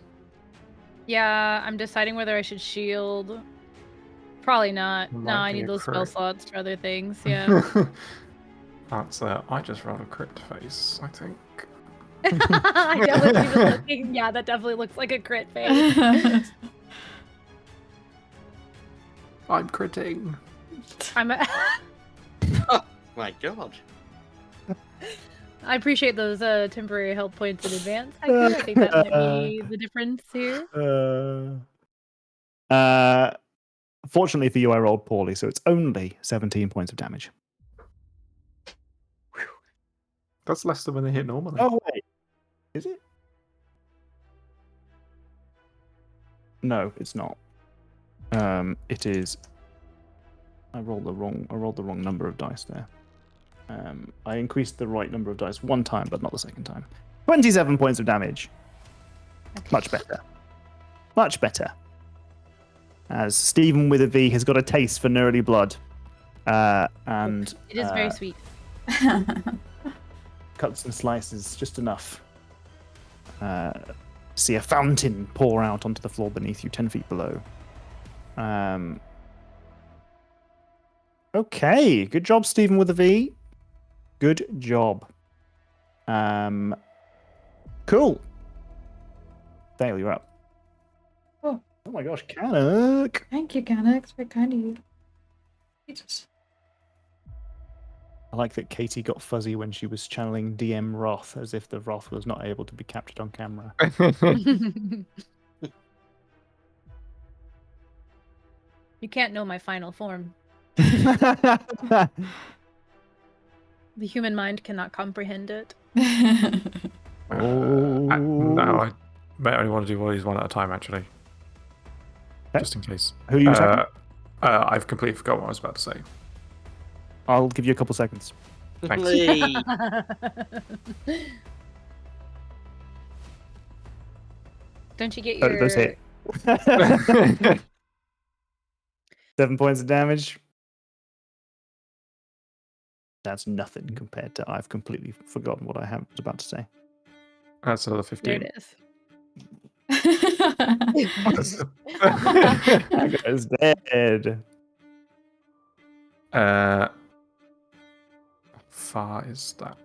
Yeah, I'm deciding whether I should shield. Probably not. Might No, I be need a those spell crit. slots for other things. Yeah. That's I just rolled a crit face, I think. Yeah, let's leave it looking. Yeah, that definitely looks like a crit face. I'm critting. I'm a... My God. I appreciate those temporary health points in advance. I think that might be the difference here. Fortunately for you, I rolled poorly, so it's only 17 points of damage. That's less than when they hit normally. Oh wait, is it? No, it's not. It is. I rolled the wrong number of dice there. I increased the right number of dice one time, but not the second time. 27 points of damage. Okay. Much better. Much better. As Stephen with a V has got a taste for nerdy blood, and It is very sweet. cuts and slices just enough. See a fountain pour out onto the floor beneath you, 10 feet below. Okay, good job, Stephen with a V. Good job. Cool. Dale, you're up. Oh. Oh my gosh, Canuck. Thank you, Canuck. It's very kind of you. Jesus. I like that Katie got fuzzy when she was channeling DM Wrath, as if the Wrath was not able to be captured on camera. You can't know my final form. The human mind cannot comprehend it. No, I may only want to do one of these one at a time, actually. Okay. Just in case. Who are you attacking? I've completely forgotten what I was about to say. I'll give you a couple seconds. Thanks. Hey. Don't you get Those your... hit. 7 points of damage. That's nothing compared to I've completely forgotten what I was about to say. That's another There 15. it is. That guy's dead. How far is that?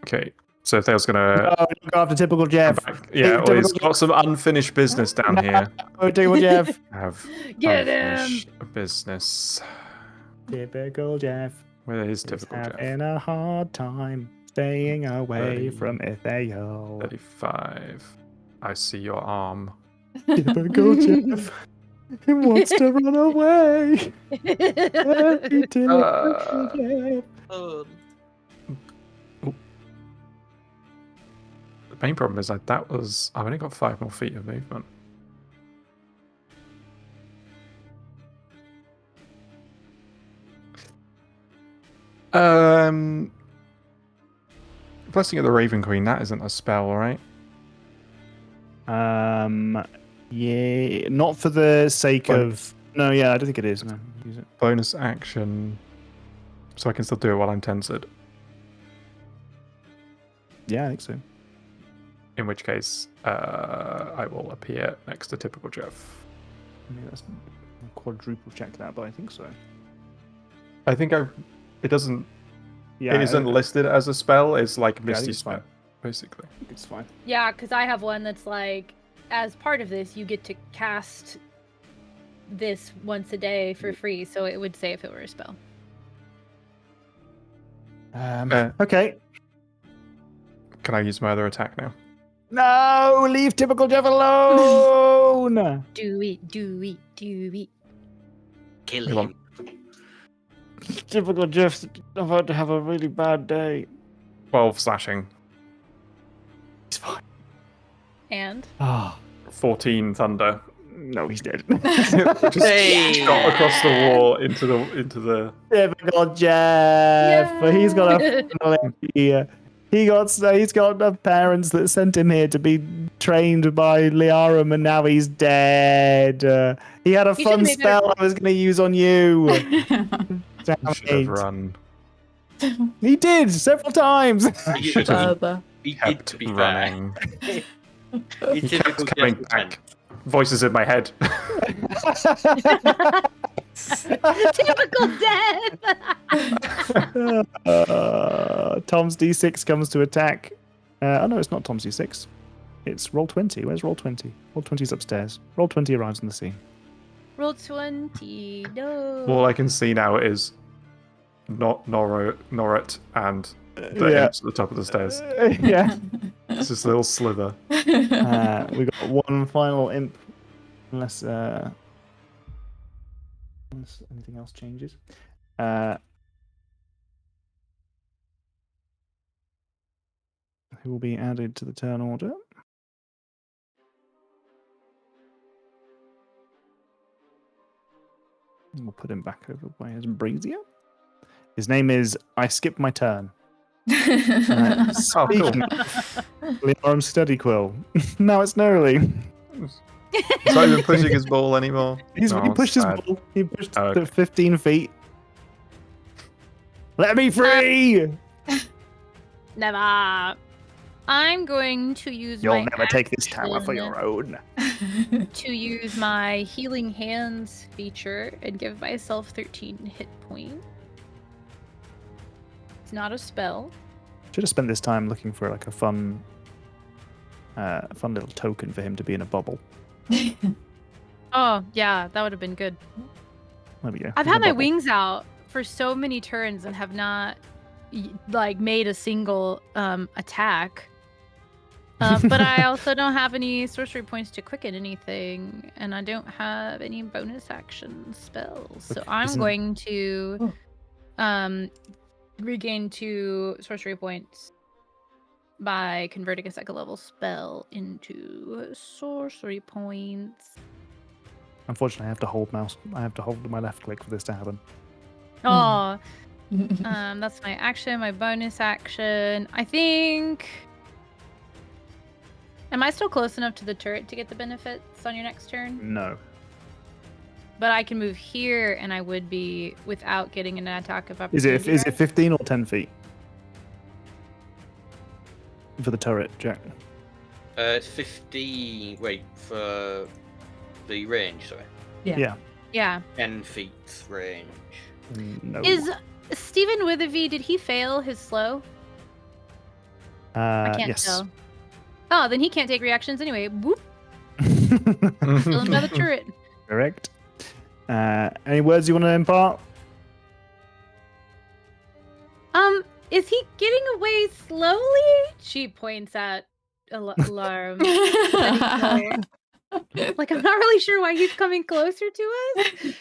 Okay, so Thale's gonna. Oh, go after typical Jeff. Yeah, well, he's Typical got some unfinished business down here. Oh, typical Jeff. Have Get him! unfinished business. Typical Jeff. Where is He's typical Jeff? having a hard time staying away 30. from Ithao. 35. I see your arm. Typical Jeff. He wants to run away. Every typical Jeff. The main problem is I've only got 5 more feet of movement. Blessing of the Raven Queen, that isn't a spell, right? Yeah, not for the sake Well, of. No, yeah, I don't think it is. No, use it. Bonus action. So I can still do it while I'm tensered. Yeah, I think so. In which case, I will appear next to typical Jeff. Yeah, that's quadruple check that, but I think so. I think it doesn't. Yeah, it isn't listed as a spell. It's like I think Misty it's spell, fine. basically. I think it's fine. Yeah, because I have one that's like, as part of this, you get to cast this once a day for free, so it would say if it were a spell. Okay. Can I use my other attack now? No, leave typical Jeff alone. Do it. Kill Come on. him. Typical Jeff's about to have a really bad day. 12 slashing. He's fine. And? Ah, 14 thunder. no, he's dead. Just Hey! shot across the wall into the. Typical Jeff. But he's got a family here. He's got parents that sent him here to be trained by Liarum, and now he's dead. He had a He fun should've made better- spell I was going to use on you. Damn You should have it. run. He did several times. You should have Bubba. He did, kept to be fair. running. He He typical kept coming Jeff back. Voices in my head. Typical death! Tom's D6 comes to attack. Oh no, it's not Tom's D6. It's roll 20. Where's roll 20? Roll 20's upstairs. Roll 20 arrives on the scene. Roll 20. No. All I can see now is Norrit, and the Yeah. imps at the top of the stairs. Yeah. It's just a little slither. We got one final imp, unless anything else changes. Who will be added to the turn order? We'll put him back over by his brazier. His name is I Skipped My Turn. Speaking of Leorum Steady Quill, now it's Nerly. He's not even pushing his ball anymore. He pushed his sad. ball. He pushed Oh, to okay. 15 feet. Let me free! Never. I'm going to use You'll my never take this tower for action your own. to use my Healing Hands feature and give myself 13 hit points. It's not a spell. Should have spent this time looking for like a fun little token for him to be in a bubble. Oh, yeah, that would have been good. There we go. I've He's in had a my bubble. wings out for so many turns and have not made a single attack. But I also don't have any sorcery points to quicken anything, and I don't have any bonus action spells. So Okay, I'm isn't- going to regain 2 sorcery points by converting a second level spell into sorcery points. Unfortunately, I have to hold my left click for this to happen. Oh, that's my action, my bonus action. I think. Am I still close enough to the turret to get the benefits on your next turn? No. But I can move here, and I would be without getting an attack of Is opportunity. it 15 or 10 feet? For the turret, Jack. It's 15. Wait, for the range, sorry. Yeah. Yeah. 10 feet range. No. Is Stephen Witherby, did he fail his slow? I can't yes. tell. Oh, then he can't take reactions anyway. Whoop. Kill him by the turret. Correct. Any words you want to impart? Is he getting away slowly? She points at Alarm. Like, I'm not really sure why he's coming closer to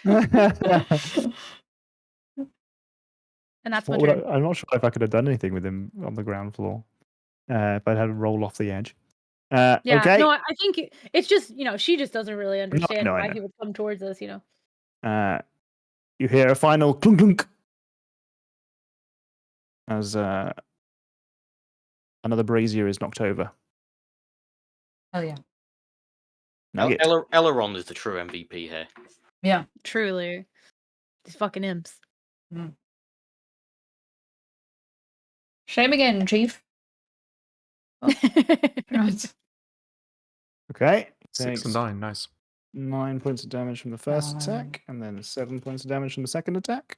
us. And that's my turn. I'm not sure if I could have done anything with him on the ground floor. If I'd had to roll off the edge. Yeah, okay. no, I think it's just, she just doesn't really understand I why know. he would come towards us, You hear a final clunk clunk as another brazier is knocked over. Oh yeah. Nugget. Elrond is the true MVP here. Yeah. Truly. These fucking imps. Shame again, Chief. Right. Okay. 6 Takes and 9, nice. 9 points of damage from the first Nine. attack, and then 7 points of damage from the second attack.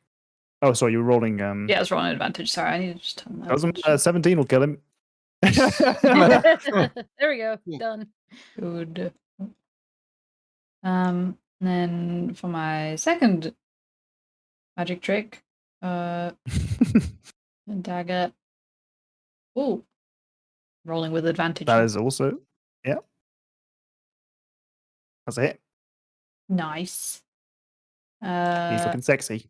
Oh, sorry, you were rolling. Yeah, it's rolling advantage. Sorry, I need to just turn that. Doesn't 17 will kill him. There we go. Done. Good. Then for my second magic trick, dagger. Ooh. Rolling with advantage. That is also, yeah. That's it. Nice. He's looking sexy.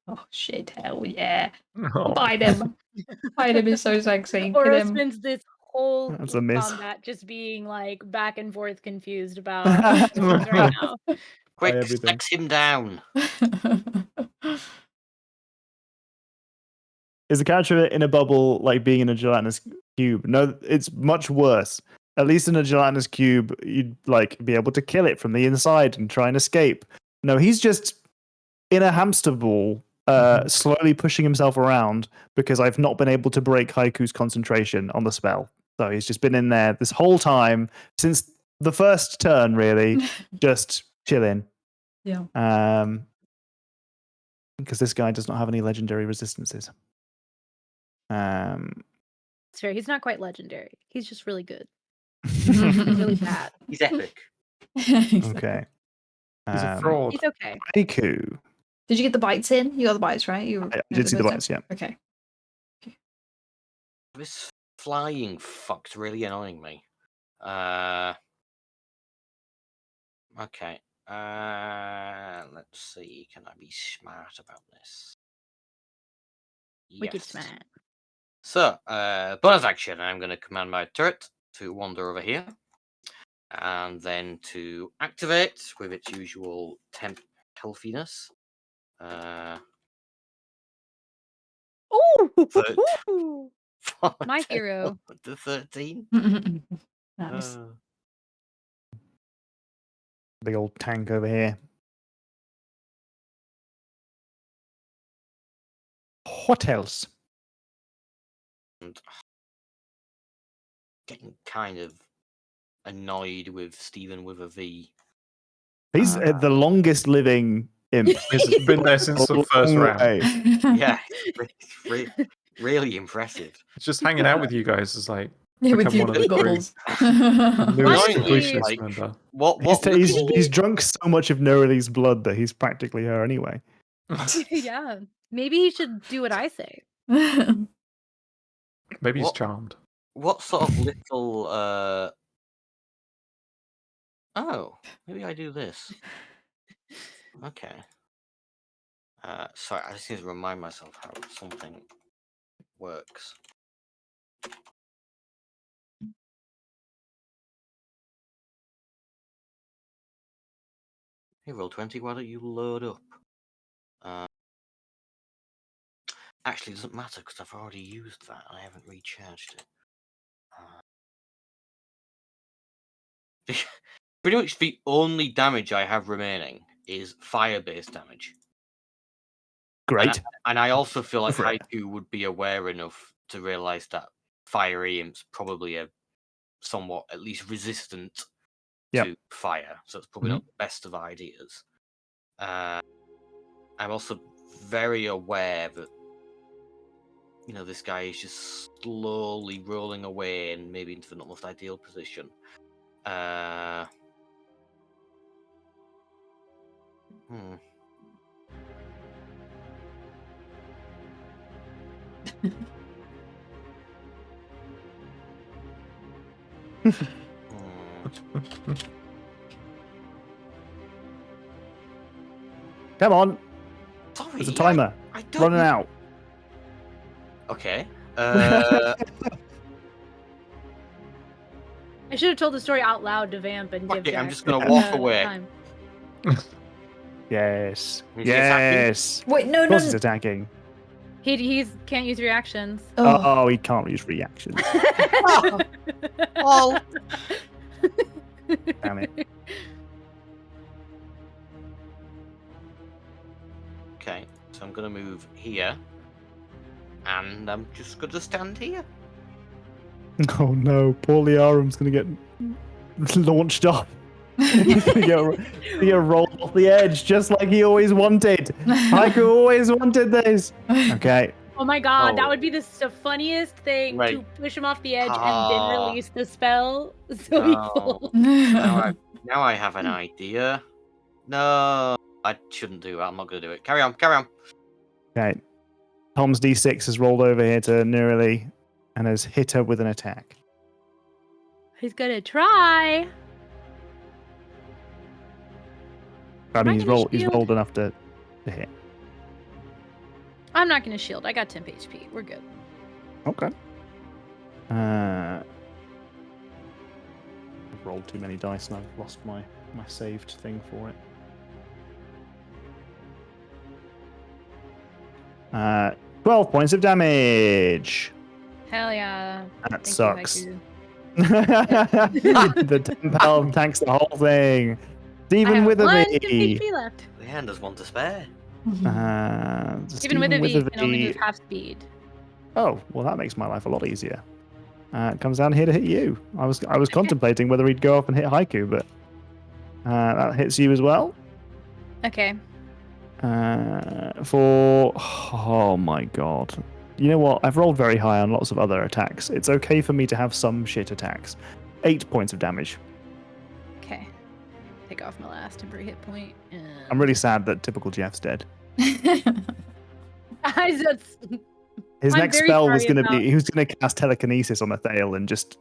Oh shit! Hell yeah! Oh. Bite him. Bite him is so sexy. Kill Oro him. spends this whole That's a miss. combat just being like back and forth confused about things right now. Quick, everything. sex him down. Is the character in a bubble like being in a gelatinous cube? No, it's much worse. At least in a gelatinous cube, you'd like be able to kill it from the inside and try and escape. No, he's just in a hamster ball, slowly pushing himself around because I've not been able to break Haiku's concentration on the spell. So he's just been in there this whole time since the first turn, really, just chilling. Yeah. Because this guy does not have any legendary resistances. It's fair. He's not quite legendary. He's just really good. He's really bad. He's epic. Okay. He's a fraud. He's okay. Haiku. Did you get the bites in? You got the bites, right? I did see the bites, yeah. Okay. This flying fuck's really annoying me. Okay. Let's see. Can I be smart about this? Wicked Yes. smart. So, bonus action. I'm going to command my turret to wander over here, and then to activate with its usual temp healthiness. Oh, my 10 hero. to 13. Nice. Big old tank over here. What else? And getting kind of annoyed with Stephen with a V. He's the longest living imp. He's been there since the first round. Yeah, really impressive. It's just hanging out with you guys is like Yeah, with become you, one of the crew. Bubbles. Newest Annoyingly, completionist like, member. He's drunk so much of Neryl's blood that he's practically her anyway. Yeah. Maybe he should do what I say. Maybe he's What? charmed. What sort of little Oh, maybe I do this. Okay. Sorry, I just need to remind myself how something works. Hey, Roll20, why don't you load up? Actually, it doesn't matter because I've already used that. I haven't recharged it. Pretty much the only damage I have remaining is fire-based damage. Great. And I also feel like Go for it. Haiku would be aware enough to realise that fiery imp's probably a somewhat at least resistant to fire, so it's probably not the best of ideas. I'm also very aware that this guy is just slowly rolling away and maybe into the not most ideal position. Come on. Sorry, There's a timer. I don't Running out. Okay. I should have told the story out loud to Vamp and give Okay, I'm Jack just gonna walk away. time. Yes. Is he attacking? Yes. Wait, no, Of no. course he's attacking. He's can't use reactions. Oh, he can't use reactions. Oh. Damn it. Okay, so I'm gonna move here, and I'm just gonna stand here. Oh no, poor Liaram's gonna get launched off. He's gonna get rolled off the edge just like he always wanted. Haiku always wanted this. Okay. Oh my god, Oh. that would be the funniest thing to Right. push him off the edge and then release the spell so he Oh. falls. Now I have an idea. No, I shouldn't do that. I'm not gonna do it. Carry on. Okay. Tom's D6 has rolled over here to Nerily and has hit her with an attack. He's gonna try. I mean, I he's gonna shield? rolled enough to hit. I'm not gonna shield. I got 10 HP. We're good. Okay. I've rolled too many dice and I've lost my saved thing for it. 12 points of damage. Hell yeah. That Thank you, sucks. Haiku. The 10 pound tanks the whole thing. I Stephen have one 10 Witherby. HP left. Leanne has one to spare. Even with a V, can only move half speed. Oh, well, that makes my life a lot easier. Comes down here to hit you. I was contemplating whether he'd go off and hit Haiku, but that hits you as well. Okay. Oh my god. You know what? I've rolled very high on lots of other attacks. It's okay for me to have some shit attacks. 8 points of damage. Okay. Take off my last temporary hit point. And... I'm really sad that typical Jeff's dead. His I'm next very spell was sorry going to about- be he was going to cast telekinesis on a Thale and just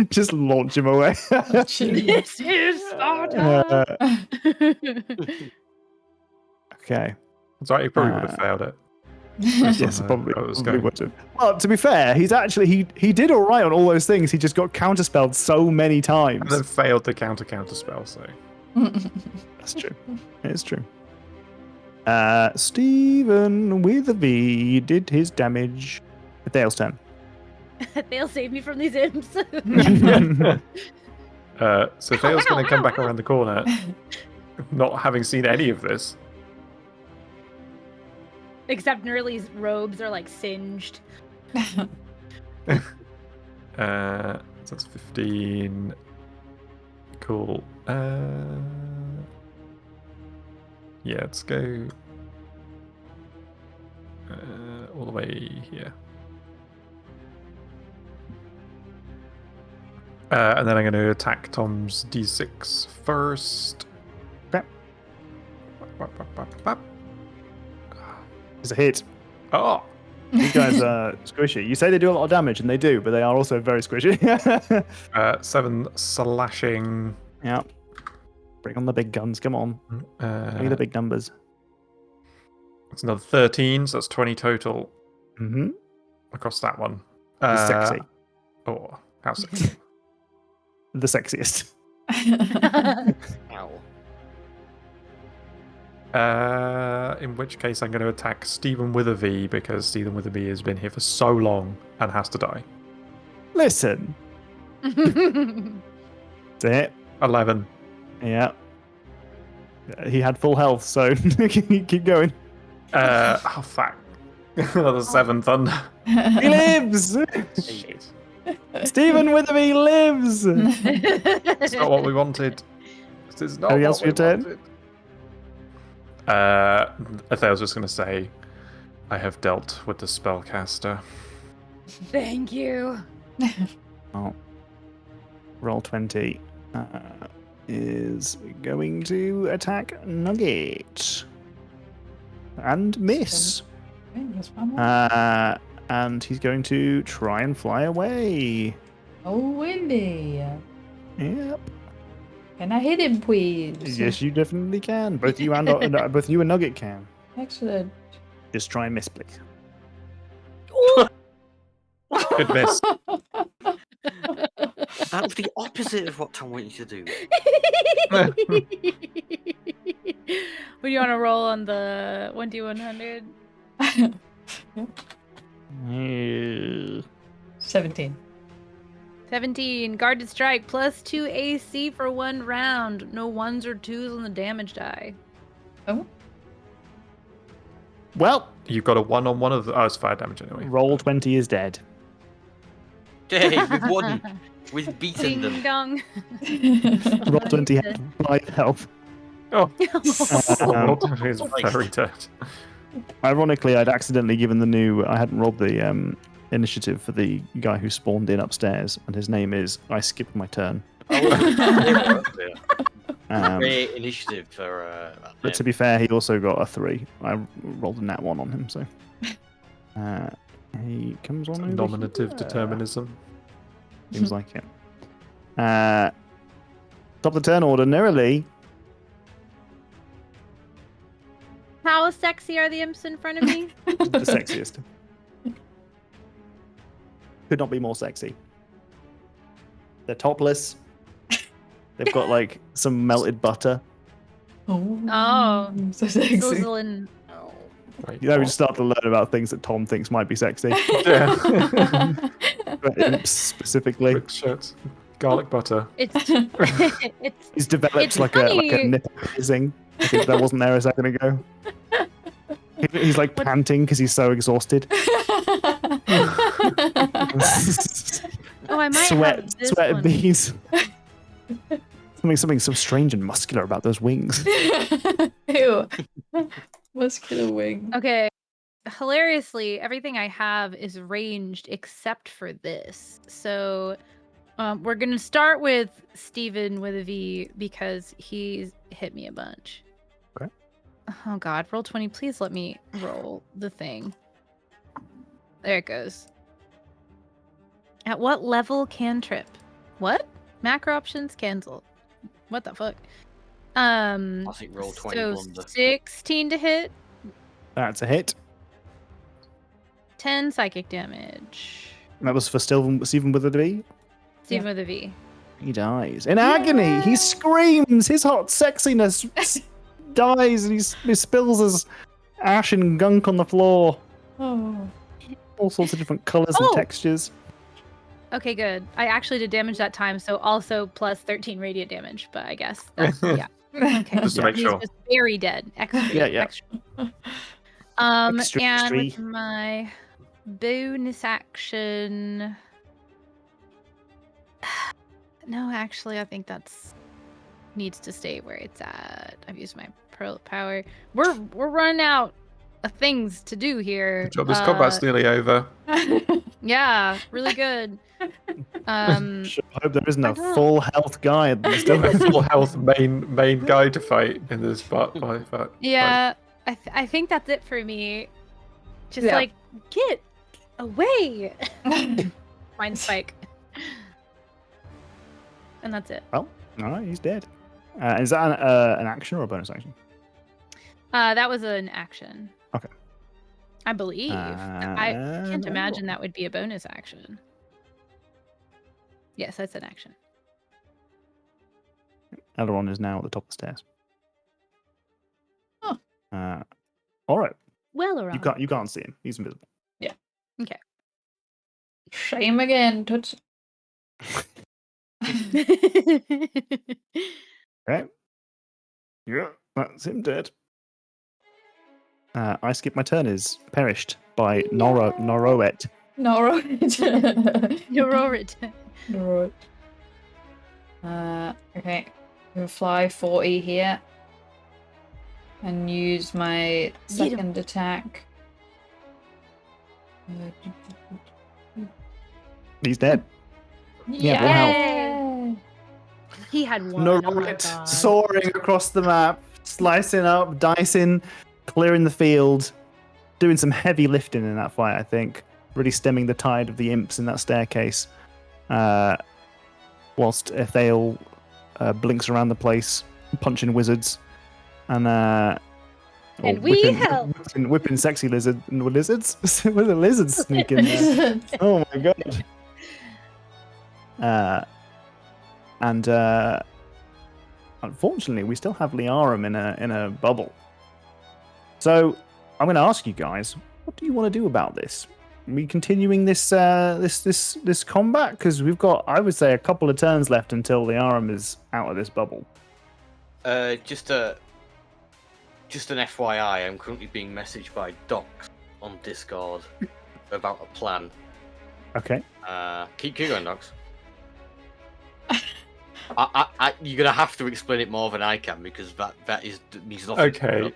just launch him away. This is Sparta. Okay. Sorry, he probably would have failed it. Yes, on probably, how it was probably going. would have. Well, to be fair, he's actually he did all right on all those things. He just got counterspelled so many And times. then failed the counter spell, so. That's true. It is true. Stephen with a V did his damage. Thale's turn. They'll save me from these imps. So Thale's going to come back around the corner, not having seen any of this. Except Nerly's robes are like singed. So that's 15. Cool. Yeah, let's go all the way here. And then I'm going to attack Tom's D6 first. Okay. It's a hit. Oh! These guys are squishy. You say they do a lot of damage, and they do, but they are also very squishy. 7 slashing. Yeah. Bring on the big guns. Come on. Give me the big numbers. That's another 13, so that's 20 total Mm-hmm. across that one. He's sexy. Oh, how sexy. The sexiest. Ow. In which case I'm going to attack Stephen with a V because Stephen with a V has been here for so long and has to die. Listen. That's it. 11. Yeah. He had full health, so keep going. Oh, fuck. Another 7 thunder. He lives! Shit. Stephen Witherby lives! It's not what we wanted. This is not Anything what else for we your turn? wanted. I was just going to say, I have dealt with the spellcaster. Thank you. Oh. Roll 20 is going to attack Nugget. And miss. And he's going to try and fly away. Oh, Windy. Yep. Can I hit him, please? Yes, you definitely can. Both you and both you and Nugget can. Excellent. Just try and miss, please. Good miss. That's the opposite of what Tom wants you to do. Would you want to roll on the 1d100? 17. 17. Guarded strike plus 2 AC for 1 round. No 1s or 2s on the damage die. Oh. Well, You've got a 1 on one of the. Oh, it's fire damage anyway. roll 20 is dead. Hey, we've won. We've beaten Ding them. dong. Roll 20 had 5 health. Oh, Um, roll damage is very dead. Ironically, I'd accidentally given the new. I hadn't rolled the initiative for the guy who spawned in upstairs, and his name is. I skipped my turn. Great initiative for that But to be fair, he also got a 3. I rolled a nat 1 on him, so. He comes on over Nominative here. determinism. Seems like it. Top of the turn order, Nerily. How sexy are the imps in front of me? The sexiest. Could not be more sexy. They're topless. They've got like some melted butter. Oh. So sexy. Sizzling. Right. You know, we just start to learn about things that Tom thinks might be sexy. Yeah. But imps specifically. Quick shirts. Garlic butter. It's it's He's developed It's like a funny. nipple piercing. Because that wasn't there a second ago. He's like panting because he's so exhausted. oh, I might have this sweat one. bees. Something so strange and muscular about those wings. Ew. Muscular wing. Okay. Hilariously, everything I have is ranged except for this. So we're going to start with Steven with a V because he's hit me a bunch. Okay. Oh god, roll 20. Please let me roll the thing. There it goes. At what level cantrip? What? Macro options cancel. What the fuck? Classic roll 20 So blunder. 16 to hit, That's a hit. 10 psychic damage. That was for Stephen with a V. Stephen with a V. He dies in agony. He screams. His hot sexiness dies, and he spills his ash and gunk on the floor. Oh. All sorts of different colours and Oh! textures. Okay, good. I actually did damage that time, so also plus 13 radiant damage, but I guess that's, yeah. Okay. Just to Yeah. make He's sure. just very dead. Extra. Yeah. Extra. Extra, And with extra. my bonus action. No, actually, I think that's needs to stay where it's at. I've used my pearl power. We're running out of things to do here. Good job. This combat's nearly over. Yeah, really good. I hope there isn't I a don't- full health guy. Still A full health main guy to fight in this fight. Yeah, I think that's it for me. Just Yeah. like get away. Mind spike. And that's it. All right, he's dead. Is that an action or a bonus action? That was an action. Okay. I believe. I can't And imagine that would be a bonus action. Yes, that's an action. Elrond is now at the top of the stairs. Oh. All right. Well, around. You can't see him. He's invisible. Shame again, Toots. Okay. Yeah, that's him dead. I skip my turn is perished by Noroet. No, right. You're alright. No, right. Okay. I'm gonna fly 40 here. And use my Get him. second attack. He's dead. Yeah, Yeah. He had one. Oh my Noroet god. soaring across the map, slicing up, dicing, clearing the field, doing some heavy lifting in that fight, I think. Really stemming the tide of the imps in that staircase. Whilst Ethael blinks around the place, punching wizards. And And we helped. whipping sexy lizards. Where the lizards sneak in there? Oh my god. And unfortunately, we still have Liarum in a bubble. So I'm going to ask you guys, what do you want to do about this? Are we continuing this this combat? Because we've got, I would say, a couple of turns left until Liarum is out of this bubble. Just an FYI, I'm currently being messaged by Docs on Discord about a plan. Okay. Keep going, Docs. You're gonna have to explain it more than I can because that means nothing. Okay.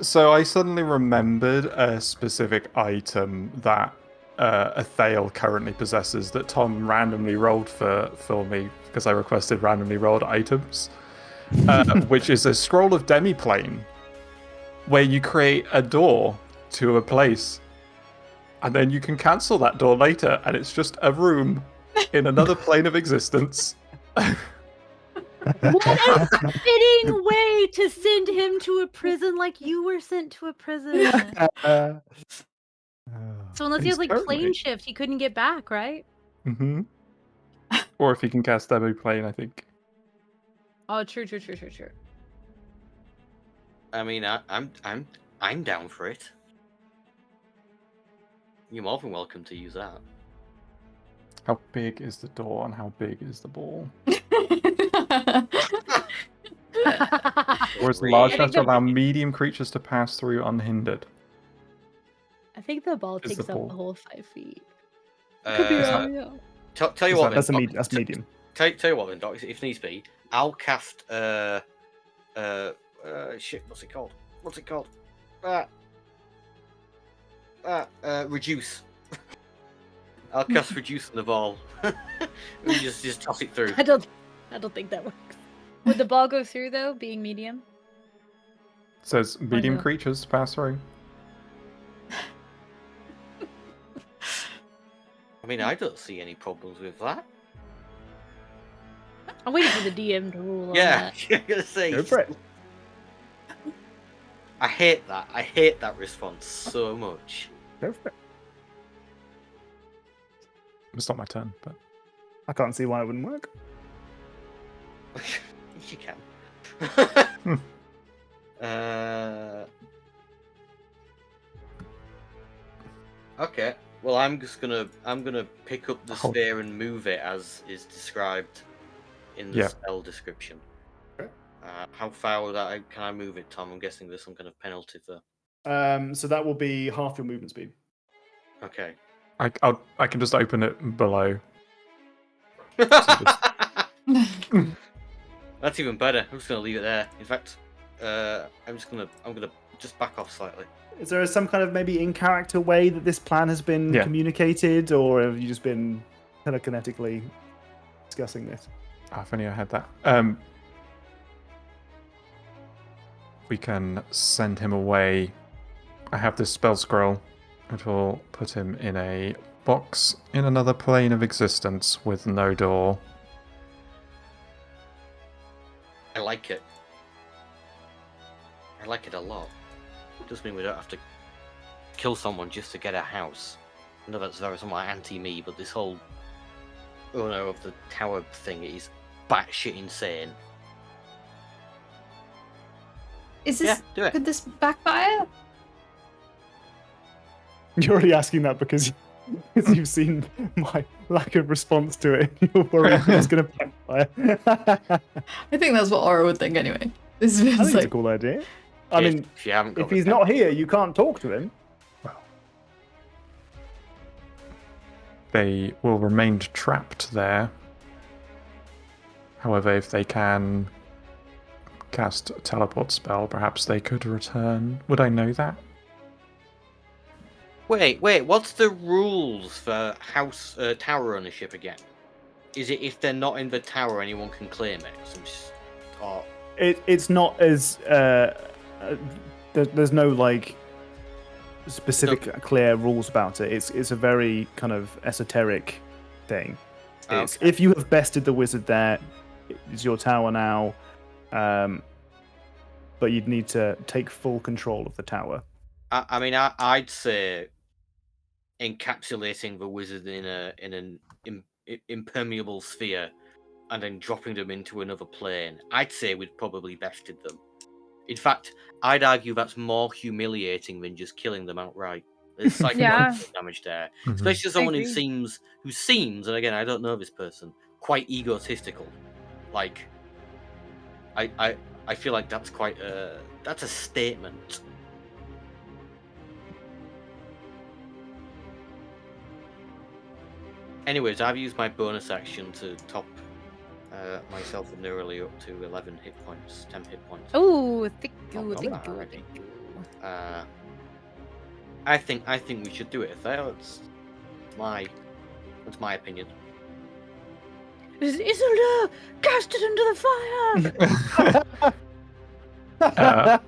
So I suddenly remembered a specific item that Ethael currently possesses that Tom randomly rolled for me because I requested randomly rolled items, which is a scroll of demiplane, where you create a door to a place, and then you can cancel that door later, and it's just a room in another plane of existence. What a fitting way to send him to a prison like you were sent to a prison. So unless he has like plane shift, he couldn't get back, right? Mm-hmm. Or if he can cast demiplane, I think. Oh, true. I mean, I'm down for it. You're more than welcome to use that. How big is the door and how big is the ball? Or is it large enough to allow medium creatures to pass through unhindered? I think the ball Is takes the up ball. the whole 5 feet. Could be wrong. Yeah. Tell you what, That's then, that's Doc, medium. Tell you what, then, Doc. If needs be, I'll cast shit. What's it called? Reduce. I'll cast reduce on the ball. We just toss it through. I don't think that works. Would the ball go through though, being medium? Says medium not? creatures pass through. I mean, I don't see any problems with that. I'm waiting for the DM to rule on Yeah, that. I'm gonna say. Go for it. I hate that. I hate that response so much. Go for it. It's not my turn, but I can't see why it wouldn't work. You can. Okay. Well, I'm gonna pick up the Hold- sphere and move it as is described in the Yeah. spell description. Okay. How far can I move it, Tom? I'm guessing there's some kind of penalty for. So that will be half your movement speed. Okay. I can just open it below. That's even better. I'm just gonna leave it there. In fact, I'm gonna just back off slightly. Is there some kind of maybe in character way that this plan has been Yeah. communicated, or have you just been telekinetically discussing this? If only I had that. We can send him away. I have this spell scroll, which will put him in a box in another plane of existence with no door. I like it. I like it a lot. It does mean we don't have to kill someone just to get a house. I know that's very somewhat anti-me, but this whole owner of the tower thing is batshit insane. Is Yeah, this do it. could this backfire? You're already asking that because you've seen my lack of response to it. You're worried that it's going to backfire. I think that's what Aura would think anyway. This I feels think it's a like cool idea. I mean, if you haven't got if the he's not here, you can't talk to him. They will remain trapped there. However, if they can cast a teleport spell, perhaps they could return. Would I know that? Wait, what's the rules for house tower ownership again? Is it if they're not in the tower, anyone can claim it? Or It's not as there's no like specific clear rules about it. It's a very kind of esoteric thing. It's, Okay. if you have bested the wizard there, it's your tower now. But you'd need to take full control of the tower. I mean, I'd say encapsulating the wizard in an impermeable sphere and then dropping them into another plane. I'd say we'd probably bested them. In fact, I'd argue that's more humiliating than just killing them outright. There's psychological damage there, especially someone who agree. seems, and again, I don't know this person, quite egotistical. Like, I feel like that's quite that's a statement. Anyways, I've used my bonus action to top myself and Neurally up to 11 hit points, 10 hit points. Oh, thank you, Oh, thank you, alright. thank you. I think we should do it. That's my opinion. Isildur, cast it into the fire!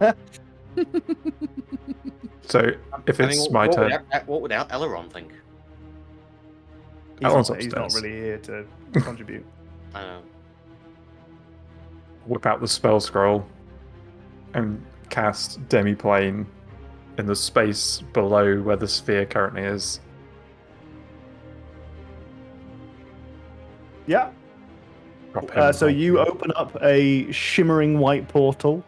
So, if it's my turn, What would Elrond think? Elrond's He's not upstairs. really here to contribute. I know. Whip out the spell scroll and cast Demiplane in the space below where the sphere currently is. Yeah. Drop him So you off. open up a shimmering white portal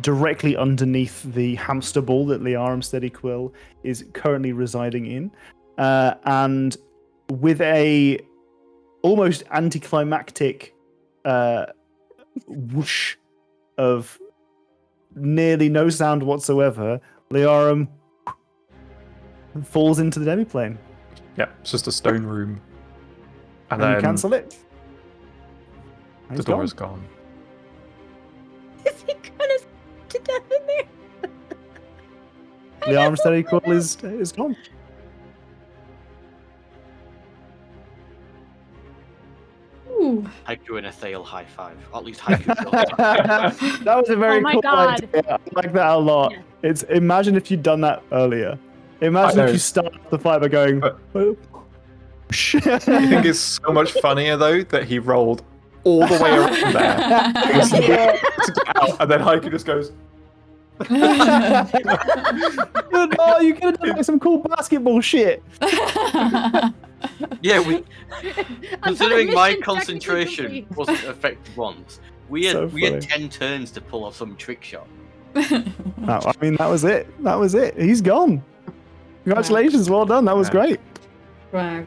directly underneath the hamster ball that Liarum Steady Quill is currently residing in, and with a almost anticlimactic whoosh of nearly no sound whatsoever, Liarum falls into the demiplane. Yeah, it's just a stone room. And And you then cancel it. And the it's door gone. is gone. Is he gonna to death in there? Liarum Steady Quill is gone. Ooh. Ooh. Haiku and Athale high five. Or at least Haiku. will. That was a very my cool God. idea. I like that a lot. Yeah. It's imagine if you'd done that earlier. Imagine if know. you start the fight by going. But- "Oh, I shit." think it's so much funnier though that he rolled all the way around there. It was to get out, and then Haiku just goes. Oh, you could have done like some cool basketball shit. Yeah, Another considering my mission concentration technically complete. wasn't affected once, we had So we had funny. 10 turns to pull off some trick shot. No, I mean that was it. That was it. He's gone. Congratulations, well done. That was Yeah. great. Wow.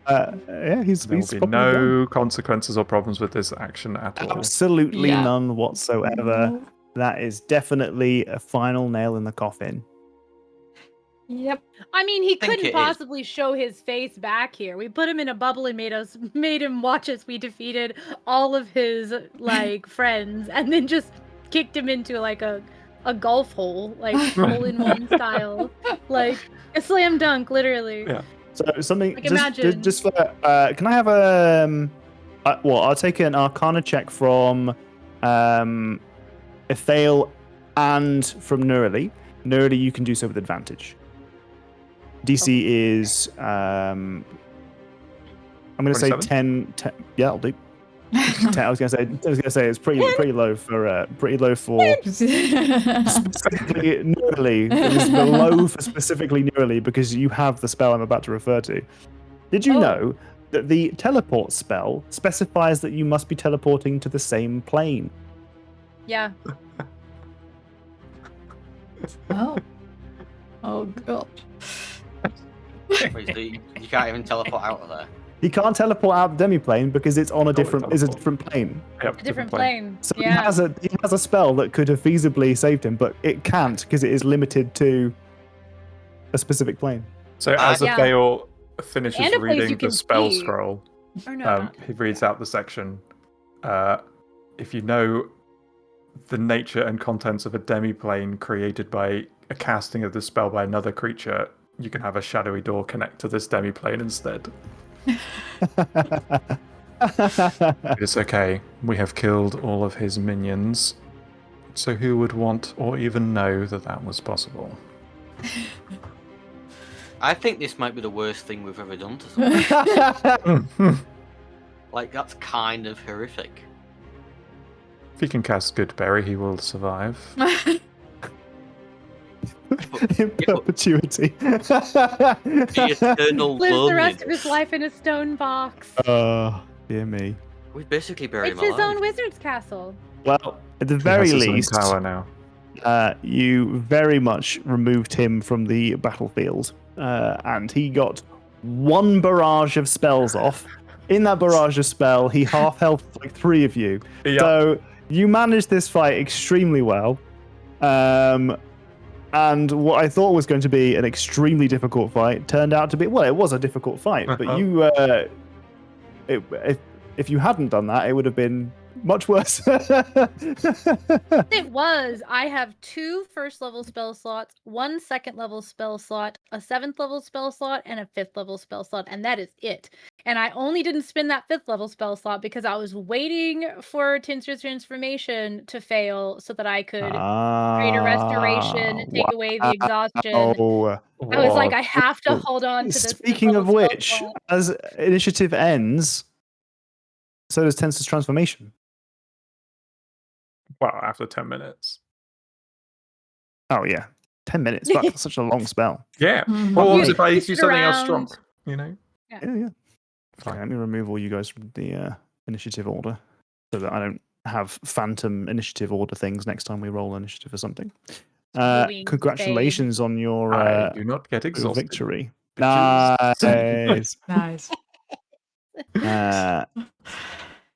Yeah, he's There will be probably gone. no consequences or problems with this action at all. Absolutely Yeah. none whatsoever. That is definitely a final nail in the coffin. Yep. I mean, he think couldn't it is. possibly show his face back here. We put him in a bubble and made him watch as we defeated all of his like friends, and then just kicked him into like a golf hole, like hole in one style, like a slam dunk, literally. Yeah. So something Like, just imagine. just for can I have well, I'll take an Arcana check from Ethale and from Nurali. Nurali, you can do so with advantage. DC is I'm going to say 27? 10. Yeah, I'll do. 10, I was going to say it's pretty low for specifically Nurali. It was below for specifically Nurali because you have the spell I'm about to refer to. Did you Oh. know that the teleport spell specifies that you must be teleporting to the same plane? Yeah. Oh. Oh god. Wait, so you can't even teleport out of there. He can't teleport out the demiplane because it's on a different teleport. different plane. Yep, A different plane. So Yeah. he has a spell that could have feasibly saved him, but it can't because it is limited to a specific plane. So as Yeah. Athale finishes And a place you reading can the spell see. scroll, Or no, not. he reads out the section. If you know the nature and contents of a demiplane created by a casting of the spell by another creature, you can have a shadowy door connect to this demiplane instead. It's okay. We have killed all of his minions. So who would want or even know that that was possible? I think this might be the worst thing we've ever done to someone. Like, that's kind of horrific. If he can cast Goodberry, he will survive. In perpetuity. The eternal Lives the rest of loneliness. his life in a stone box. Oh, dear me. We basically bury It's him his alive. own wizard's castle. Well, at the He very has his own least, tower now. you very much removed him from the battlefield, and he got one barrage of spells off. In that barrage of spell, he half health like 3 of you. Yep. So you managed this fight extremely well. And what I thought was going to be an extremely difficult fight turned out to be, well, it was a difficult fight, but you, if you hadn't done that, it would have been much worse. It was. I have 2 first level spell slots, 1 second level spell slot, a 7th level spell slot, and a 5th level spell slot, and that is it. And I only didn't spin that 5th level spell slot because I was waiting for Tinster's transformation to fail so that I could create a restoration and take away the exhaustion. Oh, I was like, Whoa. I have to hold on to this. 5th speaking of level spell which, slot. as initiative ends, so does Tensor's transformation. Well, after 10 minutes. Oh yeah, 10 minutes. Fuck, that's such a long spell. Yeah. Mhm. Or was You it by switched do it something else around. strong? You know? Yeah. Fine. Okay, let me remove all you guys from the initiative order so that I don't have phantom initiative order things next time we roll initiative or something. Moving Congratulations on your I do not get your exhausted. victory. bitches. Nice. Nice.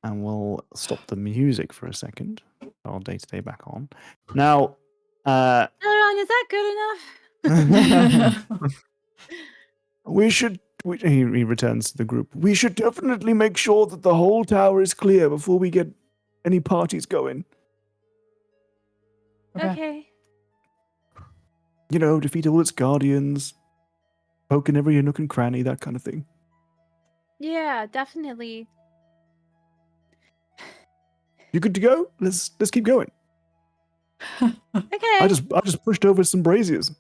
And we'll stop the music for a second. Our day-to-day back on. Now, Elrond, is that good enough? he returns to the group. We should definitely make sure that the whole tower is clear before we get any parties going. Okay. You know, defeat all its guardians, poke in every nook and cranny, that kind of thing. Yeah, definitely. You good to go? Let's keep going. Okay. I just pushed over some braziers.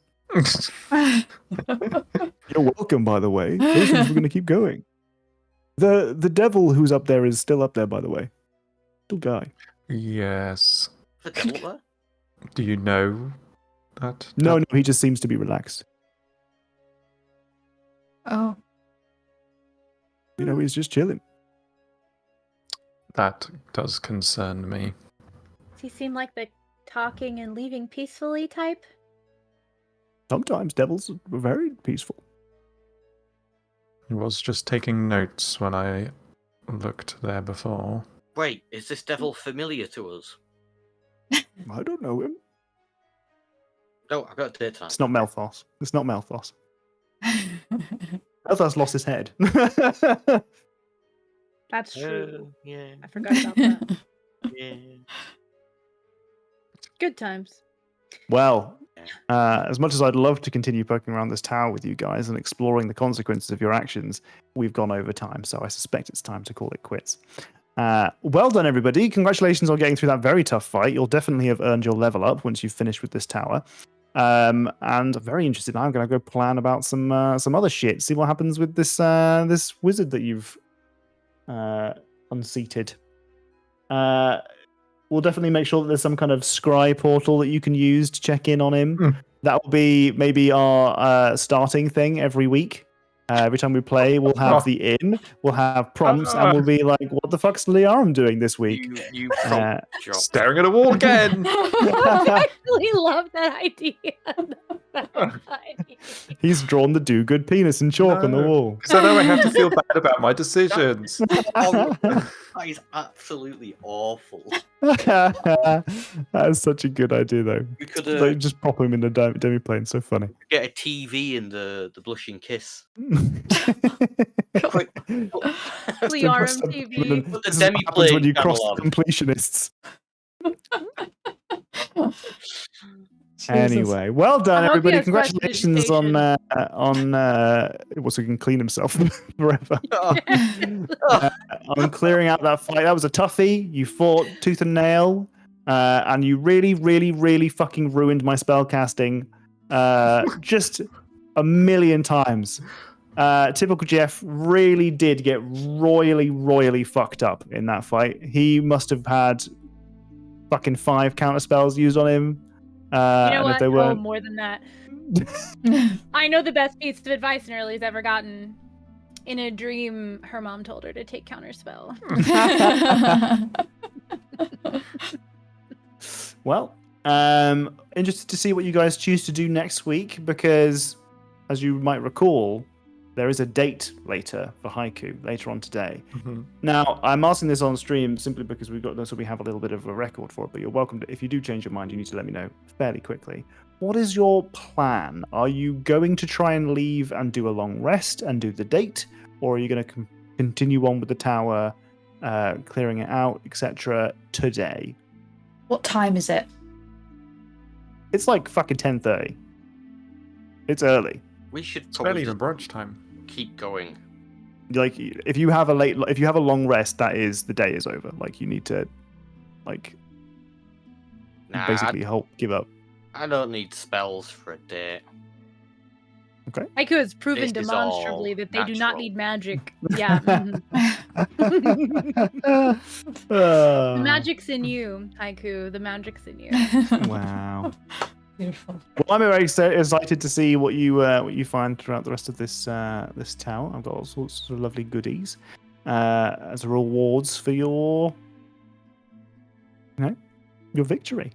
You're welcome, by the way. Those things we're going to keep going. The devil who's up there is still up there, by the way. Little guy. Yes. The devil up there? Do you know that? No, he just seems to be relaxed. Oh. He's just chilling. That does concern me. Does he seem like the talking and leaving peacefully type? Sometimes devils are very peaceful. He was just taking notes when I looked there before. Wait, is this devil familiar to us? I don't know him. No, I got a date tonight. It's not Malthus. It's not Malthus. Malthus lost his head. That's true. Yeah, I forgot about that. yeah. Good times. Well, as much as I'd love to continue poking around this tower with you guys and exploring the consequences of your actions, we've gone over time, so I suspect it's time to call it quits. Well done, everybody. Congratulations on getting through that very tough fight. You'll definitely have earned your level up once you've finished with this tower. And I'm very interested now. I'm going to go plan about some other shit. See what happens with this this wizard that you've unseated. We'll definitely make sure that there's some kind of scry portal that you can use to check in on him. That will be maybe our starting thing every week. Every time we play, we'll have the inn, we'll have prompts, and we'll be like, what the fuck's Liarum doing this week? You prompt job. Staring at a wall again! I actually love that idea. He's drawn the do-good penis in chalk on the wall. So now I have to feel bad about my decisions. That is absolutely awful. That is such a good idea, though. We could Just pop him in the demi-plane. So funny. get a TV in the blushing kiss. Liarum TV. Put the This is what happens when you demi-plane cross channel the on. completionists. Jesus. Anyway, well done, I hope he everybody. has Congratulations on so he can clean himself forever. On clearing out that fight. That was a toughie. You fought tooth and nail, and you really, really, really fucking ruined my spell casting just a million times. Typical Jeff really did get royally fucked up in that fight. He must have had fucking 5 counter spells used on him. You know what? If they weren't... more than that. I know the best piece of advice Nerly's ever gotten. In a dream, her mom told her to take counterspell. Well, interested to see what you guys choose to do next week, because as you might recall, there is a date later for Haiku later on today. Mm-hmm. Now, I'm asking this on stream simply because we have a little bit of a record for it, but you're welcome to, if you do change your mind, you need to let me know fairly quickly. What is your plan? Are you going to try and leave and do a long rest and do the date, or are you going to continue on with the tower, clearing it out, etc. today? What time is it? It's like fucking 10:30. It's early. We should It's barely probably even brunch time. keep going. Like, if you have a long rest, that is, the day is over. Like, you need to, like, Nah, basically give up. I don't need spells for a date. Haiku has proven This is demonstrably all that they do not natural. need magic. Yeah. mhm. The The magic's in you, Haiku. The magic's in you. Wow. Beautiful. Well, I'm very excited to see what you find throughout the rest of this this tower. I've got all sorts of lovely goodies as rewards for your victory.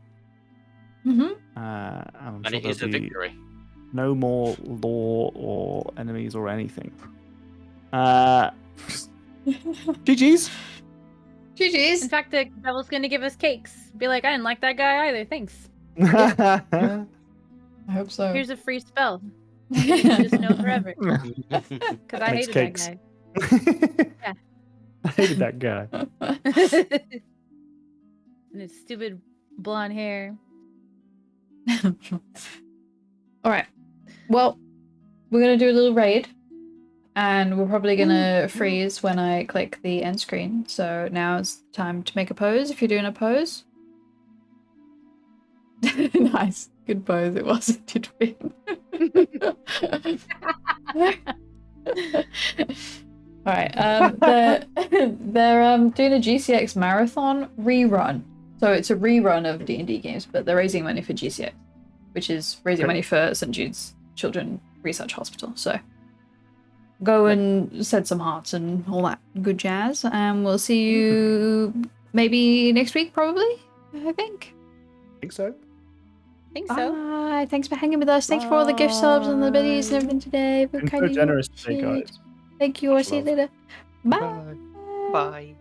Mm-hmm. I'm And sure it is a there'll be victory. no more law or enemies or anything. GG's. GG's. In fact, the devil's gonna give us cakes. Be like, I didn't like that guy either. Thanks. I hope so. Here's a free spell. You can just know forever. Because I Makes hated cakes. that I hated that guy. guy. And his stupid blonde hair. All right. Well, we're gonna do a little raid. And we're probably gonna freeze when I click the end screen. So now it's time to make a pose if you're doing a pose. Nice. Good pose it was. It did win. Alright, they're doing a GCX marathon rerun. So it's a rerun of D&D games, but they're raising money for GCX, which is raising money for St. Jude's Children's Research Hospital. So go and set some hearts and all that good jazz, and we'll see you maybe next week, probably, I think. I think so. I think so. Bye. Thanks for hanging with us. Thanks for all the gift subs and the biddies and everything today. Been so generous today, guys. Thank you. I'll see you later. Bye. Bye.